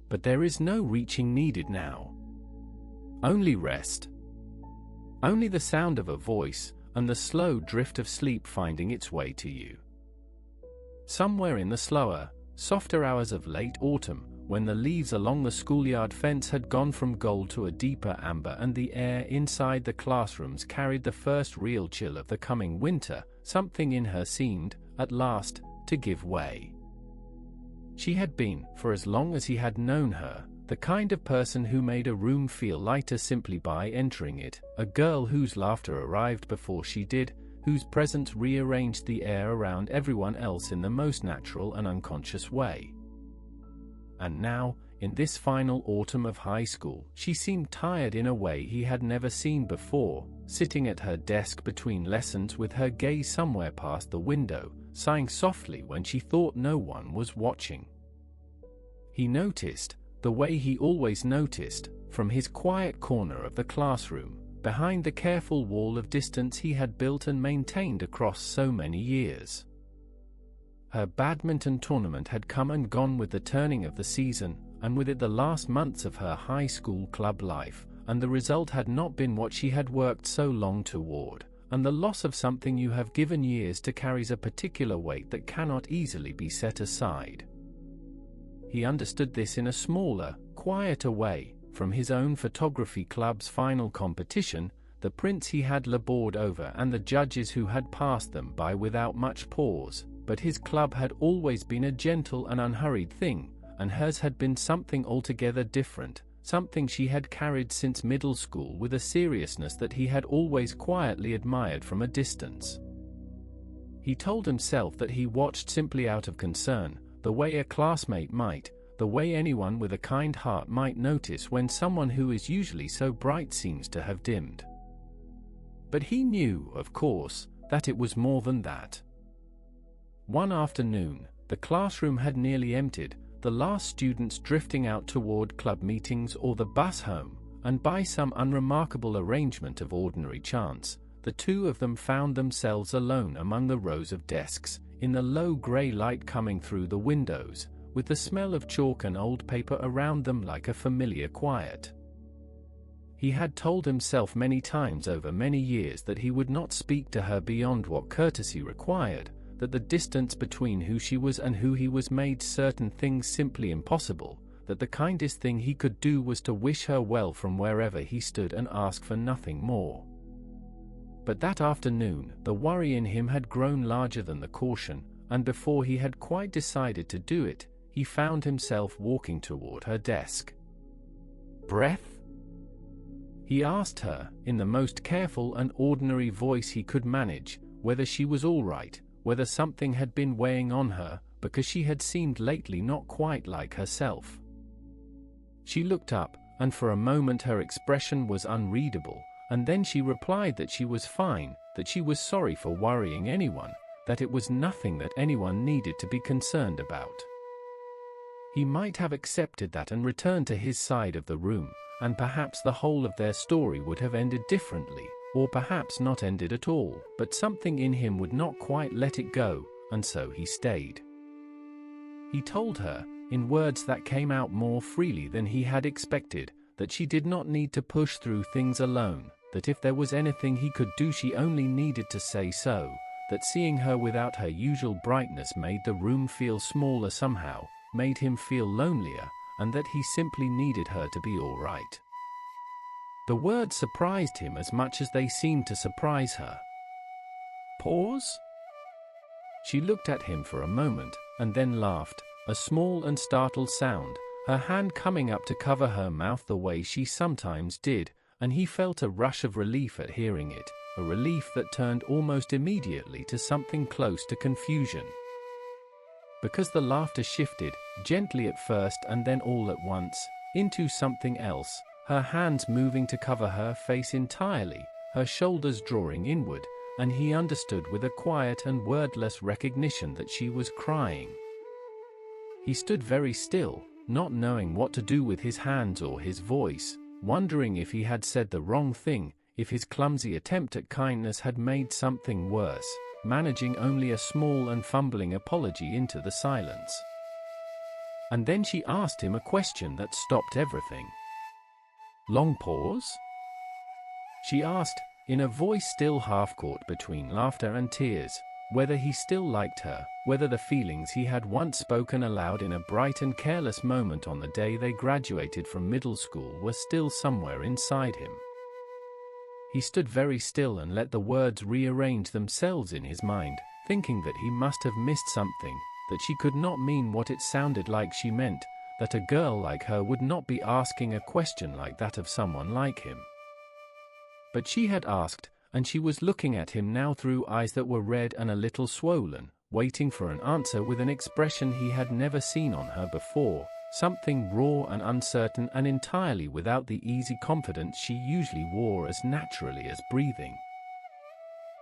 But there is no reaching needed now. Only rest. Only the sound of a voice, and the slow drift of sleep finding its way to you. Somewhere in the slower, softer hours of late autumn, when the leaves along the schoolyard fence had gone from gold to a deeper amber and the air inside the classrooms carried the first real chill of the coming winter, something in her seemed, at last, to give way. She had been, for as long as he had known her, the kind of person who made a room feel lighter simply by entering it, a girl whose laughter arrived before she did, whose presence rearranged the air around everyone else in the most natural and unconscious way. and now, in this final autumn of high school, she seemed tired in a way he had never seen before, sitting at her desk between lessons with her gaze somewhere past the window, sighing softly when she thought no one was watching. He noticed, the way he always noticed, from his quiet corner of the classroom, behind the careful wall of distance he had built and maintained across so many years. Her badminton tournament had come and gone with the turning of the season, and with it the last months of her high school club life, and the result had not been what she had worked so long toward, and the loss of something you have given years to carries a particular weight that cannot easily be set aside. He understood this in a smaller, quieter way, from his own photography club's final competition, the prints he had labored over and the judges who had passed them by without much pause, but his club had always been a gentle and unhurried thing, and hers had been something altogether different, something she had carried since middle school with a seriousness that he had always quietly admired from a distance. He told himself that he watched simply out of concern, the way a classmate might, the way anyone with a kind heart might notice when someone who is usually so bright seems to have dimmed. But he knew, of course, that it was more than that. One afternoon, the classroom had nearly emptied, the last students drifting out toward club meetings or the bus home, and by some unremarkable arrangement of ordinary chance, the two of them found themselves alone among the rows of desks, in the low grey light coming through the windows, with the smell of chalk and old paper around them like a familiar quiet. He had told himself many times over many years that he would not speak to her beyond what courtesy required, that the distance between who she was and who he was made certain things simply impossible, that the kindest thing he could do was to wish her well from wherever he stood and ask for nothing more. But that afternoon, the worry in him had grown larger than the caution, and before he had quite decided to do it, he found himself walking toward her desk. "Breath?" He asked her, in the most careful and ordinary voice he could manage, whether she was all right, whether something had been weighing on her, because she had seemed lately not quite like herself. She looked up, and for a moment her expression was unreadable, and then she replied that she was fine, that she was sorry for worrying anyone, that it was nothing that anyone needed to be concerned about. He might have accepted that and returned to his side of the room, and perhaps the whole of their story would have ended differently, or perhaps not ended at all, but something in him would not quite let it go, and so he stayed. He told her, in words that came out more freely than he had expected, that she did not need to push through things alone, that if there was anything he could do she only needed to say so, that seeing her without her usual brightness made the room feel smaller somehow, made him feel lonelier, and that he simply needed her to be all right. The words surprised him as much as they seemed to surprise her. "Pause?" She looked at him for a moment, and then laughed, a small and startled sound, her hand coming up to cover her mouth the way she sometimes did, and he felt a rush of relief at hearing it, a relief that turned almost immediately to something close to confusion. Because the laughter shifted, gently at first and then all at once, into something else, her hands moving to cover her face entirely, her shoulders drawing inward, and he understood with a quiet and wordless recognition that she was crying. He stood very still, not knowing what to do with his hands or his voice, wondering if he had said the wrong thing, if his clumsy attempt at kindness had made something worse, managing only a small and fumbling apology into the silence. And then she asked him a question that stopped everything. "Long pause?" she asked, in a voice still half caught between laughter and tears, whether he still liked her, whether the feelings he had once spoken aloud in a bright and careless moment on the day they graduated from middle school were still somewhere inside him. He stood very still and let the words rearrange themselves in his mind, thinking that he must have missed something, that she could not mean what it sounded like she meant, that a girl like her would not be asking a question like that of someone like him. But she had asked, and she was looking at him now through eyes that were red and a little swollen, waiting for an answer with an expression he had never seen on her before, something raw and uncertain and entirely without the easy confidence she usually wore as naturally as breathing.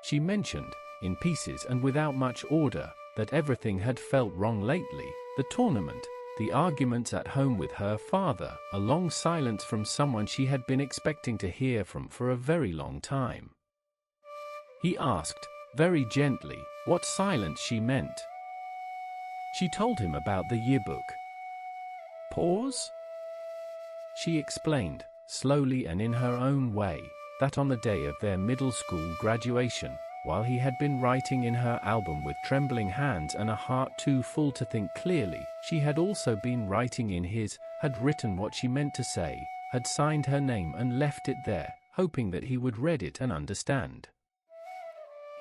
She mentioned, in pieces and without much order, that everything had felt wrong lately, the tournament, the arguments at home with her father, a long silence from someone she had been expecting to hear from for a very long time. He asked, very gently, what silence she meant. She told him about the yearbook. Pause? She explained, slowly and in her own way, that on the day of their middle school graduation, while he had been writing in her album with trembling hands and a heart too full to think clearly, she had also been writing in his, had written what she meant to say, had signed her name and left it there, hoping that he would read it and understand.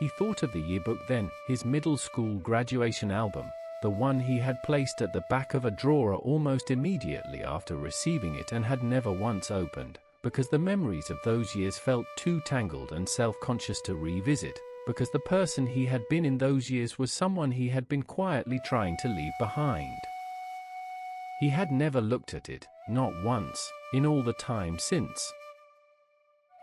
He thought of the yearbook then, his middle school graduation album, the one he had placed at the back of a drawer almost immediately after receiving it and had never once opened, because the memories of those years felt too tangled and self-conscious to revisit, because the person he had been in those years was someone he had been quietly trying to leave behind. He had never looked at it, not once, in all the time since.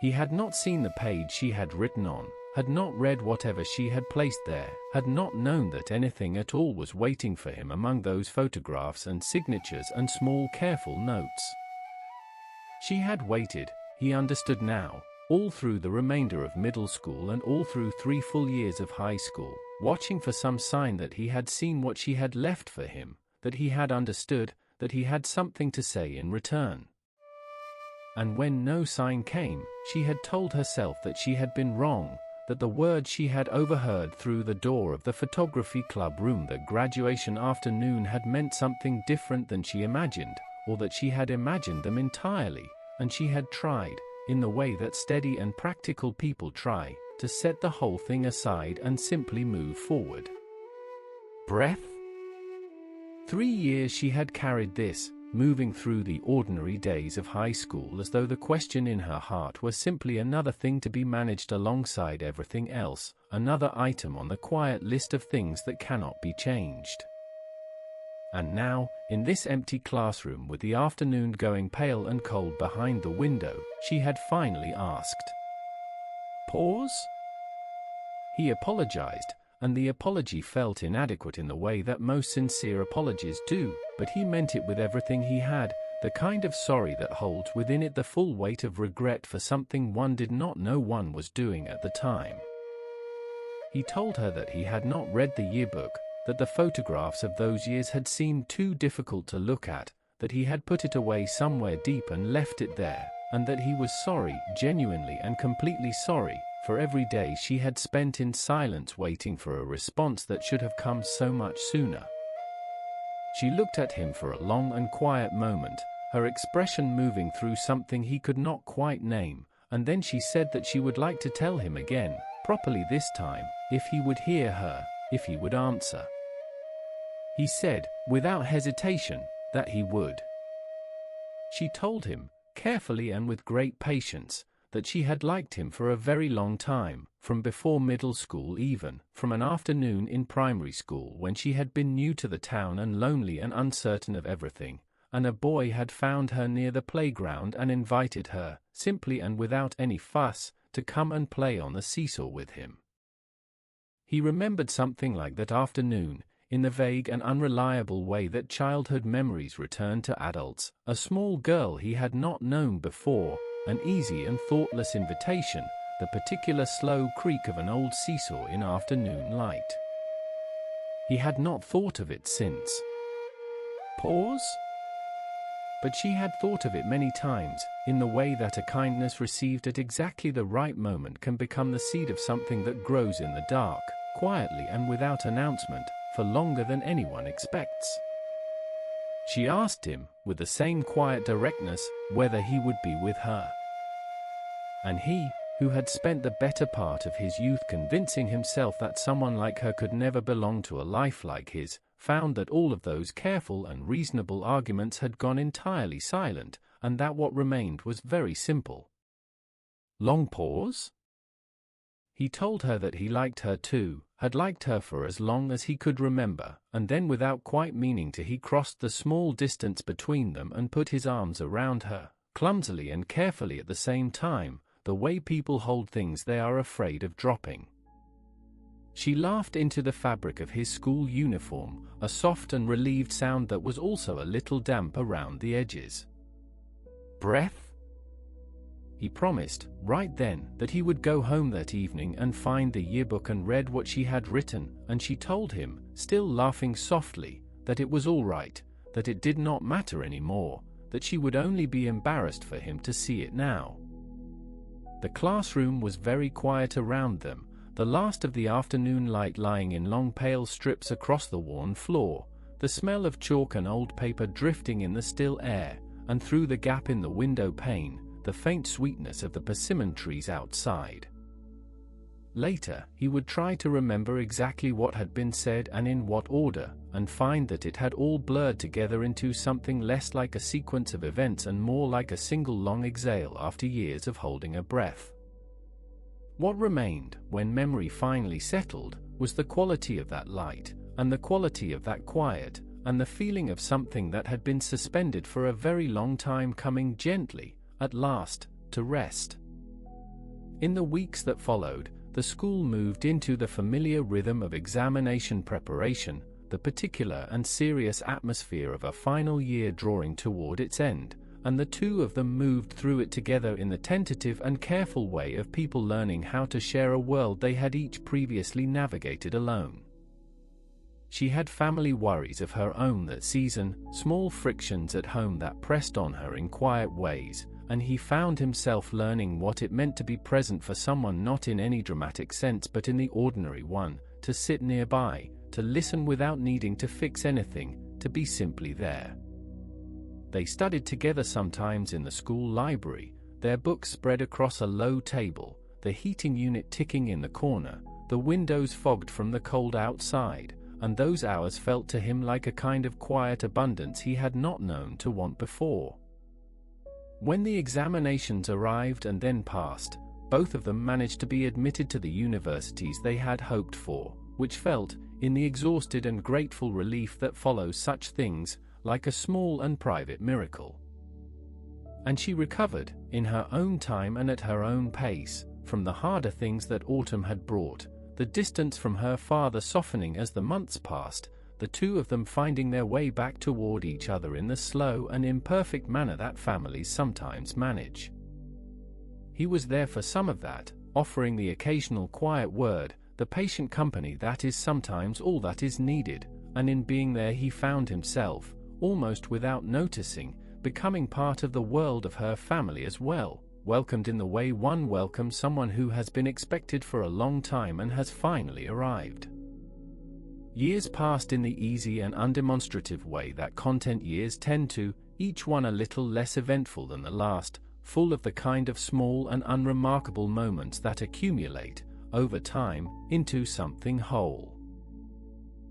He had not seen the page she had written on, had not read whatever she had placed there, had not known that anything at all was waiting for him among those photographs and signatures and small careful notes. She had waited, he understood now, all through the remainder of middle school and all through 3 full years of high school, watching for some sign that he had seen what she had left for him, that he had understood, that he had something to say in return. And when no sign came, she had told herself that she had been wrong, that the words she had overheard through the door of the photography club room that graduation afternoon had meant something different than she imagined, or that she had imagined them entirely, and she had tried, in the way that steady and practical people try, to set the whole thing aside and simply move forward. Breath? 3 years she had carried this, moving through the ordinary days of high school as though the question in her heart were simply another thing to be managed alongside everything else, another item on the quiet list of things that cannot be changed. And now, in this empty classroom with the afternoon going pale and cold behind the window, she had finally asked. Pause? He apologized, and the apology felt inadequate in the way that most sincere apologies do, but he meant it with everything he had, the kind of sorry that holds within it the full weight of regret for something one did not know one was doing at the time. He told her that he had not read the yearbook, that the photographs of those years had seemed too difficult to look at, that he had put it away somewhere deep and left it there, and that he was sorry, genuinely and completely sorry, for every day she had spent in silence waiting for a response that should have come so much sooner. She looked at him for a long and quiet moment, her expression moving through something he could not quite name, and then she said that she would like to tell him again, properly this time, if he would hear her, if he would answer. He said, without hesitation, that he would. She told him, carefully and with great patience, that she had liked him for a very long time, from before middle school even, from an afternoon in primary school when she had been new to the town and lonely and uncertain of everything, and a boy had found her near the playground and invited her, simply and without any fuss, to come and play on the seesaw with him. He remembered something like that afternoon, in the vague and unreliable way that childhood memories return to adults, a small girl he had not known before, an easy and thoughtless invitation, the particular slow creak of an old seesaw in afternoon light. He had not thought of it since. Pause? But she had thought of it many times, in the way that a kindness received at exactly the right moment can become the seed of something that grows in the dark, quietly and without announcement, for longer than anyone expects. She asked him, with the same quiet directness, whether he would be with her. And he, who had spent the better part of his youth convincing himself that someone like her could never belong to a life like his, found that all of those careful and reasonable arguments had gone entirely silent, and that what remained was very simple. Long pause? He told her that he liked her too, had liked her for as long as he could remember, and then without quite meaning to he crossed the small distance between them and put his arms around her, clumsily and carefully at the same time, the way people hold things they are afraid of dropping. She laughed into the fabric of his school uniform, a soft and relieved sound that was also a little damp around the edges. Breath? He promised, right then, that he would go home that evening and find the yearbook and read what she had written, and she told him, still laughing softly, that it was all right, that it did not matter anymore, that she would only be embarrassed for him to see it now. The classroom was very quiet around them, the last of the afternoon light lying in long pale strips across the worn floor, the smell of chalk and old paper drifting in the still air, and through the gap in the window pane, the faint sweetness of the persimmon trees outside. Later, he would try to remember exactly what had been said and in what order, and find that it had all blurred together into something less like a sequence of events and more like a single long exhale after years of holding a breath. What remained, when memory finally settled, was the quality of that light, and the quality of that quiet, and the feeling of something that had been suspended for a very long time coming gently, at last, to rest. In the weeks that followed, the school moved into the familiar rhythm of examination preparation, the particular and serious atmosphere of a final year drawing toward its end, and the two of them moved through it together in the tentative and careful way of people learning how to share a world they had each previously navigated alone. She had family worries of her own that season, small frictions at home that pressed on her in quiet ways, and he found himself learning what it meant to be present for someone not in any dramatic sense but in the ordinary one, to sit nearby, to listen without needing to fix anything, to be simply there. They studied together sometimes in the school library, their books spread across a low table, the heating unit ticking in the corner, the windows fogged from the cold outside, and those hours felt to him like a kind of quiet abundance he had not known to want before. When the examinations arrived and then passed, both of them managed to be admitted to the universities they had hoped for, which felt, in the exhausted and grateful relief that follows such things, like a small and private miracle. And she recovered, in her own time and at her own pace, from the harder things that autumn had brought, the distance from her father softening as the months passed, the two of them finding their way back toward each other in the slow and imperfect manner that families sometimes manage. He was there for some of that, offering the occasional quiet word, the patient company that is sometimes all that is needed, and in being there he found himself, almost without noticing, becoming part of the world of her family as well, welcomed in the way one welcomes someone who has been expected for a long time and has finally arrived. Years passed in the easy and undemonstrative way that content years tend to, each one a little less eventful than the last, full of the kind of small and unremarkable moments that accumulate, over time, into something whole.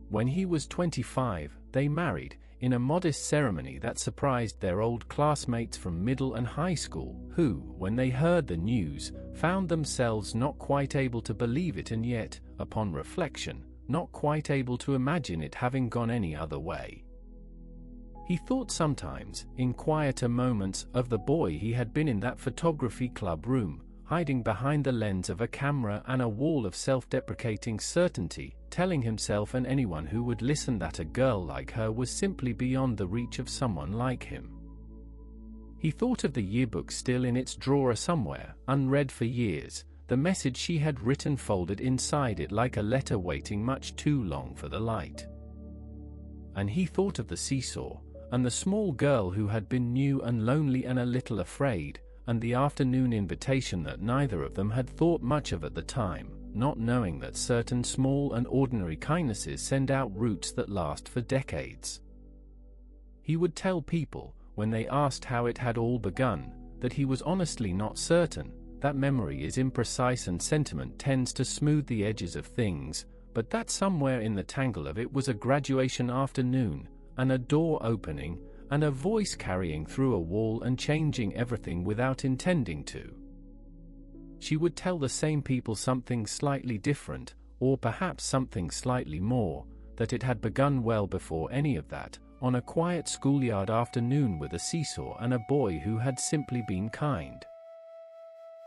When he was 25, they married, in a modest ceremony that surprised their old classmates from middle and high school, who, when they heard the news, found themselves not quite able to believe it and yet, upon reflection, not quite able to imagine it having gone any other way. He thought sometimes, in quieter moments, of the boy he had been in that photography club room, hiding behind the lens of a camera and a wall of self-deprecating certainty, telling himself and anyone who would listen that a girl like her was simply beyond the reach of someone like him. He thought of the yearbook still in its drawer somewhere, unread for years, the message she had written folded inside it like a letter waiting much too long for the light. And he thought of the seesaw, and the small girl who had been new and lonely and a little afraid, and the afternoon invitation that neither of them had thought much of at the time, not knowing that certain small and ordinary kindnesses send out roots that last for decades. He would tell people, when they asked how it had all begun, that he was honestly not certain, that memory is imprecise and sentiment tends to smooth the edges of things, but that somewhere in the tangle of it was a graduation afternoon, and a door opening, and a voice carrying through a wall and changing everything without intending to. she would tell the same people something slightly different, or perhaps something slightly more, that it had begun well before any of that, on a quiet schoolyard afternoon with a seesaw and a boy who had simply been kind.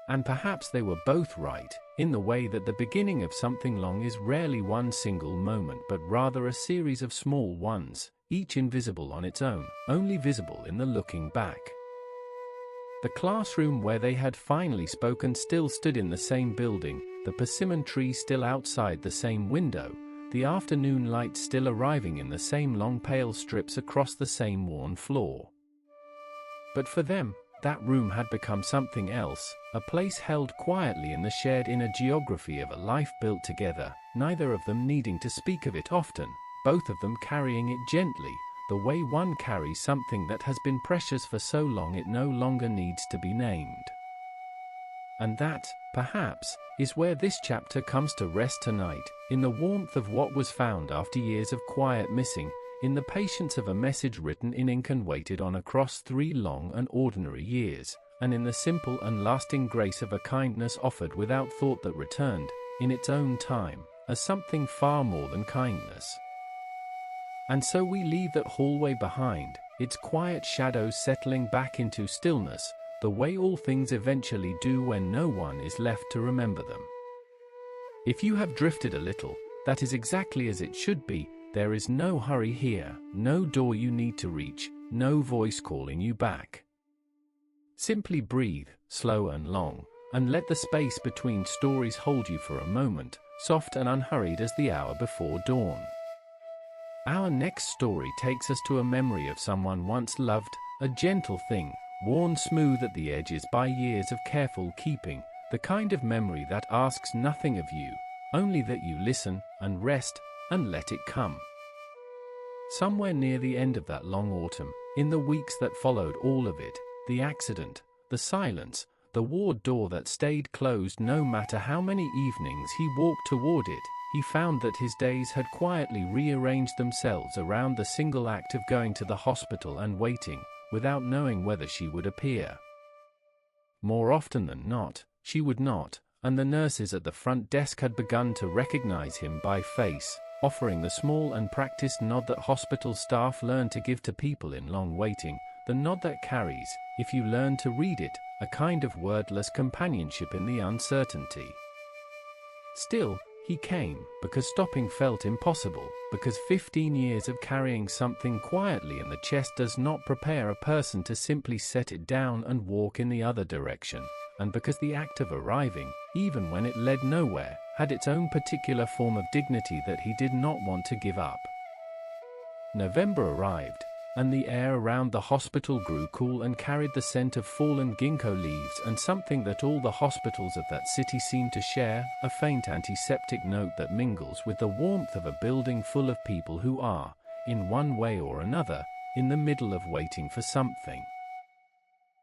And perhaps they were both right, in the way that the beginning of something long is rarely one single moment but rather a series of small ones, each invisible on its own, only visible in the looking back. The classroom where they had finally spoken still stood in the same building, the persimmon tree still outside the same window, the afternoon light still arriving in the same long pale strips across the same worn floor. But for them, that room had become something else, a place held quietly in the shared inner geography of a life built together, neither of them needing to speak of it often, both of them carrying it gently, the way one carries something that has been precious for so long it no longer needs to be named. And that, perhaps, is where this chapter comes to rest tonight, in the warmth of what was found after years of quiet missing, in the patience of a message written in ink and waited on across 3 long and ordinary years, and in the simple and lasting grace of a kindness offered without thought that returned, in its own time, as something far more than kindness. And so we leave that hallway behind, its quiet shadows settling back into stillness, the way all things eventually do when no one is left to remember them. If you have drifted a little, that is exactly as it should be. There is no hurry here, no door you need to reach, no voice calling you back. Simply breathe, slow and long, and let the space between stories hold you for a moment, soft and unhurried as the hour before dawn. Our next story takes us to a memory of someone once loved, a gentle thing, worn smooth at the edges by years of careful keeping, the kind of memory that asks nothing of you, only that you listen and rest and let it come. Somewhere near the end of that long autumn, in the weeks that followed all of it, the accident, the silence, the ward door that stayed closed no matter how many evenings he walked toward it, he found that his days had quietly rearranged themselves around the single act of going to the hospital and waiting, without knowing whether she would appear. More often than not, she would not, and the nurses at the front desk had begun to recognize him by face, offering the small and practiced nod that hospital staff learn to give to people in long waiting, the nod that carries, if you learn to read it, a kind of wordless companionship in the uncertainty. Still, he came, because stopping felt impossible, because 15 years of carrying something quietly in the chest does not prepare a person to simply set it down and walk in the other direction, and because the act of arriving, even when it led nowhere, had its own particular form of dignity that he did not want to give up. November arrived, and the air around the hospital grew cool and carried the scent of fallen ginkgo leaves and something that all the hospitals of that city seem to share, a faint antiseptic note that mingles with the warmth of a building full of people who are, in one way or another, in the middle of waiting for something.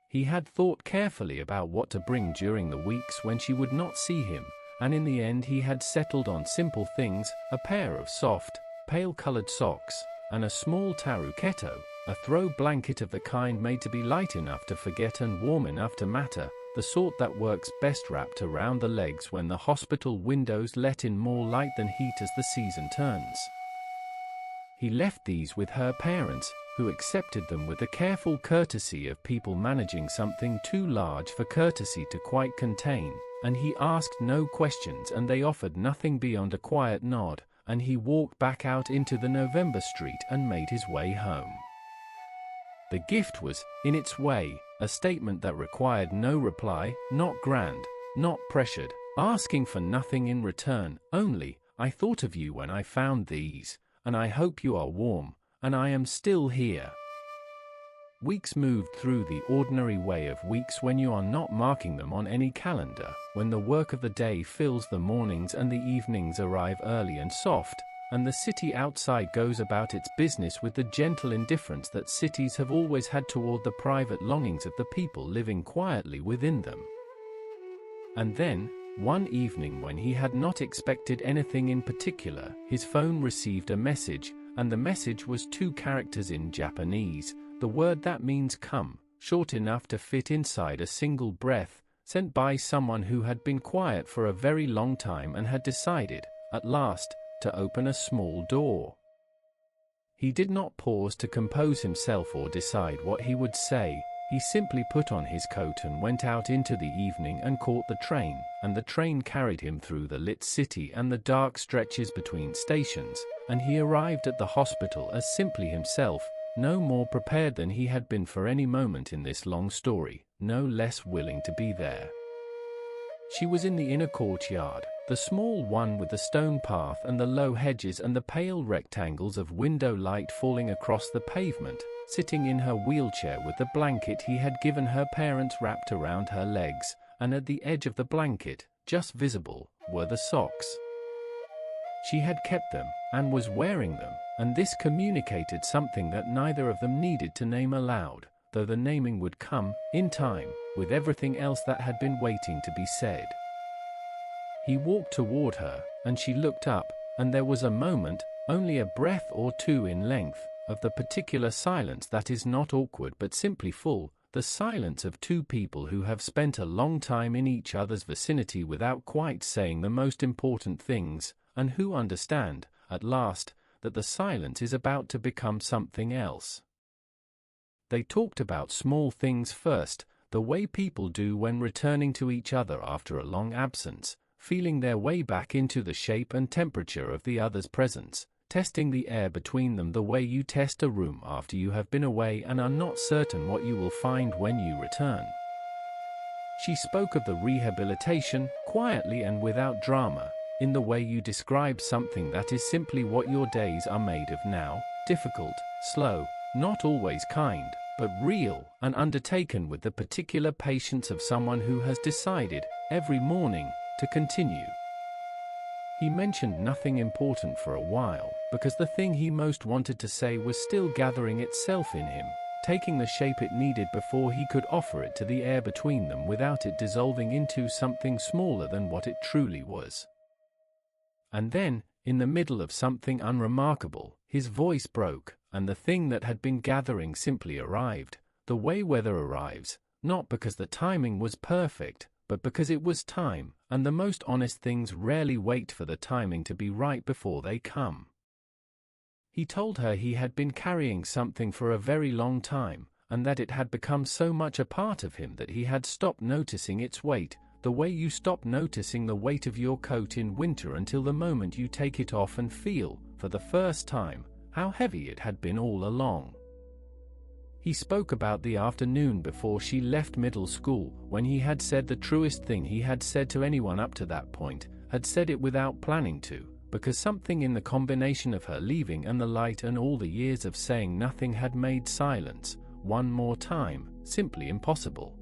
He had thought carefully about what to bring during the weeks when she would not see him, and in the end he had settled on simple things, a pair of soft, pale-colored socks, and a small taruketto, a throw blanket of the kind made to be light enough to forget and warm enough to matter, the sort that works best wrapped around the legs when the hospital windows let in more light than heat as the season turns. He left these with her parents, who accepted them with the careful courtesy of people managing something too large for courtesy to quite contain, and he asked no questions and they offered nothing beyond a quiet nod, and he walked back out into the November street and made his way home. The gift was, in its way, a statement that required no reply, not grand, not pressured, asking for nothing in return, only, I thought of you when I found these, and I hope you are warm, and I am still here. Weeks moved through the ordinary way of weeks when you are not marking them on any calendar, when the work of the day fills the mornings and the evenings arrive early and soft, and the city outside goes about its business with the gentle indifference that cities have always had toward the private longings of the people living quietly within them. And then, one evening when he had not expected anything in particular, his phone received a message, and the message was 2 characters in Japanese, the word that means come, short enough to fit inside a single breath, sent by someone who had been quiet for a very long time and had decided, at last, to open a small door. He did not pause to compose himself or decide what he would say. He simply put on his coat and went out into the evening and caught the train, and the train carried him through the lit city and the dark stretches between stations, and he arrived at the hospital as simply himself, no more prepared than he had been for any moment in this long story, no less willing to be there. She was in the inner courtyard, the small one with the stone path and the low hedges and the pale rectangles of window light falling across the pavement, sitting in her wheelchair with the blanket he had given her parents wrapped around her legs, and at the edge of the blanket, just visible, were the socks. She had kept them, and was wearing them, and this communicated something that neither of them needed to name aloud, though the naming would come, in time, with everything else that had been waiting to be said. He walked toward her, and she looked up, and there was a moment, only a breath or two in length, of the particular silence that is not awkward but simply full, the silence of two people who have spent a long time in each other's vicinity without quite saying the most important things, and who understand, at last, that the silence is about to become something else. They talked about small things first, the way people do when returning to each other after a long absence, feeling their way back into the shape and temperature of the other's presence, testing the air between them the way you test a room after you have been away and are not certain what you will find when you return. She spoke of the rehabilitation, quietly and without drama, in the way you describe something that is simply what your days are made of now, difficult, slow, not always kind, but real and undertaken with the particular patience of someone who has decided, every morning, to continue. He mentioned nothing important for a while, because the thing he most wanted to say was still gathering itself in him, taking the shape it needed before he could offer it to the air between them without it dissolving into something smaller than what it truly was. And then, in the middle of something unremarkable, his voice broke, and the thing that had been gathering simply arrived, the way weather arrives, not because the timing was perfect, but because it was time, and the most honest things rarely wait for the timing to be right before they come. He told her he had been carrying something for a very long time, and that it had become so much a part of him that he had stopped noticing its weight, the way you stop noticing the weight of your coat in winter until the moment you take it off and feel, for the first time, how heavy it had been all along. He spoke about the afternoon before she left middle school, when he had said the truest thing he had said to anyone up to that point, had said it without planning to, because something in the combination of her leaving and the light and all the years of saying nothing had made silence, one more time, simply impossible.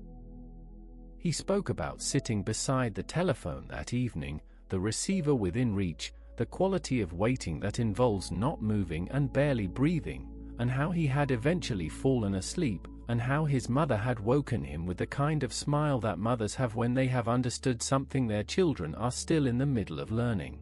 He spoke about sitting beside the telephone that evening, the receiver within reach, the quality of waiting that involves not moving and barely breathing, and how he had eventually fallen asleep, and how his mother had woken him with the kind of smile that mothers have when they have understood something their children are still in the middle of learning.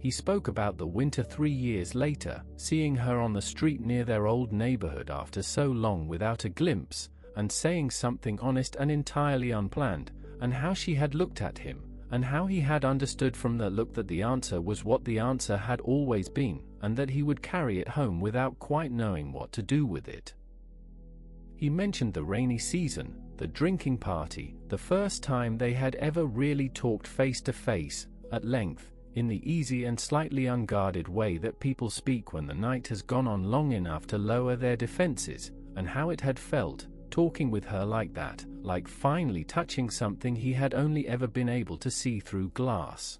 He spoke about the winter 3 years later, seeing her on the street near their old neighborhood after so long without a glimpse, and saying something honest and entirely unplanned, and how she had looked at him, and how he had understood from the look that the answer was what the answer had always been, and that he would carry it home without quite knowing what to do with it. He mentioned the rainy season, the drinking party, the first time they had ever really talked face to face, at length, in the easy and slightly unguarded way that people speak when the night has gone on long enough to lower their defenses, and how it had felt, talking with her like that, like finally touching something he had only ever been able to see through glass.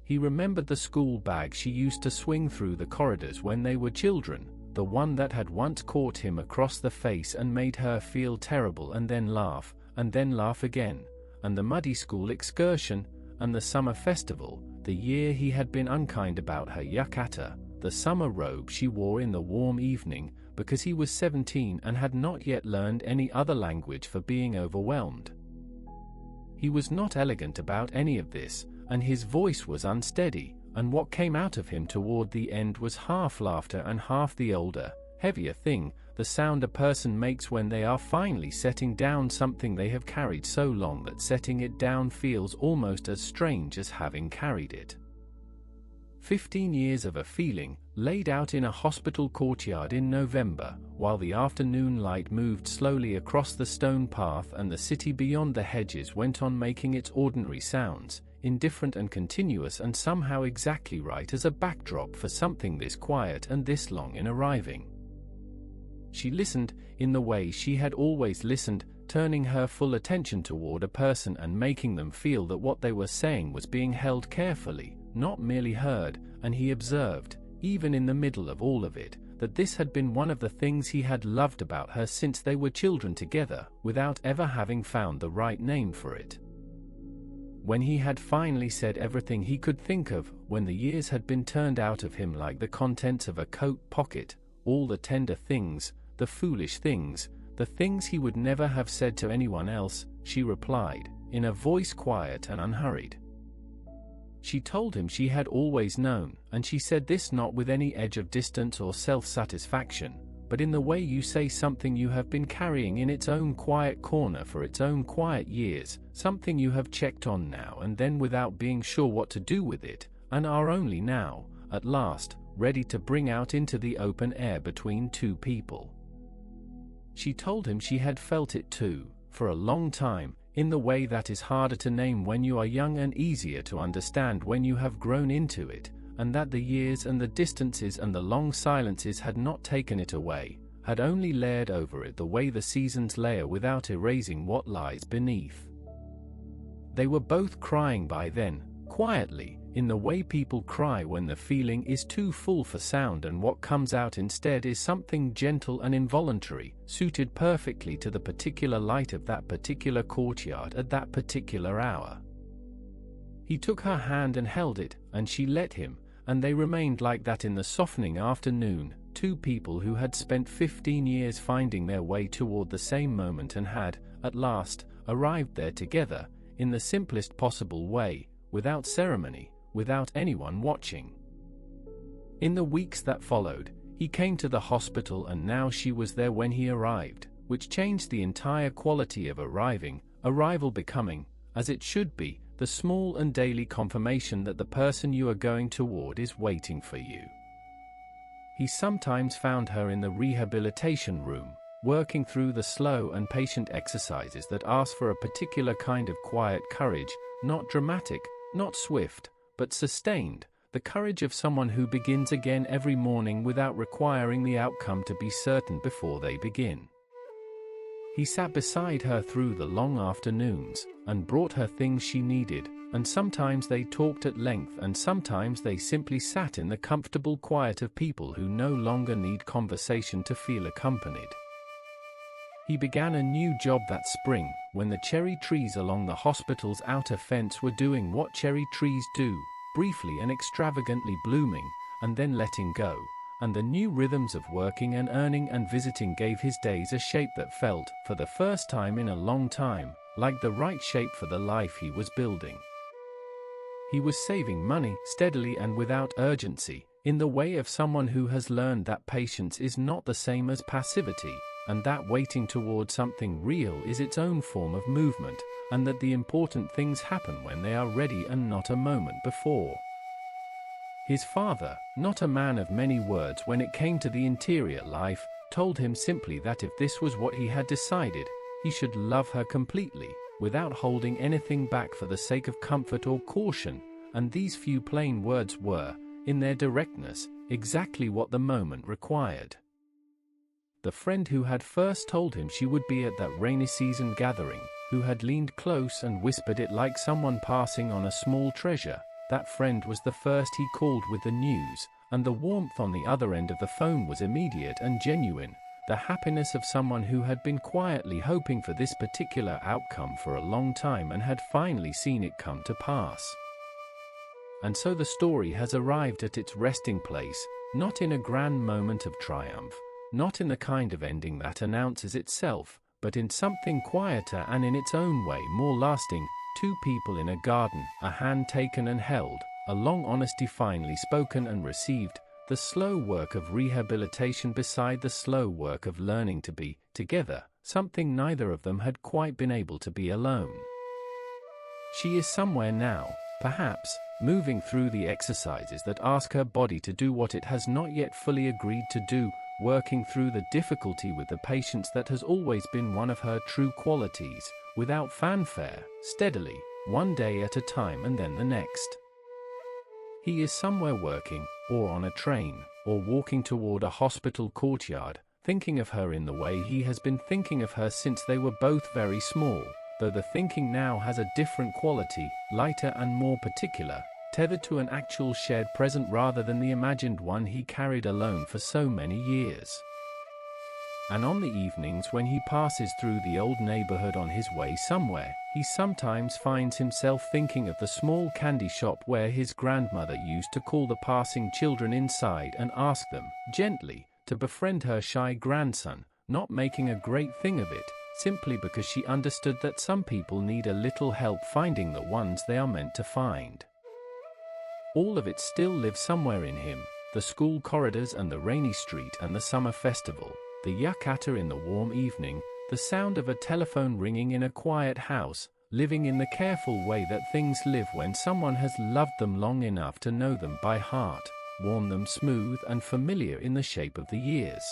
He remembered the school bag she used to swing through the corridors when they were children, the one that had once caught him across the face and made her feel terrible and then laugh again, and the muddy school excursion, and the summer festival, the year he had been unkind about her yukata, the summer robe she wore in the warm evening, because he was 17 and had not yet learned any other language for being overwhelmed. He was not elegant about any of this, and his voice was unsteady, and what came out of him toward the end was half laughter and half the older, heavier thing, the sound a person makes when they are finally setting down something they have carried so long that setting it down feels almost as strange as having carried it. 15 years of a feeling, laid out in a hospital courtyard in November, while the afternoon light moved slowly across the stone path and the city beyond the hedges went on making its ordinary sounds, indifferent and continuous and somehow exactly right as a backdrop for something this quiet and this long in arriving. She listened, in the way she had always listened, turning her full attention toward a person and making them feel that what they were saying was being held carefully, not merely heard, and he observed, even in the middle of all of it, that this had been one of the things he had loved about her since they were children together, without ever having found the right name for it. When he had finally said everything he could think of, when the years had been turned out of him like the contents of a coat pocket, all the tender things, the foolish things, the things he would never have said to anyone else, she replied, in a voice quiet and unhurried. She told him she had always known, and she said this not with any edge of distance or self-satisfaction, but in the way you say something you have been carrying in its own quiet corner for its own quiet years, something you have checked on now and then without being sure what to do with it, and are only now, at last, ready to bring out into the open air between two people. She told him she had felt it too, for a long time, in the way that is harder to name when you are young and easier to understand when you have grown into it, and that the years and the distances and the long silences had not taken it away, had only layered over it the way the seasons layer without erasing what lies beneath. They were both crying by then, quietly, in the way people cry when the feeling is too full for sound and what comes out instead is something gentle and involuntary, suited perfectly to the particular light of that particular courtyard at that particular hour. He took her hand and held it, and she let him, and they remained like that in the softening afternoon, two people who had spent 15 years finding their way toward the same moment and had, at last, arrived there together, in the simplest possible way, without ceremony, without anyone watching. In the weeks that followed, he came to the hospital and now she was there when he arrived, which changed the entire quality of arrival becoming, as it should be, the small and daily confirmation that the person you are going toward is waiting for you. He sometimes found her in the rehabilitation room, working through the slow and patient exercises that ask for a particular kind of quiet courage, not dramatic, not swift, but sustained, the courage of someone who begins again every morning without requiring the outcome to be certain before they begin. He sat beside her through the long afternoons, and brought her things she needed, and sometimes they talked at length and sometimes they simply sat in the comfortable quiet of people who no longer need conversation to feel accompanied. He began a new job that spring, when the cherry trees along the hospital's outer fence were doing what cherry trees do, briefly and extravagantly blooming, and then letting go, and the new rhythms of working and earning and visiting gave his days a shape that felt, for the first time in a long time, like the right shape for the life he was building. He was saving money, steadily and without urgency, in the way of someone who has learned that patience is not the same as passivity, and that waiting toward something real is its own form of movement, and that the important things happen when they are ready and not a moment before. His father, not a man of many words when it came to the interior life, told him simply that if this was what he had decided, he should love her completely, without holding anything back for the sake of comfort or caution, and these few plain words were, in their directness, exactly what the moment required. The friend who had first told him she would be at that rainy season gathering, who had leaned close and whispered it like someone passing on a small treasure, that friend was the first he called with the news, and the warmth on the other end of the phone was immediate and genuine, the happiness of someone who had been quietly hoping for this particular outcome for a long time and had finally seen it come to pass. And so the story has arrived at its resting place, not in a grand moment of triumph, not in the kind of ending that announces itself, but in something quieter and in its own way more lasting, two people in a garden, a hand taken and held, a long honesty finally spoken and received, the slow work of rehabilitation beside the slow work of learning to be together, something neither of them had quite been able to be alone. She is somewhere now, perhaps, moving through the exercises that ask her body to do what it has not yet fully agreed to do, working through the difficulty with the patience that has always been one of her true qualities, without fanfare, steadily, one day at a time and then the next. He is somewhere working, or on a train, or walking toward a hospital courtyard, thinking of her in the way he has been thinking of her since they were both very small, though the thinking now has a different quality, lighter and more particular, tethered to an actual shared present rather than the imagined one he carried alone for so many years. And on the evenings when he passes through the old neighborhood on his way somewhere, he sometimes finds himself thinking of the small candy shop where his grandmother used to call the passing children inside and ask them, gently, to befriend her shy grandson, not making a great thing of it, simply because she understood that some people need a little help finding the ones they are meant to find. All of it still lives somewhere in him, the school corridors and the rainy street and the summer festival, the yucata in the warm evening, the sound of a telephone ringing in a quiet house, living in the careful way that things live when someone has loved them long enough to know them by heart, worn them smooth and familiar in the shape of the years.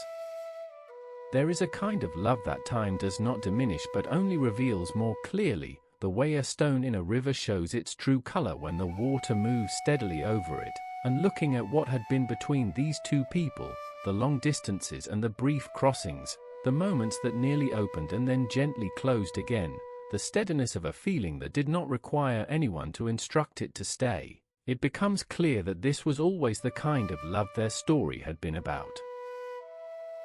There is a kind of love that time does not diminish but only reveals more clearly, the way a stone in a river shows its true color when the water moves steadily over it, and looking at what had been between these two people, the long distances and the brief crossings, the moments that nearly opened and then gently closed again, the steadiness of a feeling that did not require anyone to instruct it to stay, it becomes clear that this was always the kind of love their story had been about.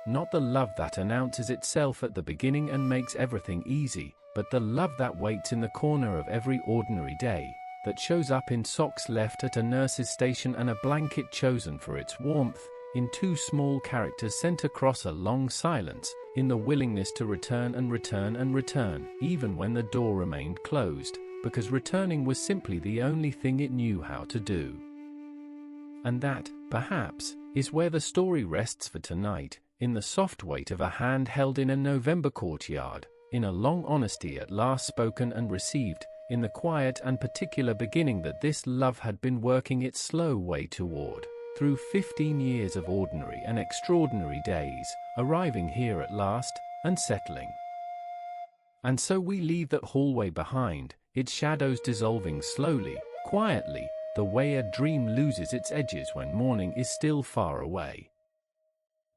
Not the love that announces itself at the beginning and makes everything easy, but the love that waits in the corner of every ordinary day, that shows up in socks left at a nurse's station and a blanket chosen for its warmth, in two small characters sent across a long silence, in the willingness to return and return and return, even when the door remained closed, because returning was simply the only thing it knew how to do. And that, perhaps, is where the story rests for tonight, in the soft weight of a hand held in a November courtyard, in a long honesty at last spoken and received, in the quiet and particular beginning that this love had been working its slow way toward, through 15 years of ordinary and extraordinary days, arriving here at last, and settling. And so we leave that hallway behind, its shadows dissolving slowly, quietly, the way a dream loses its edges when morning is still far away.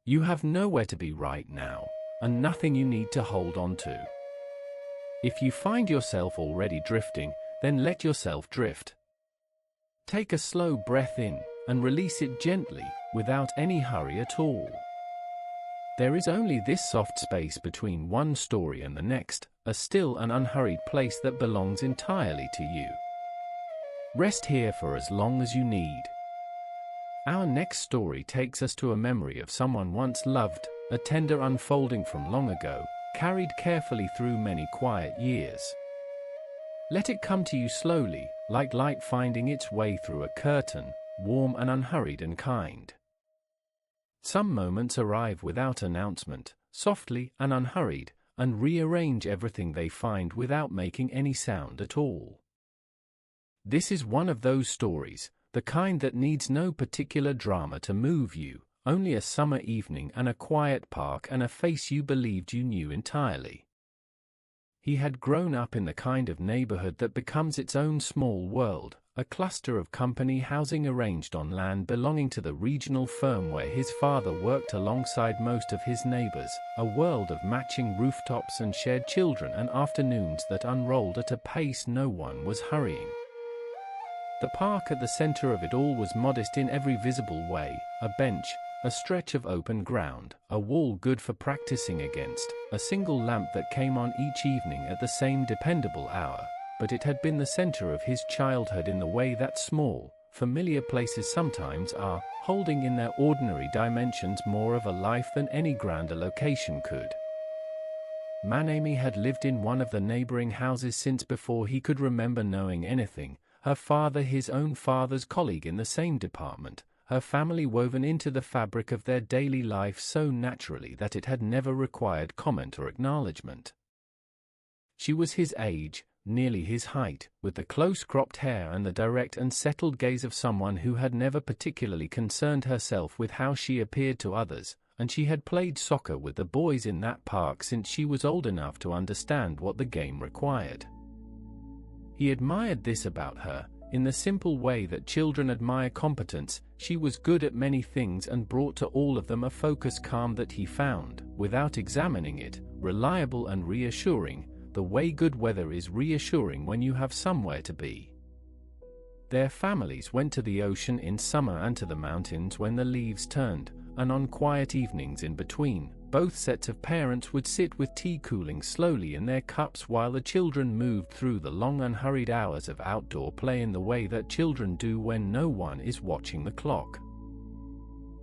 You have nowhere to be right now, and nothing you need to hold on to. If you find yourself already drifting, then let yourself drift. Take a slow breath in, and release it gently, without any hurry at all. There is only this soft space between one story and the next, a still and unhurried place that belongs entirely to you. Rest here for as long as you need. Our next story takes us to a memory of someone once loved, a tender unfolding from long ago, carried carefully through many quiet years. Let it come to you slowly, like light finding its way through a curtain, warm and unhurried and kind. Some moments arrive without announcement, softly and unhurried, and rearrange everything they find without making any sound at all. This is one of those stories, the kind that needs no particular drama to move you, only a summer evening and a quiet park and a face you believed you knew entirely. He had grown up in the kind of neighborhood that becomes its own small world, a cluster of company housing arranged on land belonging to the regional firm where his father worked alongside most of his neighbors, a world of matching rooftops and shared children and afternoons that unrolled at a pace no one was hurrying. The park at the center of it all was modest in every visible way, a bench, a stretch of open ground, a wall good for practicing against, a single lamp that came on each evening at the same dependable hour, but it had been the center of his childhood in the way that small, familiar places sometimes are, holding in their ordinary dimensions more of a life than any grander location could. Manami had lived in one of the neighboring houses since before he could remember knowing anything, her father his own father's colleague in the same department, her family woven into the fabric of their daily life so naturally that it had never required comment or acknowledgement. She was his age, nearly his height, with the close-cropped hair and the direct and settled gaze of someone who had never particularly concerned herself with how she appeared to others, and she had played soccer with the boys in that park since she was old enough to understand what the game required. He admired this about her. In the simple way that children admire competence, she was good at many things and brought to all of them a focused calm that he found, without examining it, reliable and reassuring, the way good weather is reassuring when you have somewhere to be. Their families went to the ocean in summer and to the mountains when the leaves turned, and on quiet evenings in between, both sets of parents would sit with tea cooling slowly in their cups while the children moved through the long unhurried hours of outdoor play in the way that children do when no one is watching the clock.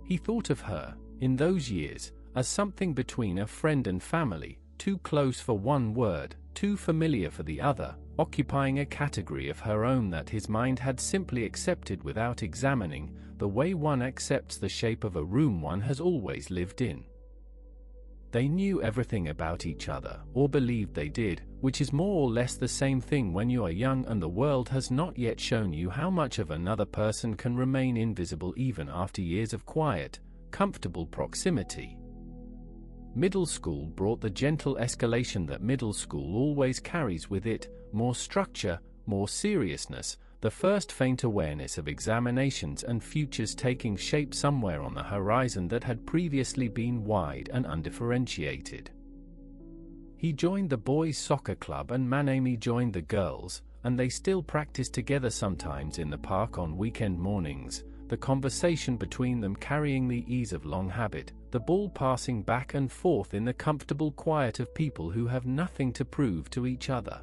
He thought of her, in those years, as something between a friend and family, too close for one word, too familiar for the other, occupying a category of her own that his mind had simply accepted without examining, the way one accepts the shape of a room one has always lived in. They knew everything about each other, or believed they did, which is more or less the same thing when you are young and the world has not yet shown you how much of another person can remain invisible even after years of quiet, comfortable proximity. Middle school brought the gentle escalation that middle school always carries with it, more structure, more seriousness, the first faint awareness of examinations and futures taking shape somewhere on the horizon that had previously been wide and undifferentiated. He joined the boys' soccer club and Manami joined the girls, and they still practiced together sometimes in the park on weekend mornings, the conversation between them carrying the ease of long habit, the ball passing back and forth in the comfortable quiet of people who have nothing to prove to each other.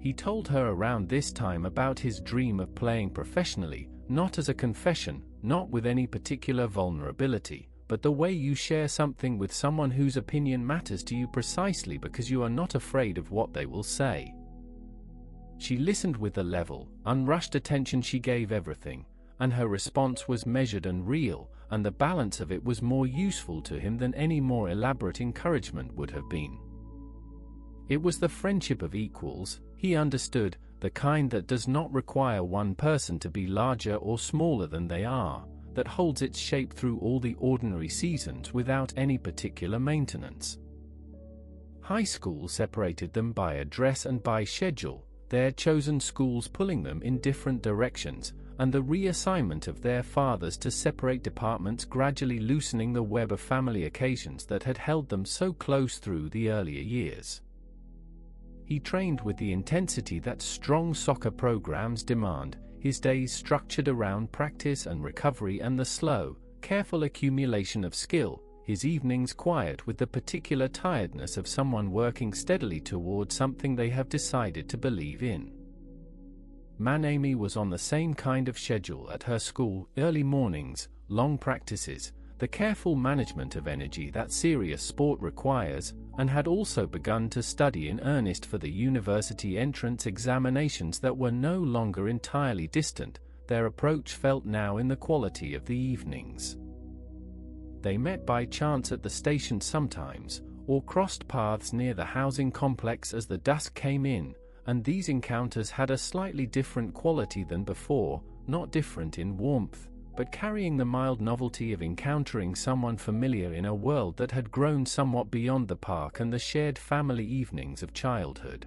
He told her around this time about his dream of playing professionally, not as a confession, not with any particular vulnerability, but the way you share something with someone whose opinion matters to you precisely because you are not afraid of what they will say. She listened with the level, unrushed attention she gave everything, and her response was measured and real, and the balance of it was more useful to him than any more elaborate encouragement would have been. It was the friendship of equals, he understood, the kind that does not require one person to be larger or smaller than they are, that holds its shape through all the ordinary seasons without any particular maintenance. High school separated them by address and by schedule, their chosen schools pulling them in different directions, and the reassignment of their fathers to separate departments gradually loosening the web of family occasions that had held them so close through the earlier years. He trained with the intensity that strong soccer programs demand, his days structured around practice and recovery and the slow, careful accumulation of skill, his evenings quiet with the particular tiredness of someone working steadily toward something they have decided to believe in. Manami was on the same kind of schedule at her school, early mornings, long practices, the careful management of energy that serious sport requires, and had also begun to study in earnest for the university entrance examinations that were no longer entirely distant. Their approach felt now in the quality of the evenings. They met by chance at the station sometimes, or crossed paths near the housing complex as the dusk came in, and these encounters had a slightly different quality than before, not different in warmth, but carrying the mild novelty of encountering someone familiar in a world that had grown somewhat beyond the park and the shared family evenings of childhood.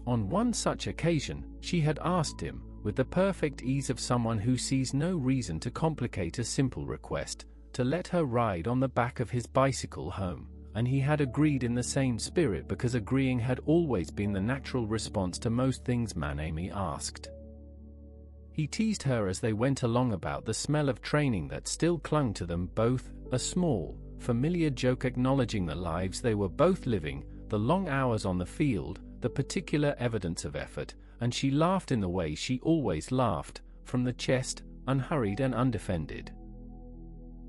On one such occasion, she had asked him, with the perfect ease of someone who sees no reason to complicate a simple request, to let her ride on the back of his bicycle home, and he had agreed in the same spirit because agreeing had always been the natural response to most things Manami asked. He teased her as they went along about the smell of training that still clung to them both, a small, familiar joke acknowledging the lives they were both living, the long hours on the field, the particular evidence of effort, and she laughed in the way she always laughed, from the chest, unhurried and undefended.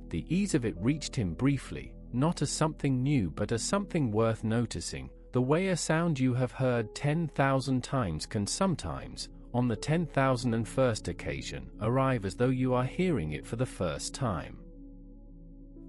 The ease of it reached him briefly, not as something new but as something worth noticing, the way a sound you have heard 10,000 times can sometimes, on the 10,001st occasion, arrive as though you are hearing it for the first time.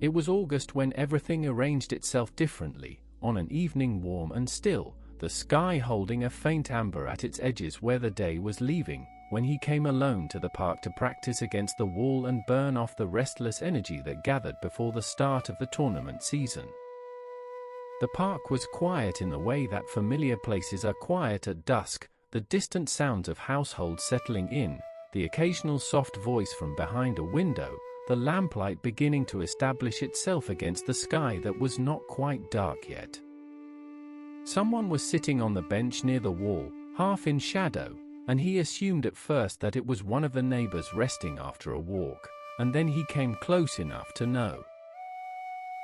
It was August when everything arranged itself differently, on an evening warm and still, the sky holding a faint amber at its edges where the day was leaving, when he came alone to the park to practice against the wall and burn off the restless energy that gathered before the start of the tournament season. The park was quiet in the way that familiar places are quiet at dusk, the distant sounds of households settling in, the occasional soft voice from behind a window, the lamplight beginning to establish itself against the sky that was not quite dark yet. Someone was sitting on the bench near the wall, half in shadow, and he assumed at first that it was one of the neighbors resting after a walk, and then he came close enough to know.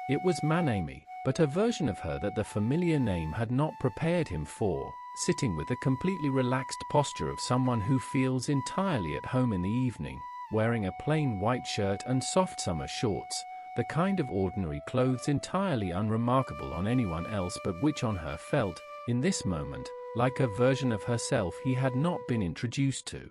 It was Manami, but a version of her that the familiar name had not prepared him for, sitting with the completely relaxed posture of someone who feels entirely at home in the evening, wearing a plain white shirt and soft summer shorts, the kind of ordinary clothes entirely unremarkable on anyone else but which on her felt, in this moment, like a version of herself he had not been introduced to.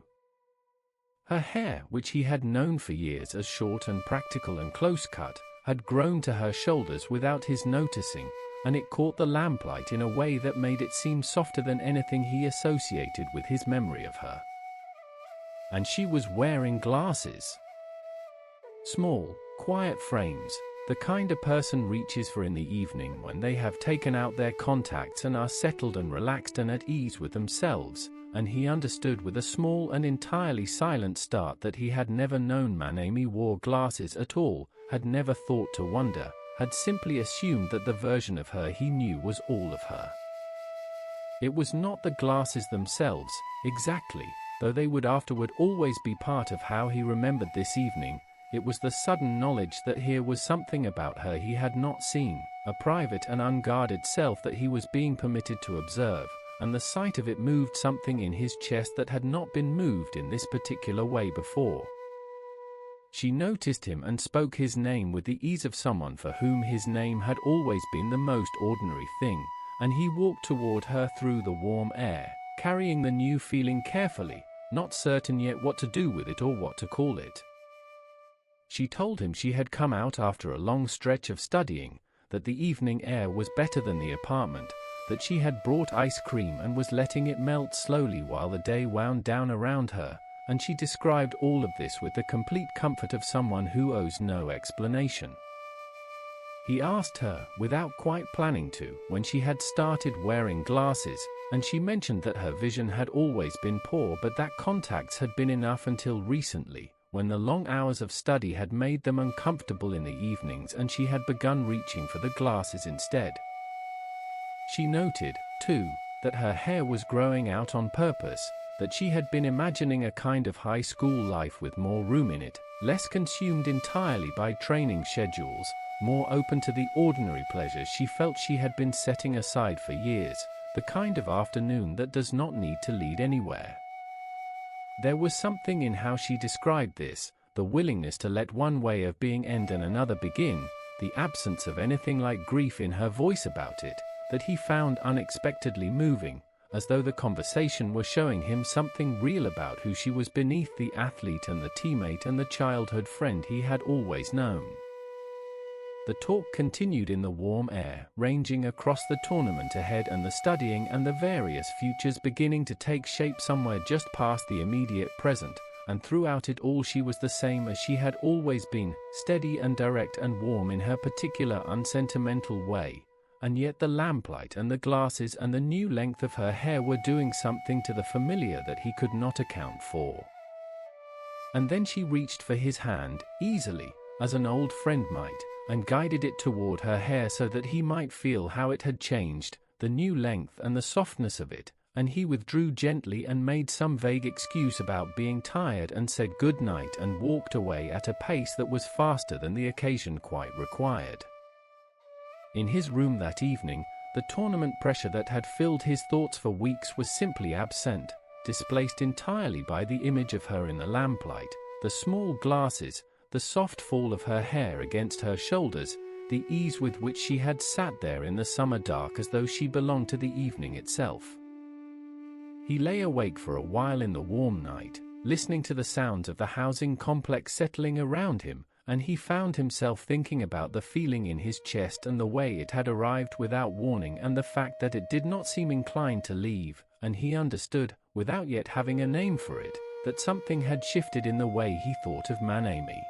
Her hair, which he had known for years as short and practical and close-cut, had grown to her shoulders without his noticing, and it caught the lamplight in a way that made it seem softer than anything he associated with his memory of her. And she was wearing glasses. Small, quiet frames, the kind a person reaches for in the evening when they have taken out their contacts and are settled and relaxed and at ease with themselves, and he understood with a small and entirely silent start that he had never known Manami wore glasses at all, had never thought to wonder, had simply assumed that the version of her he knew was all of her. It was not the glasses themselves, exactly, though they would afterward always be part of how he remembered this evening. It was the sudden knowledge that here was something about her he had not seen, a private and unguarded self that he was being permitted to observe, and the sight of it moved something in his chest that had not been moved in this particular way before. She noticed him and spoke his name with the ease of someone for whom his name had always been the most ordinary thing, and he walked toward her through the warm air, carrying the new feeling carefully, not certain yet what to do with it or what to call it. She told him she had come out after a long stretch of studying, that the evening air was better than the apartment, that she had brought ice cream and was letting it melt slowly while the day wound down around her, and she described all of this with the complete comfort of someone who owes no explanation. He asked her, without quite planning to, when she had started wearing glasses, and she mentioned that her vision had always been poor but that contacts had been enough until recently, when the long hours of study had made them uncomfortable in the evenings and she had begun reaching for the glasses instead. She noted, too, that her hair was growing out on purpose, that she had been imagining a kind of high school life with more room in it, less consumed entirely by training schedules, more open to the ordinary pleasures she felt she had been setting aside for years, the kind of afternoon that does not need to lead anywhere. There was something in how she described this, the willingness to let one way of being end and another begin, the absence of anything like grief in her voice about it, that he found unexpectedly moving, as though the conversation were showing him something real about who she was beneath the athlete and the teammate and the childhood friend he had always known. The talk continued in the warm air, ranging across the tournament ahead and the studying and the various futures beginning to take shape somewhere just past the immediate present, and throughout it all she was the same as she had always been, steady and direct and warm in her particular unsentimental way, and yet the lamplight and the glasses and the new length of her hair were doing something to the familiar that he could not account for. And then she reached for his hand, easily, as an old friend might, and guided it toward her hair so that he might feel how it had changed, the new length and the softness of it, and he withdrew gently and made some vague excuse about being tired and said good night and walked away at a pace that was faster than the occasion quite required. In his room that evening, the tournament pressure that had filled his thoughts for weeks was simply absent, displaced entirely by the image of her in the lamplight, the small glasses, the soft fall of her hair against her shoulders, the ease with which she had sat there in the summer dark as though she belonged to the evening itself. He lay awake for a while in the warm night, listening to the sounds of the housing complex settling around him, and he found himself thinking about the feeling in his chest and the way it had arrived without warning and the fact that it did not seem inclined to leave, and he understood, without yet having a name for it, that something had shifted in the way he thought of Manami.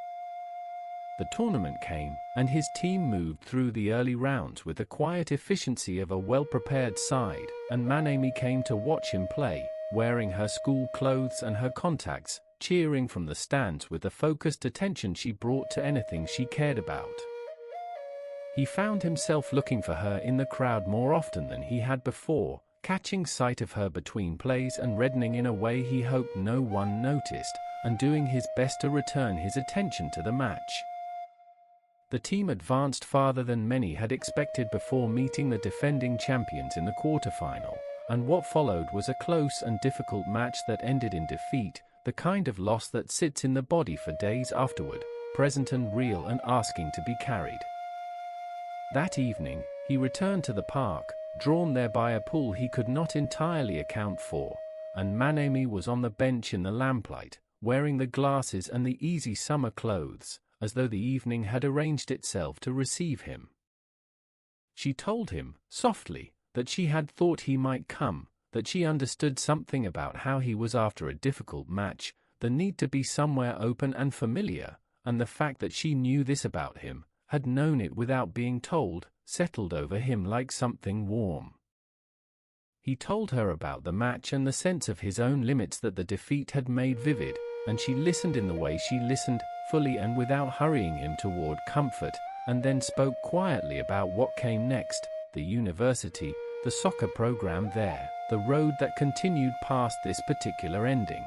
The tournament came, and his team moved through the early rounds with the quiet efficiency of a well-prepared side, and Manami came to watch him play, wearing her school clothes and her contacts, cheering from the stands with the focused attention she brought to anything she cared about. He found himself looking for her in the crowd more often than he had before, catching sight of her between plays and reddening in a way he hoped no one noticed, and doing his best to return his attention to the match. The team advanced farther than many had expected before meeting the defending champions in the quarterfinal, and what followed was a close and difficult match that ended in defeat, the kind of loss that sits in the body for days afterward, present and real and asking to be carried. That evening, he returned to the park, drawn there by a pull he could not entirely account for, and Manami was on the bench in the lamplight, wearing the glasses and the easy summer clothes, as though the evening had arranged itself to receive him. She told him, softly, that she had thought he might come, that she understood something about how he was after a difficult match, the need to be somewhere open and familiar, and the fact that she knew this about him, had known it without being told, settled over him like something warm. He told her about the match and the sense of his own limits that the defeat had made vivid, and she listened in the way she listened, fully and without hurrying him toward comfort, and then spoke quietly about what came next, the university, the soccer program there, the road that continued past this particular ending.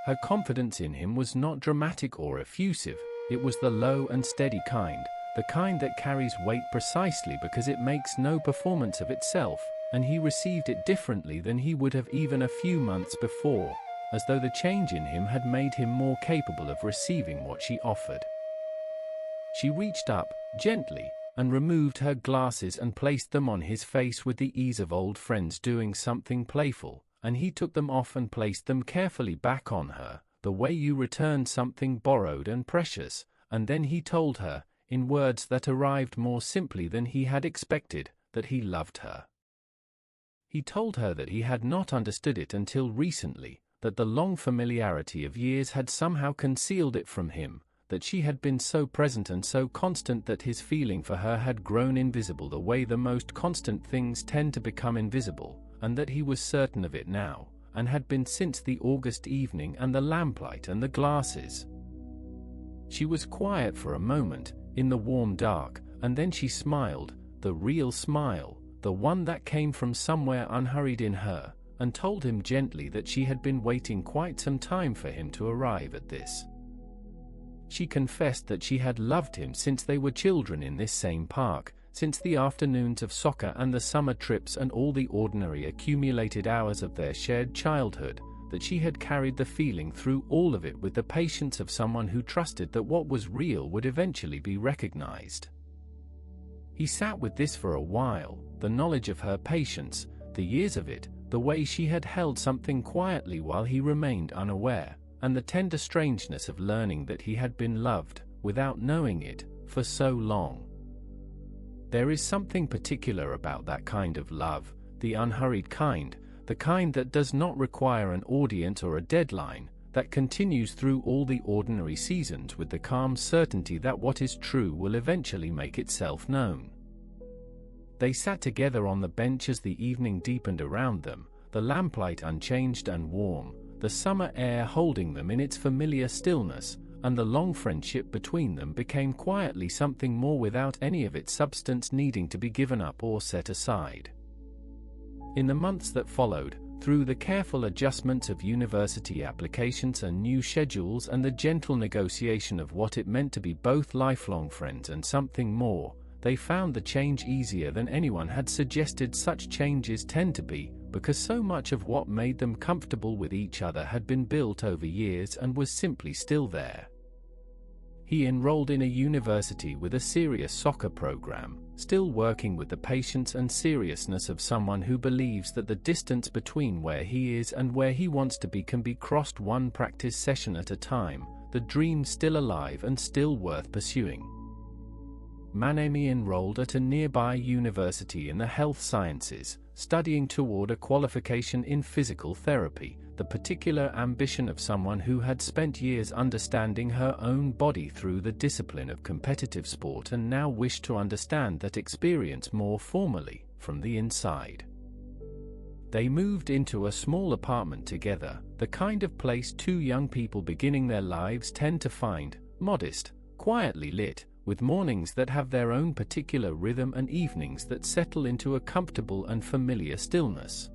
Her confidence in him was not dramatic or effusive, it was the low and steady kind, the kind that carries weight precisely because it makes no performance of itself, and he received it differently than he would have even a few months before, as though the change in him had made him more capable of receiving what she offered. She reached up, gently, and removed her glasses and placed them on his face with the ease of old friends doing something playful, and he took them off and placed them carefully back on her, the way you return something borrowed and precious, and then he told her, in words that arrived more simply than he had expected, that he loved her. He told her that he had not understood it until recently, that the long familiarity of years had somehow concealed it from him, that she had been so present and so constant that his feeling for her had grown invisible the way the most constant things tend to become invisible, and that he was certain of it now, and had been since the August evening and the lamplight and the glasses. She was quiet for a moment, in the warm dark, and then she smiled, the real smile, the one that came from somewhere unhurried in her, and told him gently that she had been waiting quite some time for him to arrive at this. She confessed that she had loved him since they were children in this same park, since the afternoons of soccer and the summer trips and all the ordinary accumulated hours of their shared childhood, that she had carried the feeling through all of it with the patience of someone who trusted that what was real would eventually be recognized. He sat with this for a while, the knowledge of her patience, the years of it, the way she had held something quietly while he remained unaware, and the tender strangeness of learning that he had been loved, without knowing it, for so long. There is something particular about that kind of love, the unhurried kind, the kind that does not require an audience or a deadline, that continues through all the ordinary seasons with the calm certainty that what is true will eventually make itself known. They sat together on the bench as the evening deepened around them, the lamplight unchanged and warm, the summer air holding them in its familiar stillness, and the long friendship between them became quietly something more without any of its substance needing to be given up or set aside. In the months that followed, through the careful adjustments of university applications and new schedules and the gentle negotiation of what it meant to be both lifelong friends and something more, they found the change easier than anyone had suggested such changes tend to be, because so much of what made them comfortable with each other had been built over years and was simply still there. he enrolled in a university with a serious soccer program, still working with the patience and seriousness of someone who believes that the distance between where he is and where he wants to be can be crossed one practice session at a time, the dream still alive and still worth pursuing. Manemi enrolled at a nearby university in the health sciences, studying toward a qualification in physical therapy, the particular ambition of someone who had spent years understanding her own body through the discipline of competitive sport and now wished to understand that experience more formally, from the inside. They moved into a small apartment together, the kind of place two young people beginning their lives tend to find, modest, quietly lit, with mornings that have their own particular rhythm and evenings that settle into a comfortable and familiar stillness.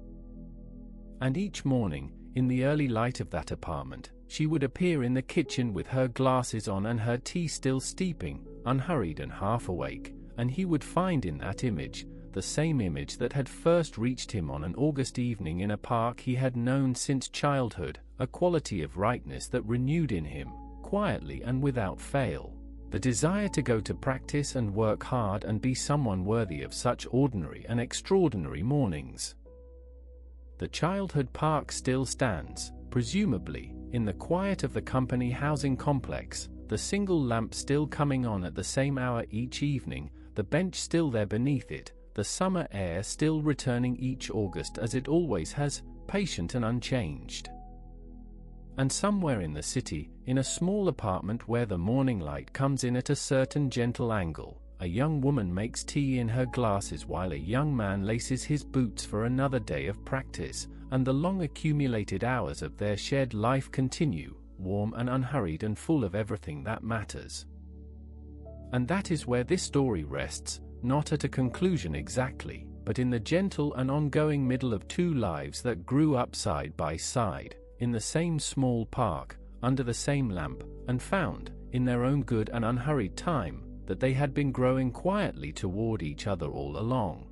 And each morning, in the early light of that apartment, she would appear in the kitchen with her glasses on and her tea still steeping, unhurried and half awake, and he would find in that image, the same image that had first reached him on an August evening in a park he had known since childhood, a quality of rightness that renewed in him, quietly and without fail, the desire to go to practice and work hard and be someone worthy of such ordinary and extraordinary mornings. The childhood park still stands, presumably, in the quiet of the company housing complex, the single lamp still coming on at the same hour each evening, the bench still there beneath it, the summer air still returning each August as it always has, patient and unchanged. And somewhere in the city, in a small apartment where the morning light comes in at a certain gentle angle, a young woman makes tea in her glasses while a young man laces his boots for another day of practice, and the long accumulated hours of their shared life continue, warm and unhurried and full of everything that matters. And that is where this story rests, not at a conclusion exactly, but in the gentle and ongoing middle of two lives that grew up side by side, in the same small park, under the same lamp, and found, in their own good and unhurried time, that they had been growing quietly toward each other all along.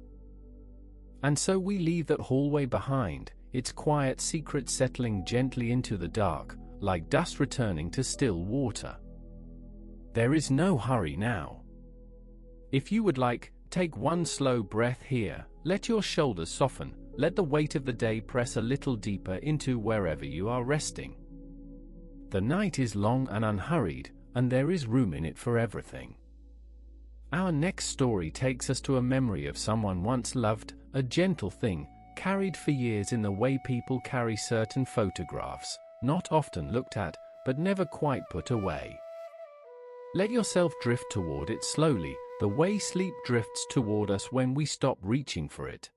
And so we leave that hallway behind, its quiet secret settling gently into the dark, like dust returning to still water. There is no hurry now. If you would like, take one slow breath here, let your shoulders soften, let the weight of the day press a little deeper into wherever you are resting. The night is long and unhurried, and there is room in it for everything. Our next story takes us to a memory of someone once loved, a gentle thing, carried for years in the way people carry certain photographs, not often looked at, but never quite put away. Let yourself drift toward it slowly, the way sleep drifts toward us when we stop reaching for it.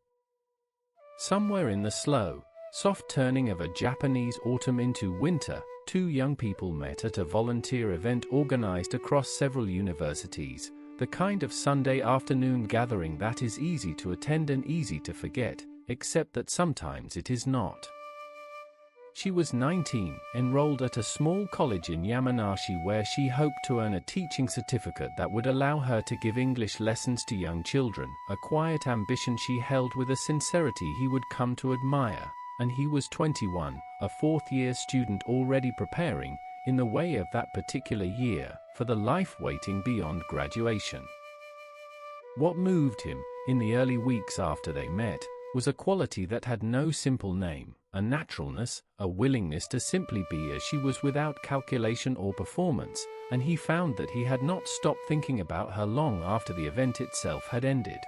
Somewhere in the slow, soft turning of a Japanese autumn into winter, two young people met at a volunteer event organized across several universities, the kind of Sunday afternoon gathering that is easy to attend and easy to forget, except that sometimes it is not. She was 19, enrolled at a small college in Yamanashi where she hoped to earn a teaching certificate that would allow her to give English lessons to young children, a quiet ambition she held with a sincerity he would come to admire, and he was 21, a fourth-year student already preparing, in the way of that particular year, for the life waiting beyond graduation. What moved him, in the early weeks after they met, was a quality that had no simple name, a naturalness, a willingness to simply be as she was without calculation or performance, and he found that he had not stopped thinking about her long after the event itself had ended.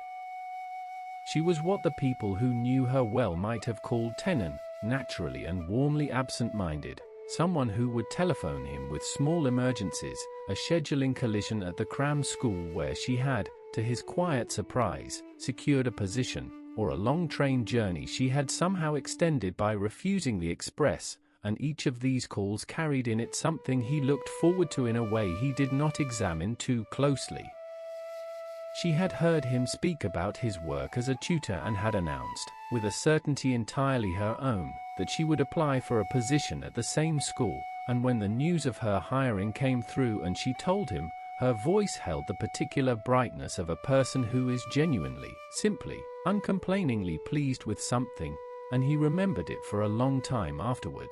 She was what the people who knew her well might have called tenon, naturally and warmly absent-minded, someone who would telephone him with small emergencies, a scheduling collision at the cram school where she had, to his quiet surprise, secured a position, or a long train journey she had somehow extended by refusing the express, and each of these calls carried in it something he looked forward to in a way he did not examine too closely. She had heard him speak about his work as a tutor and had announced, with a certainty entirely her own, that she would apply for a position at the same school, and when the news of her hiring came through and she told him, her voice held the particular brightness of a person who is genuinely, simply, uncomplainingly pleased with something, and he remembered it for a long time afterward.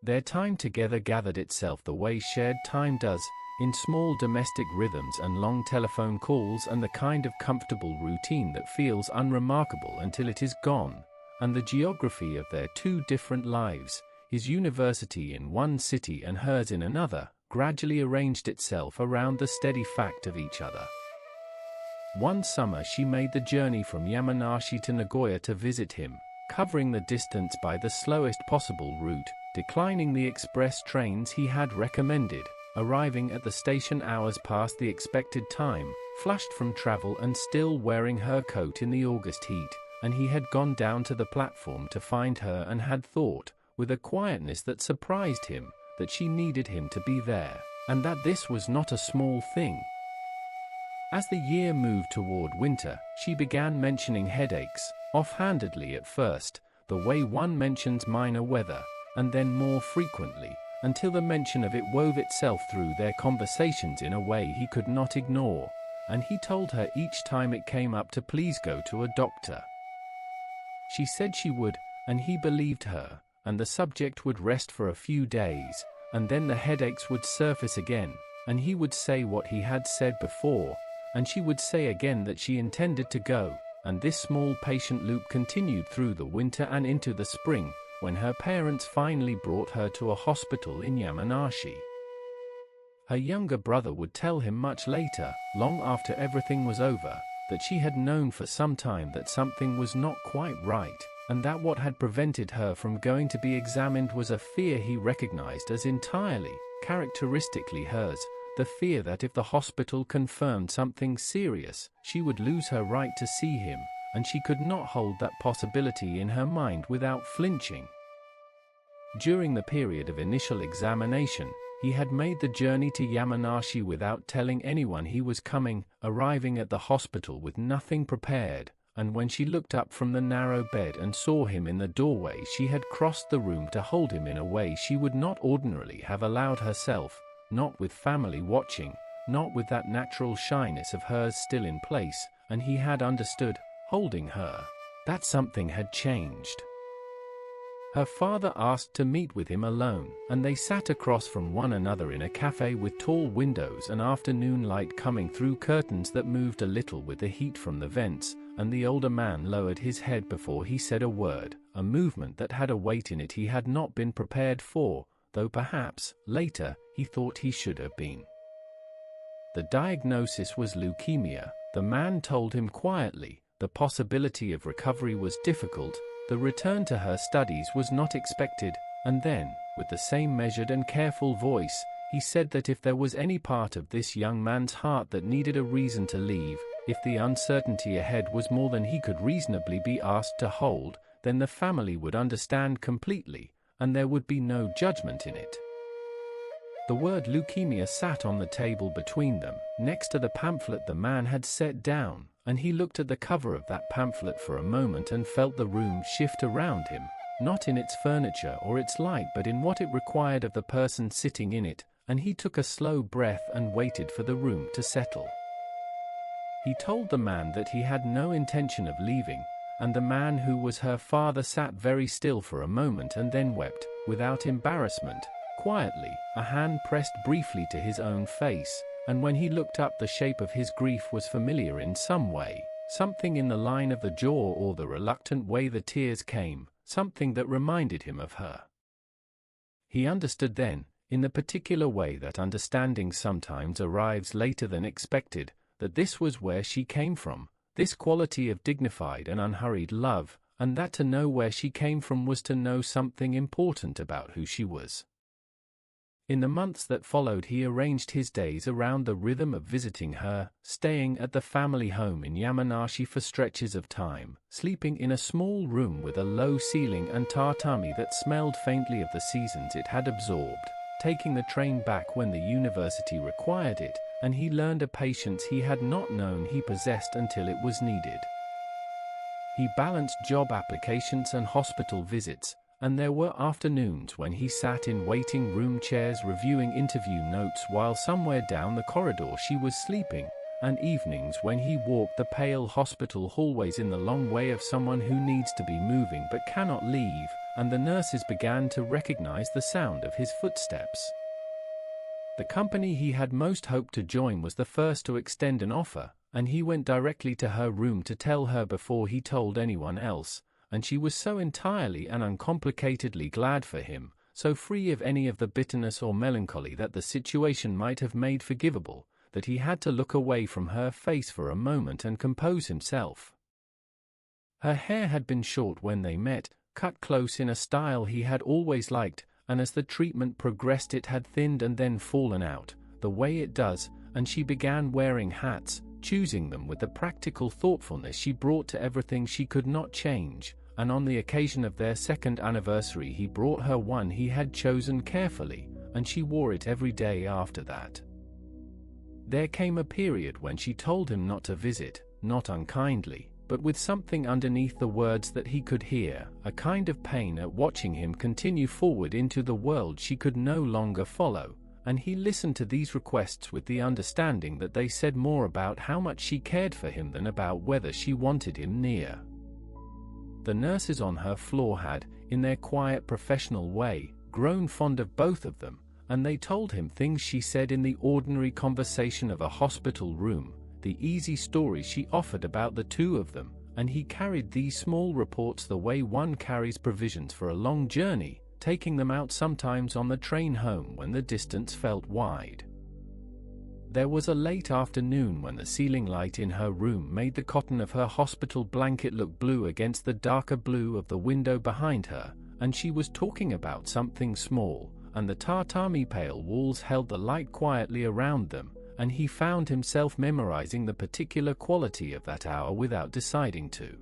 Their time together gathered itself the way shared time does, in small domestic rhythms and long telephone calls, and the kind of comfortable routine that feels unremarkable until it is gone, and the geography of their two different lives, his university in one city and hers in another, gradually arranged itself around the steady fact of each other. One summer she made the journey from Yamanashi to Nagoya to visit him, covering the distance by the slowest possible route, declining the express trains he had recommended, arriving at the station hours past the expected time, flushed from travel and still wearing her coat in the August heat, and he had gone down to the platform to find her and had thought, with a quietness that surprised him, that she needed him to be there, and that this was not a small thing. As the year moved toward winter, she began mentioning headaches, offhandedly at first, the way one mentions minor weather, and then more frequently, until the mention of it wove itself through their conversations in a way he could not ignore, and he told her each time it came up to please go to a doctor. She said she would, and he believed her, and the subject would rest for a few days, and then the headaches would surface again, and he would say what he had said before, and she would say again that she intended to go, and this small patient loop continued through the winter and into the spring, when her parents finally brought her to a hospital in Yamanashi. Her younger brother would tell him much later, long after everything was over, that she had known for some time that something was not quite right, and that what had prevented her from going to be examined was a fear he recognized as entirely, characteristically hers, the fear that if the hospital confirmed something serious, she would lose her right to see him, and she could not hold that possibility in her mind without flinching. During the period of initial examination, he had made the journey to Yamanashi without telling anyone he was coming, arriving at the hospital with nothing prepared, and when she looked up from the narrow bed and saw him in the doorway, she had crossed the room to hold him in a way she would not ordinarily have allowed herself, not with family watching, not with that natural shyness of hers still in place, and he had understood, holding her, that something had changed. Her father asked to meet with him alone, and they sat across from one another in a cafe with tall windows and afternoon light coming through curtains that moved a little with the heat from the vents, and the older man lowered his head before he said a word, a movement that had a weight in it he had not been prepared for, though perhaps, later, he thought he should have been. The diagnosis was leukemia, the man told him quietly. The possibility of recovery was difficult, the return to her studies was not expected, and then, with the same measured and careful voice, he said that if there was any part of this young man's heart that needed a reason to leave, if the uncertainty ahead was more than he could reasonably be asked to hold, then the family would understand completely, and there would be no judgment in it. The word leukemia sat on the table between them, next to the pamphlet the man had set down, and he looked at the cover of that pamphlet for a moment and felt the room shift around him, not in its furniture or its light but in what it required of the person sitting in it, and he took a slow breath and waited for the room to settle. He told the man that he had no intention of leaving, and the man who was her father sat very still for a moment and then wept, without embarrassment, quietly, a hand pressed briefly to his own face, and when he looked up the shape of his grief was familiar in some way, something in the line of the jaw or the reluctant way the tears came, something that reminded him of her. He understood then, in the particular way that understanding sometimes arrives later than expected, that this was where she came from, this quality of dignified and unhurried love, and that to know where she came from was to know something important about who she was. In the months that followed he arranged his days around the rhythm of visiting her, staying at the family home in Yamanashi for stretches of time, sleeping in a small room with a low ceiling and tatami that smelled faintly of the seasons it had absorbed, taking the train back when the university required it, and he learned a patience he had not known he possessed until it was needed. He balanced job applications and hospital visits, and there were afternoons when he sat in waiting room chairs reviewing interview notes while somewhere down the corridor she was sleeping, and evenings when he walked the pale hospital hallways in the long way of someone who needs to be moving but cannot leave, and the nurses began to recognize the sound of his footsteps. The company he had most hoped to join was the first to extend an offer, and he went directly to her room to tell her before he told anyone else, and she was so entirely and uncomplicatedly glad for him, so free of any of the bitterness or melancholy that the situation might have made forgivable, that he had to look away from her face for a moment and compose himself. Her hair had been short when they met, cut close in a style he had always liked, and as the treatment progressed it had thinned and then fallen out, the way it does, and she began wearing hats, choosing them with the practical thoughtfulness she brought to everything she could not change, and on the occasion of their second anniversary he brought her one he had chosen carefully, and she wore it every day after that. There came a period when she told him not to visit, not unkindly, but with something underneath the words that he could hear, a kind of pain at watching him continue forward into the world she could no longer follow, and he listened to these requests with the understanding that they said more about how much she cared for him than about whether she wanted him near. The nurses on her floor had, in their quiet professional way, grown fond of both of them, and they told him things she said in the ordinary conversation of a hospital room, the easy stories she offered about the two of them, and he carried these small reports the way one carries provisions for a long journey, taking them out sometimes on the train home when the distance felt wide. There was a late afternoon when the ceiling light in her room made the cotton of her hospital blanket look blue against the darker blue of the window behind her, and she was talking about something small, and the tatami pale walls held the light quietly around them, and he found himself memorizing the particular quality of that hour without deciding to.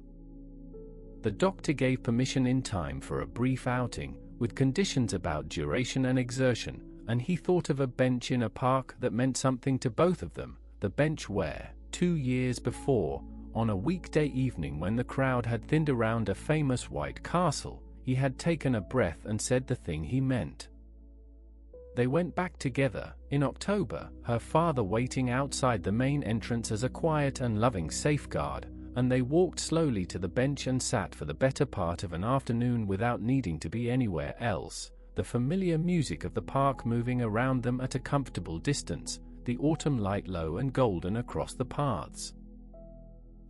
The doctor gave permission in time for a brief outing, with conditions about duration and exertion, and he thought of a bench in a park that meant something to both of them, the bench where, 2 years before, on a weekday evening when the crowd had thinned around a famous white castle, he had taken a breath and said the thing he meant. They went back together, in October, her father waiting outside the main entrance as a quiet and loving safeguard, and they walked slowly to the bench and sat for the better part of an afternoon without needing to be anywhere else, the familiar music of the park moving around them at a comfortable distance, the autumn light low and golden across the paths.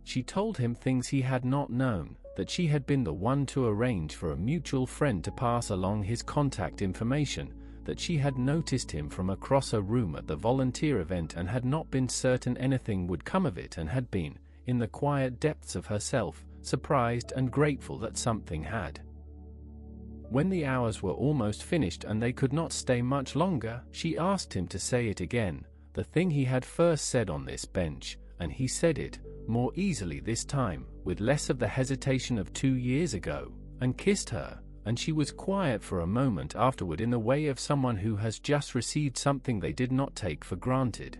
She told him things he had not known, that she had been the one to arrange for a mutual friend to pass along his contact information, that she had noticed him from across a room at the volunteer event and had not been certain anything would come of it and had been, in the quiet depths of herself, surprised and grateful that something had. When the hours were almost finished and they could not stay much longer, she asked him to say it again, the thing he had first said on this bench, and he said it, more easily this time, with less of the hesitation of 2 years ago, and kissed her, and she was quiet for a moment afterward in the way of someone who has just received something they did not take for granted.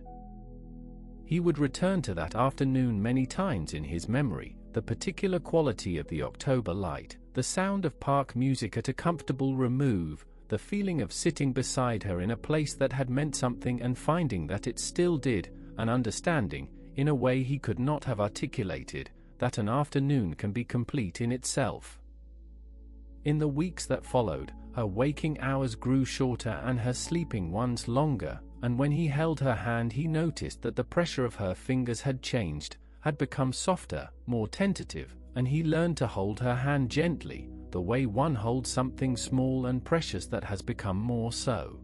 He would return to that afternoon many times in his memory, the particular quality of the October light, the sound of park music at a comfortable remove, the feeling of sitting beside her in a place that had meant something and finding that it still did, and understanding, in a way he could not have articulated, that an afternoon can be complete in itself. In the weeks that followed, her waking hours grew shorter and her sleeping ones longer, and when he held her hand he noticed that the pressure of her fingers had changed, had become softer, more tentative, and he learned to hold her hand gently, the way one holds something small and precious that has become more so.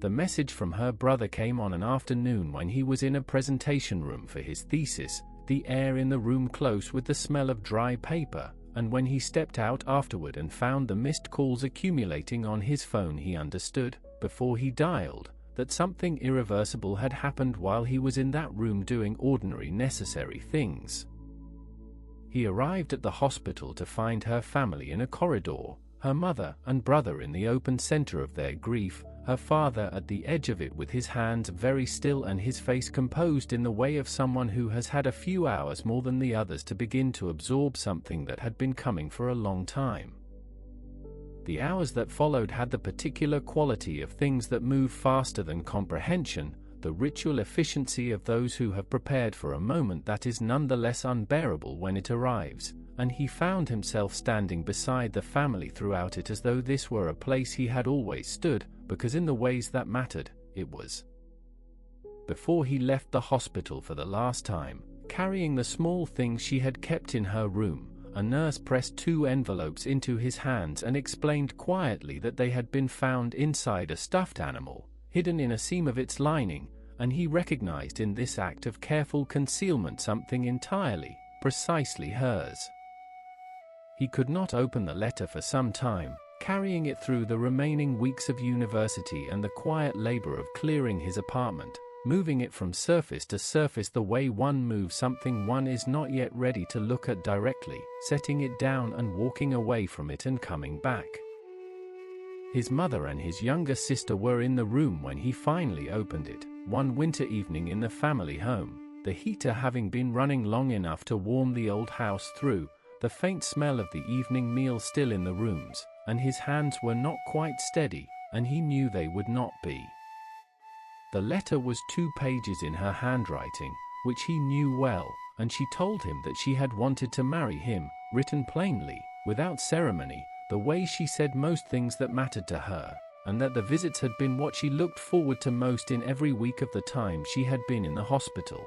The message from her brother came on an afternoon when he was in a presentation room for his thesis, the air in the room close with the smell of dry paper, and when he stepped out afterward and found the missed calls accumulating on his phone he understood, before he dialed, that something irreversible had happened while he was in that room doing ordinary necessary things. He arrived at the hospital to find her family in a corridor, her mother and brother in the open center of their grief, her father at the edge of it with his hands very still and his face composed in the way of someone who has had a few hours more than the others to begin to absorb something that had been coming for a long time. The hours that followed had the particular quality of things that move faster than comprehension, the ritual efficiency of those who have prepared for a moment that is nonetheless unbearable when it arrives, and he found himself standing beside the family throughout it as though this were a place he had always stood, because in the ways that mattered, it was. Before he left the hospital for the last time, carrying the small things she had kept in her room, a nurse pressed 2 envelopes into his hands and explained quietly that they had been found inside a stuffed animal, hidden in a seam of its lining, and he recognized in this act of careful concealment something entirely, precisely hers. He could not open the letter for some time, carrying it through the remaining weeks of university and the quiet labor of clearing his apartment, moving it from surface to surface the way one moves something one is not yet ready to look at directly, setting it down and walking away from it and coming back. His mother and his younger sister were in the room when he finally opened it, one winter evening in the family home, the heater having been running long enough to warm the old house through, the faint smell of the evening meal still in the rooms, and his hands were not quite steady, and he knew they would not be. The letter was 2 pages in her handwriting, which he knew well, and she told him that she had wanted to marry him, written plainly, without ceremony, the way she said most things that mattered to her, and that the visits had been what she looked forward to most in every week of the time she had been in the hospital.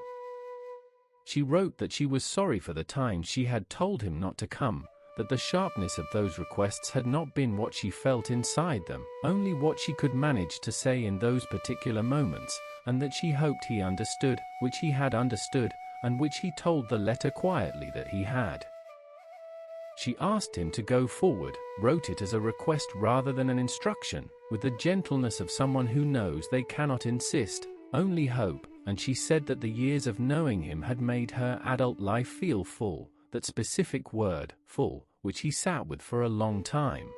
She wrote that she was sorry for the time she had told him not to come, that the sharpness of those requests had not been what she felt inside them, only what she could manage to say in those particular moments, and that she hoped he understood, which he had understood, and which he told the letter quietly that he had. She asked him to go forward, wrote it as a request rather than an instruction, with the gentleness of someone who knows they cannot insist, only hope, and she said that the years of knowing him had made her adult life feel full, that specific word, full, which he sat with for a long time.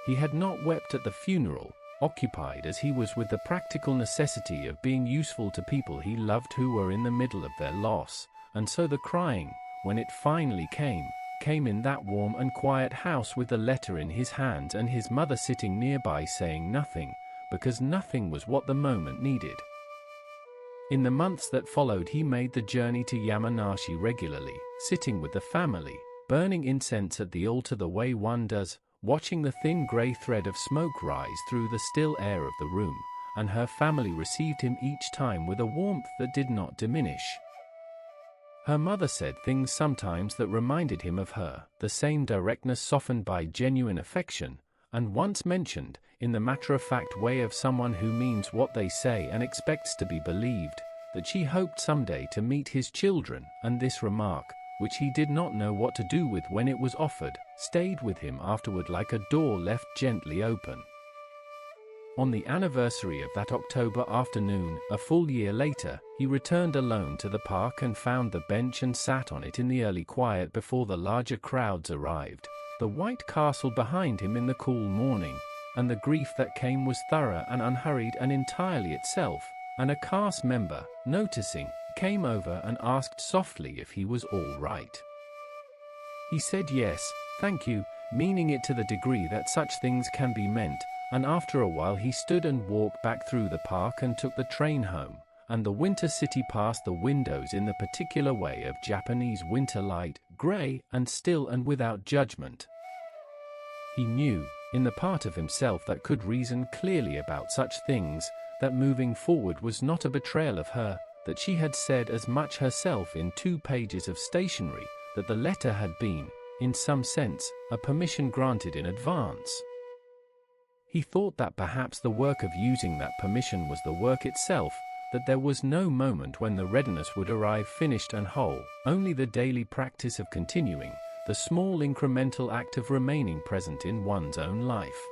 He had not wept at the funeral, occupied as he was with the practical necessity of being useful to people he loved who were in the middle of their loss, and so the crying, when it finally came in that warm and quiet house with the letter in his hands and his mother sitting nearby saying nothing, because nothing was what the moment needed. In the months that followed he made the journey to Yamanashi regularly, sitting with the family, burning incense at the altar the way one does, watching the thin grey thread of smoke rise through the still air of the room, and her family received him each time with a warmth that did not diminish. Her mother said things sometimes that reminded him of her, the same directness softened by genuine affection, and once mentioned, in the matter-of-fact way of someone who means what they say and expects to be believed, that she hoped someday to meet his children, and this remark, which he did not know what to do with when it was offered, stayed with him afterward like a door left gently open. On the anniversary of that October afternoon, a full year later, he returned alone to the park and found the bench and sat on it in the early quiet before the larger crowds arrived, the white castle behind him in the cool morning, and the grief that came was thorough and unhurried and entirely itself, and a cast member, noticing, came over and asked softly if he was all right. He said yes, thank you, meaning it to the degree that such things can be meant, and after a while he stood and walked back through the park and took the train home, and the winter city passed the windows in the particular way of Japanese winter light, grey and still and without judgment. He knew, in the part of himself that could reason clearly about such things, that moving forward was not a betrayal of her, that she had said as much herself in 2 pages of stationery, that the letter had been, in some sense, a permission granted in advance. He thought that perhaps the work of using that permission was the work itself, that there was no moment when the readiness would arrive finished and whole, only the daily practice of continuing, the small incremental act of remaining present in one's own life.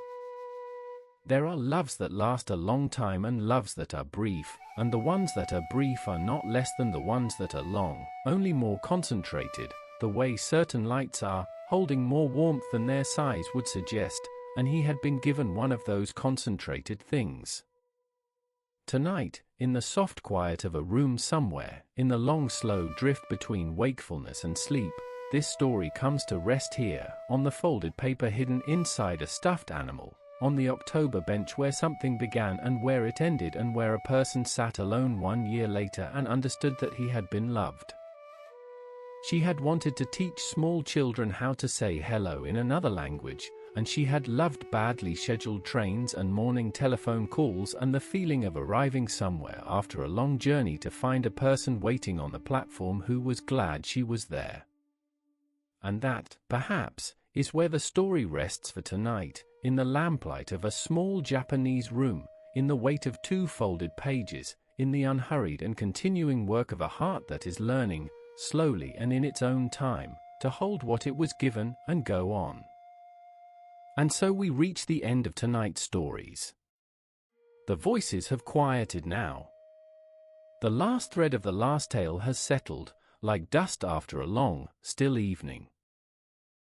There are loves that last a long time and loves that are brief, and the ones that are brief are not less than the ones that are long, only more concentrated, the way certain lights are, holding more warmth than their size would suggest, and he had been given one of those concentrated things. Tonight, in the soft quiet of a room somewhere, in the long slow drift between wakefulness and sleep, this story comes to rest here, on the folded paper hidden inside a stuffed animal, on the October bench where something began and where it ended and where a person sat alone 1 year later and understood that he had been loved. She had wanted to teach small children how to say hello in another language, and she had loved badly scheduled trains and morning telephone calls and the feeling of arriving somewhere after a long journey to find a person waiting on the platform who was glad she was there. And that, perhaps, is where the story rests for tonight, in the lamplight of a small Japanese room, in the weight of 2 folded pages, in the unhurried and continuing work of a heart that is learning, slowly and in its own time, to hold what it was given and go on. And so we reach the end of tonight's stories. The voices have quieted now. The last thread of the last tale has settled, like dust after a long, still evening.